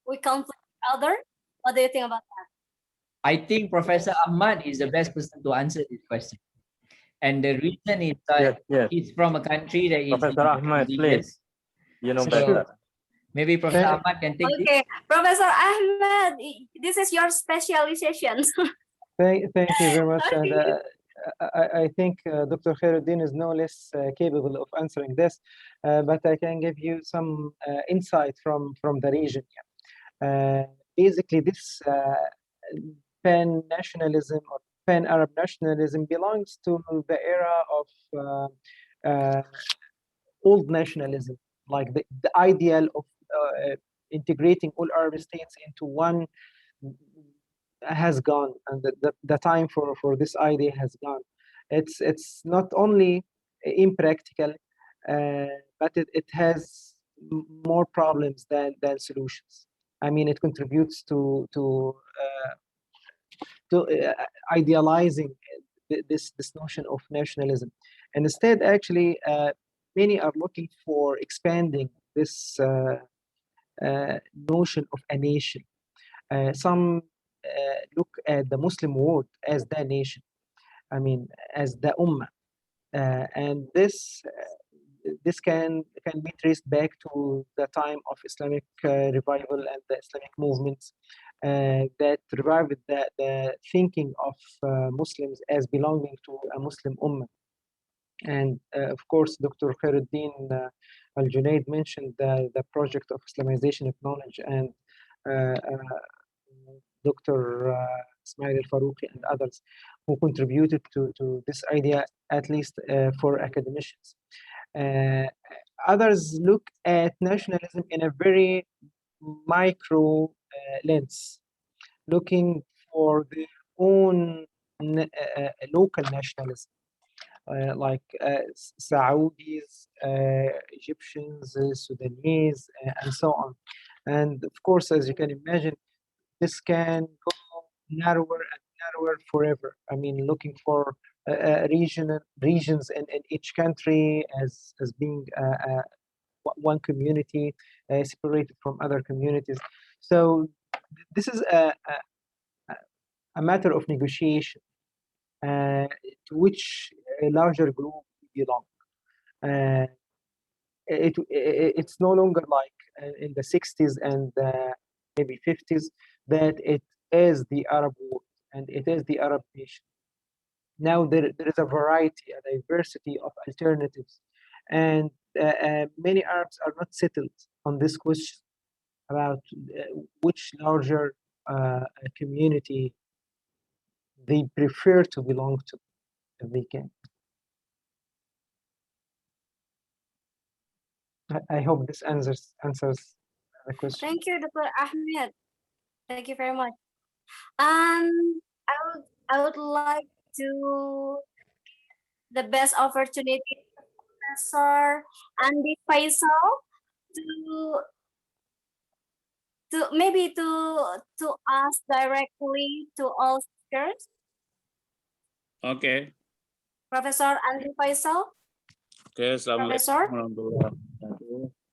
we conflict each other. What do you think about that? I think Professor Ahmad is the best person to answer this question. And the reason is that he's from a country that is Professor Ahmad, please. You know better. Maybe Professor Ahmad can take Okay, Professor Ahmad, this is your specialization. Thank you very much. And I think Dr. Khairuddin is no less capable of answering this, but I can give you some insight from the region. Basically, this pan-nationalism or pan-Arab nationalism belongs to the era of old nationalism, like the ideal of integrating all Arab states into one has gone, and the time for this idea has gone. It's not only impractical, but it has more problems than solutions. I mean, it contributes to idealizing this notion of nationalism, and instead, actually, many are looking for expanding this notion of a nation. Some look at the Muslim world as the nation, I mean, as the Ummah, and this can be traced back to the time of Islamic revival and the Islamic movements that revived the thinking of Muslims as belonging to a Muslim Ummah. And of course, Dr. Khairuddin Al-Junaid mentioned the project of Islamization of knowledge, and Dr. Ismail Al-Farouqi and others who contributed to this idea, at least for academicians. Others look at nationalism in a very micro lens, looking for their own local nationalism. Like Saudis, Egyptians, Sudanese, and so on. And of course, as you can imagine, this can go narrower and narrower forever. I mean, looking for regions in each country as being one community separated from other communities. So this is a matter of negotiation to which a larger group belong. It's no longer like in the 60s and maybe 50s that it is the Arab world and it is the Arab nation. Now there is a variety, a diversity of alternatives, and many Arabs are not settled on this question about which larger community they prefer to belong to, if they can. I hope this answers the question. Thank you, Dr. Ahmed. Thank you very much. And I would like to the best opportunity Professor Andi Faisal to maybe to ask directly to all speakers. Okay. Professor Andi Faisal. Okay, Professor. Assalamualaikum warahmatullahi wabarakatuh.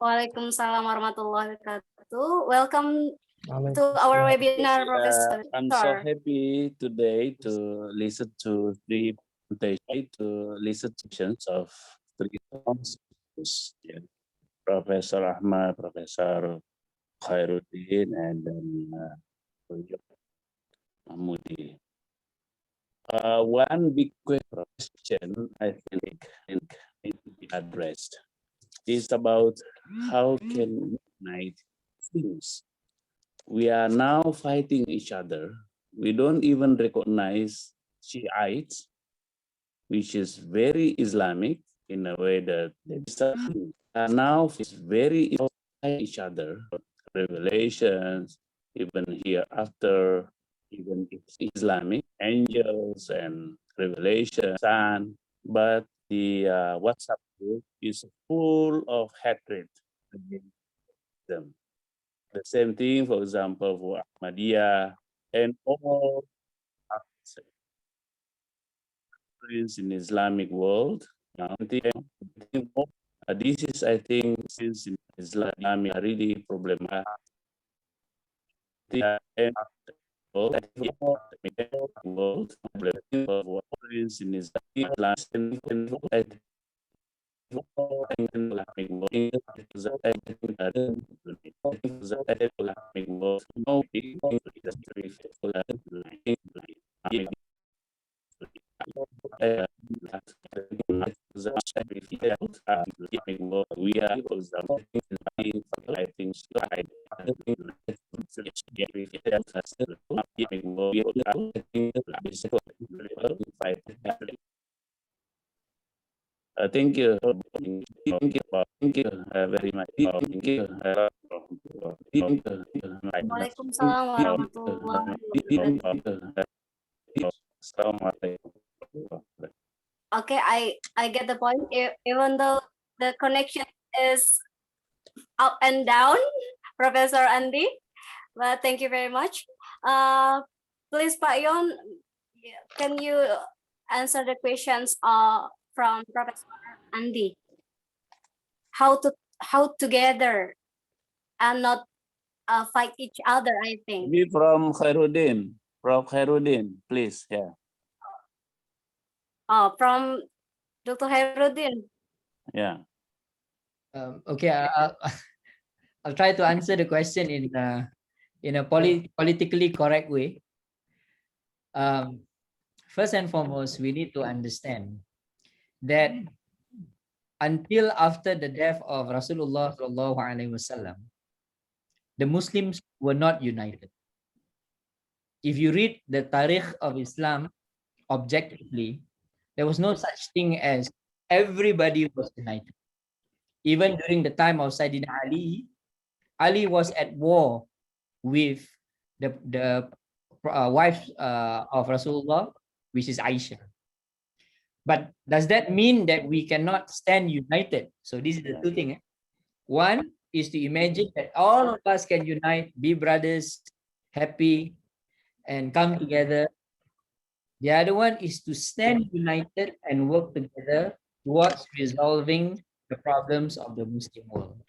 Waalaikumsalam warahmatullahi wabarakatuh. Welcome to our webinar, Professor. I'm so happy today to listen to three presentations of three sponsors, Professor Ahmad, Professor Khairuddin, and then Mahmudi. One big question I think needs to be addressed is about how can we unite things. We are now fighting each other. We don't even recognize Shiites, which is very Islamic in a way that they are now very each other. Revelations, even hereafter, even it's Islamic angels and Revelation, Sun, but the WhatsApp group is full of hatred against them. The same thing, for example, for Ahmadiyya and all in Islamic world. Now, this is, I think, since in Islam are really problematic. World in Islam we are thank you. Thank you very much. Thank you. Waalaikumsalam warahmatullahi wabarakatuh. Okay, I get the point. Even though the connection is up and down, Professor Andi, but thank you very much. Please, Pak Yon, can you answer the questions from Professor Andi? How together and not fight each other, I think. Maybe from Khairuddin. Prof. Khairuddin, please. Yeah. From Dr. Khairuddin. Yeah. Okay, I'll try to answer the question in a politically correct way. First and foremost, we need to understand that until after the death of Rasulullah SAW, the Muslims were not united. If you read the Tarikh of Islam objectively, there was no such thing as everybody was united. Even during the time of Sayyidina Ali, Ali was at war with the wife of Rasulullah, which is Aisha. But does that mean that we cannot stand united? So this is the two things. One is to imagine that all of us can unite, be brothers, happy, and come together. The other one is to stand united and work together towards resolving the problems of the Muslim world.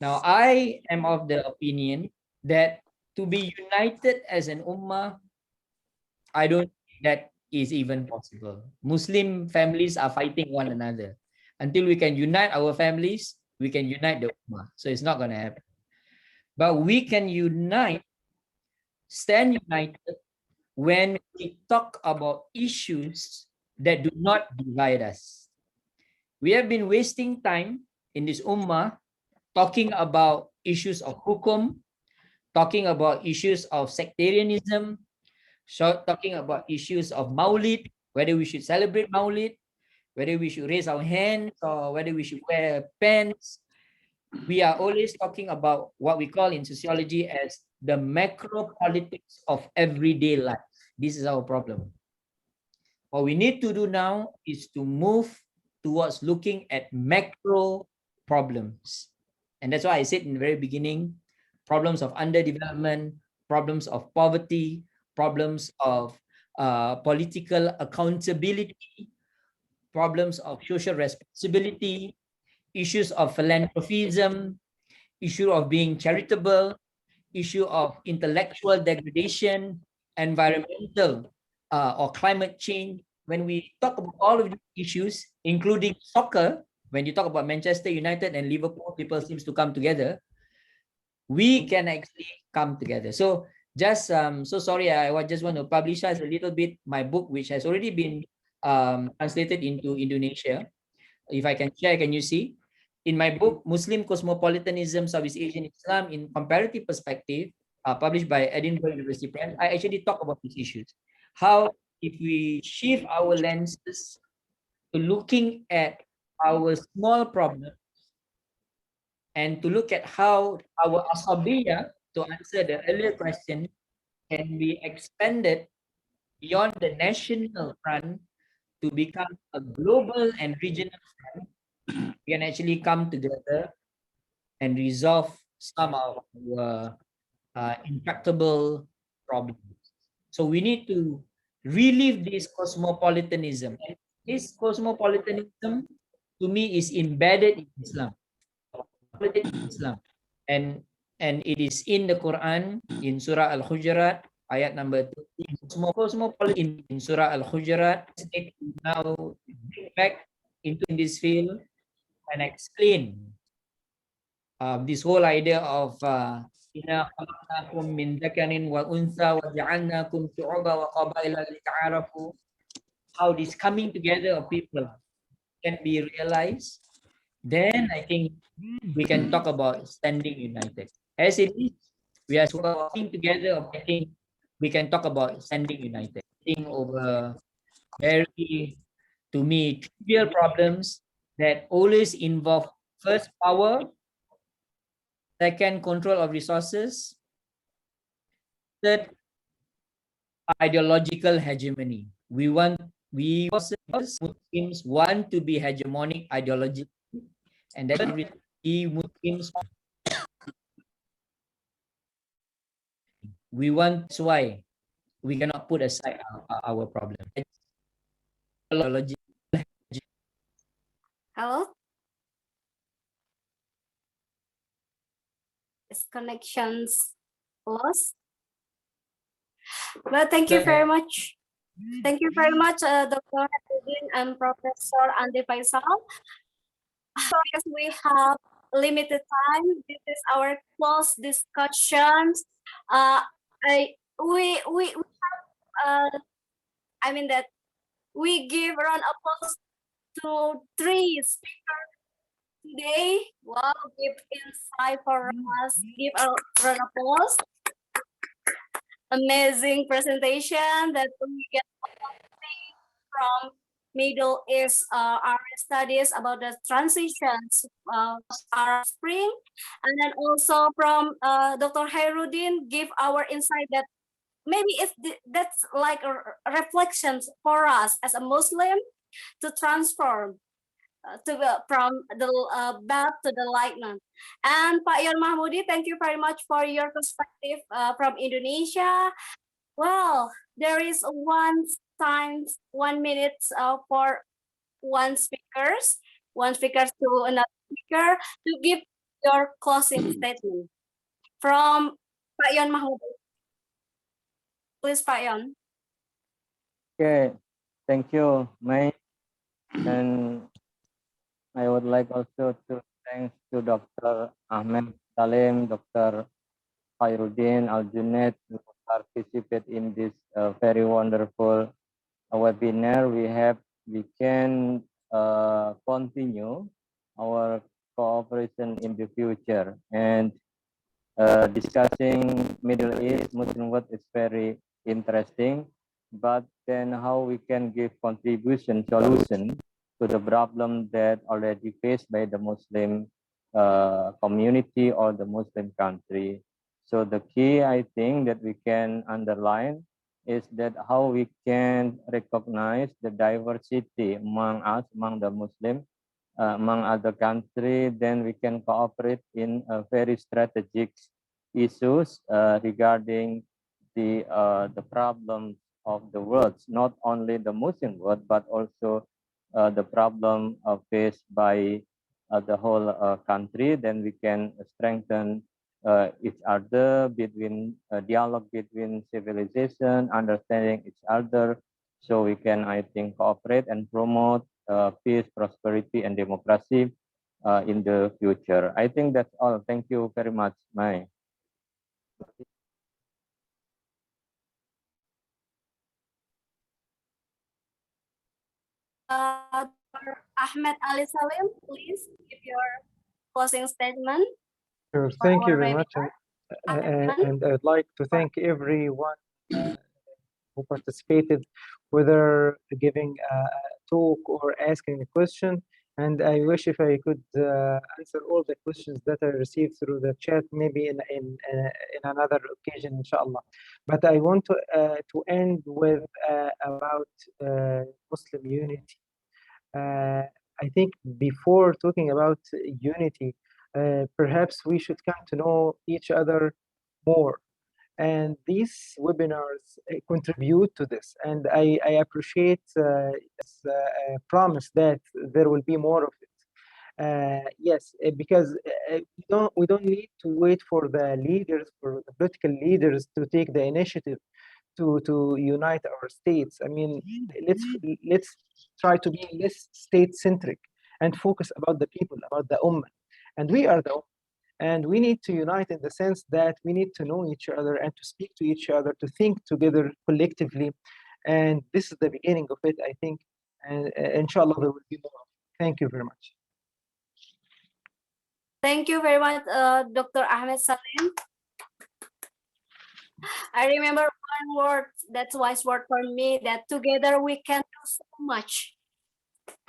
Now, I am of the opinion that to be united as an ummah, I don't think that is even possible. Muslim families are fighting one another. Until we can unite our families, we can unite the ummah. So it's not going to happen. But we can unite, stand united, when we talk about issues that do not divide us. We have been wasting time in this ummah talking about issues of hukum, talking about issues of sectarianism, talking about issues of Maulid, whether we should celebrate Maulid, whether we should raise our hands or whether we should wear pants. We are always talking about what we call in sociology as the macro politics of everyday life. This is our problem. What we need to do now is to move towards looking at macro problems. And that's why I said in the very beginning, problems of underdevelopment, problems of poverty, problems of political accountability, problems of social responsibility, issues of philanthropism, issue of being charitable, issue of intellectual degradation, environmental or climate change. When we talk about all of these issues, including soccer, when you talk about Manchester United and Liverpool, people seems to come together. We can actually come together. So just so sorry, I just want to publicize a little bit my book, which has already been translated into Indonesia. If I can share, can you see? In my book, Muslim Cosmopolitanism, Southeast Asian Islam in Comparative Perspective, published by Edinburgh University Press, I actually talk about these issues. How if we shift our lenses to looking at our small problems and to look at how our asabiyah, to answer the earlier question, can be expanded beyond the national front to become a global and regional front, we can actually come together and resolve some of our intractable problems. So we need to relive this cosmopolitanism. And this cosmopolitanism, to me, is embedded in Islam. And it is in the Quran, in Surah Al-Hujurat, ayat number 13. Cosmopolitan in Surah Al-Hujurat, now bring back into this field and explain this whole idea of inna khalaqnakum min dhakarin wa untha wa ja'alnakum shu'uban wa qabaila lita'arafu. How this coming together of people can be realized, then I think we can talk about standing united. As it is, we are working together. I think we can talk about standing united. Think over very, to me, trivial problems that always involve first power, second control of resources, third ideological hegemony. We Muslims want to be hegemonic ideologically, and that we Muslims we want. That's why we cannot put aside our problem. Hello? Is connections lost? Well, thank you very much. Thank you very much, Dr. Hedin and Professor Andi Faisal. Because we have limited time, this is our close discussions. We give a round of applause to 3 speakers today. Wow, give insight for us. Give a round of applause. Amazing presentation that we get from Middle East Arab studies about the transitions Arab Spring, and then also from Dr. Khairuddin give our insight that maybe that's like a reflections for us as a Muslim to transform from the bad to the lightning. And Pak Yon Mahmudi, thank you very much for your perspective from Indonesia. Well, there is 1 minute for one speaker to another speaker to give your closing statement. From Pak Yon Mahmudi. Please, Pak Yon. Okay, thank you, May. And I would like also to thank to Dr. Ahmed Salim, Dr. Khairuddin Al-Junaid to participate in this very wonderful webinar. We can continue our cooperation in the future, and discussing Middle East Muslim world is very interesting, but then how we can give solution to the problem that already faced by the Muslim community or the Muslim country. So the key, I think, that we can underline is that how we can recognize the diversity among us, among the Muslim, among other countries, then we can cooperate in very strategic issues regarding the problems of the world, not only the Muslim world, but also the problem faced by the whole country, then we can strengthen each other between dialogue between civilization, understanding each other, so we can, I think, cooperate and promote peace, prosperity, and democracy in the future. I think that's all. Thank you very much, Mai. Dr. Ahmed Ali Salim, please give your closing statement. Sure. For Thank you our very much. webinar. And I'd like to thank everyone who participated, whether giving a talk or asking a question. And I wish if I could answer all the questions that I received through the chat, maybe in another occasion, inshallah. But I want to end with about Muslim unity. I think before talking about unity, perhaps we should come to know each other more. And these webinars contribute to this. And I appreciate this promise that there will be more of it. Yes, because we don't need to wait for the leaders, for the political leaders to take the initiative to unite our states. I mean, let's try to be less state-centric and focus about the people, about the ummah. And we are the ummah. And we need to unite in the sense that we need to know each other and to speak to each other, to think together collectively. And this is the beginning of it, I think. And inshallah, there will be more. Thank you very much. Thank you very much, Dr. Ahmed Salim. I remember one word, that's wise word for me, that together we can do so much.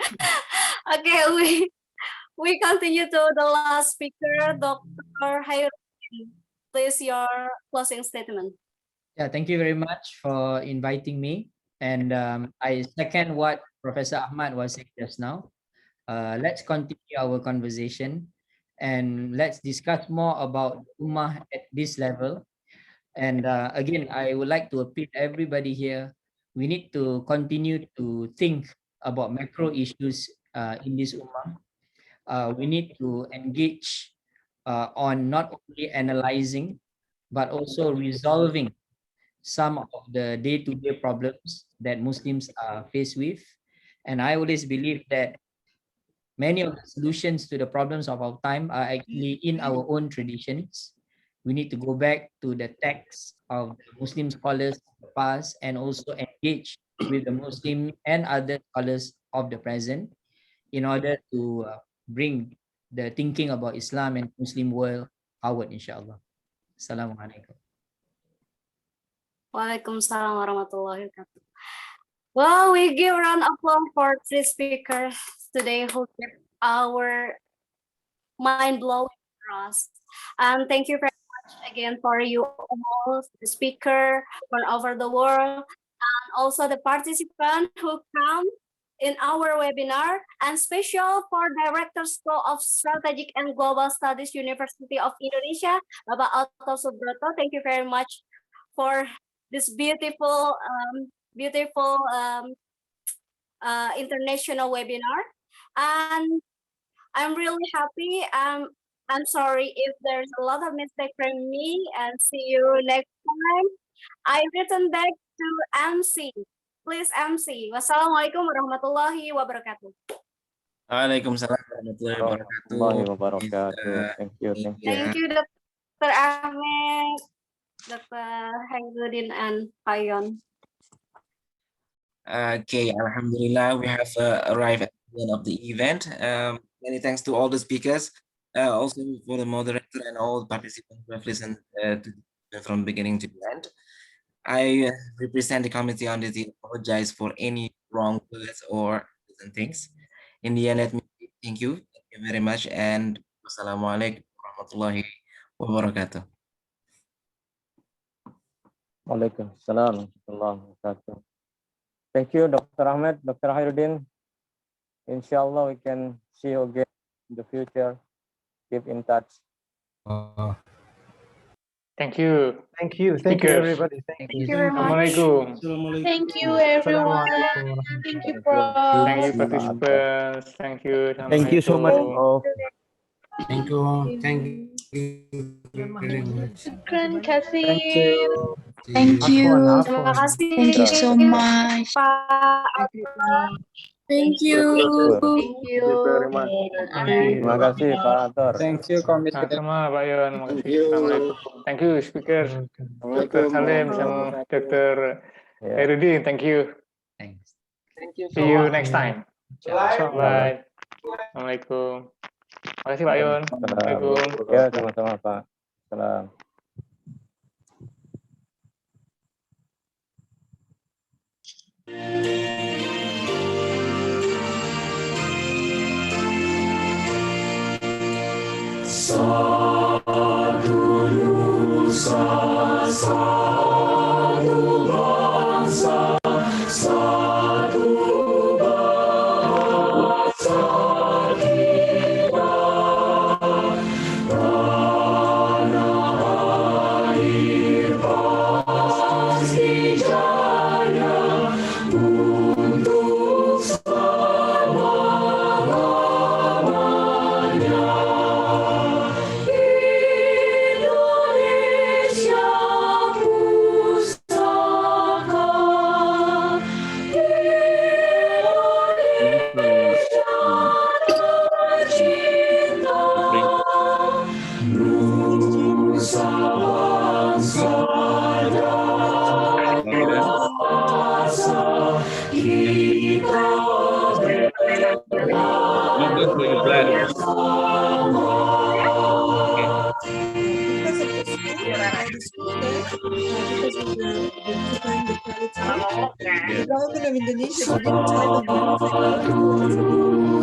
Okay, we continue to the last speaker, Dr. Hairudin. Please, your closing statement. Yeah, thank you very much for inviting me. And I second what Professor Ahmad was saying just now. Let's continue our conversation and let's discuss more about Ummah at this level. And again, I would like to appeal to everybody here. We need to continue to think about macro issues in this Ummah. We need to engage on not only analyzing, but also resolving some of the day-to-day problems that Muslims are faced with. And I always believe that many of the solutions to the problems of our time are actually in our own traditions. We need to go back to the texts of the Muslim scholars of the past and also engage with the Muslim and other scholars of the present in order to bring the thinking about Islam and Muslim world forward, inshallah. Assalamualaikum. Waalaikumsalam warahmatullahi wabarakatuh. Well, we give a round of applause for three speakers today who kept our mind blowing for us. And thank you very much again for you all, the speaker from over the world, and also the participant who come in our webinar, and special for Director School of Strategic and Global Studies, University of Indonesia, Bapak Attor Subroto. Thank you very much for this beautiful, international webinar. And I'm really happy. I'm sorry if there's a lot of mistake from me, and see you next time. I return back to MC. Please, MC. Wassalamualaikum warahmatullahi wabarakatuh. Waalaikumsalam warahmatullahi wabarakatuh. Thank you. Thank you, Dr. Ahmed, Dr. Hairudin, and Payon. Okay, Alhamdulillah, we have arrived at the end of the event. Many thanks to all the speakers, also for the moderator and all participants who have listened from beginning to the end. I represent the committee on this. Apologize for any wrong words or things. In the end, let me thank you very much, and wassalamualaikum warahmatullahi wabarakatuh. Waalaikumsalam warahmatullahi wabarakatuh. Thank you, Dr. Ahmed, Dr. Hairudin. Inshallah, we can see you again in the future. Keep in touch. Thank you. Thank you. Thank you, Speakers. everybody. Thank you. you very much. Assalamualaikum. Thank you, everyone. Thank you, Prof. Thank you, participants. Thank you. Thank you so much, Assalamualaikum. Prof. Thank you. Thank you very much. Syukran kasih. Thank you. Terima kasih. Thank you so much. Pak. Thank you. Thank you very much. Terima kasih Pak Ator. Thank you, Komisioner. Sama Pak Yon. Terima kasih. Assalamualaikum. Thank you, speaker. Dr. Salim sama Dr. Herudin. Thank you. Thanks. Thank you so See you much. next time. Bye. Bye. Assalamualaikum. Terima kasih Pak Yon. Assalamualaikum. Ya, sama-sama Pak. Salam. Satu nusa, satu bangsa, satu bahasa kita. Tanah air pasti jaya untuk selama-lamanya. Indonesia pusaka, Indonesia tercinta, nusa bangsa dan bahasa kita Development of Indonesia during the time of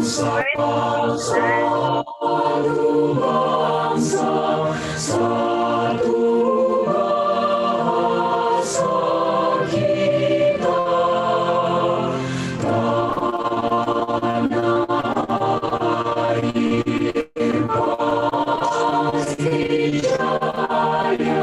satu bangsa, satu bahasa kita. Tanah air pasti jaya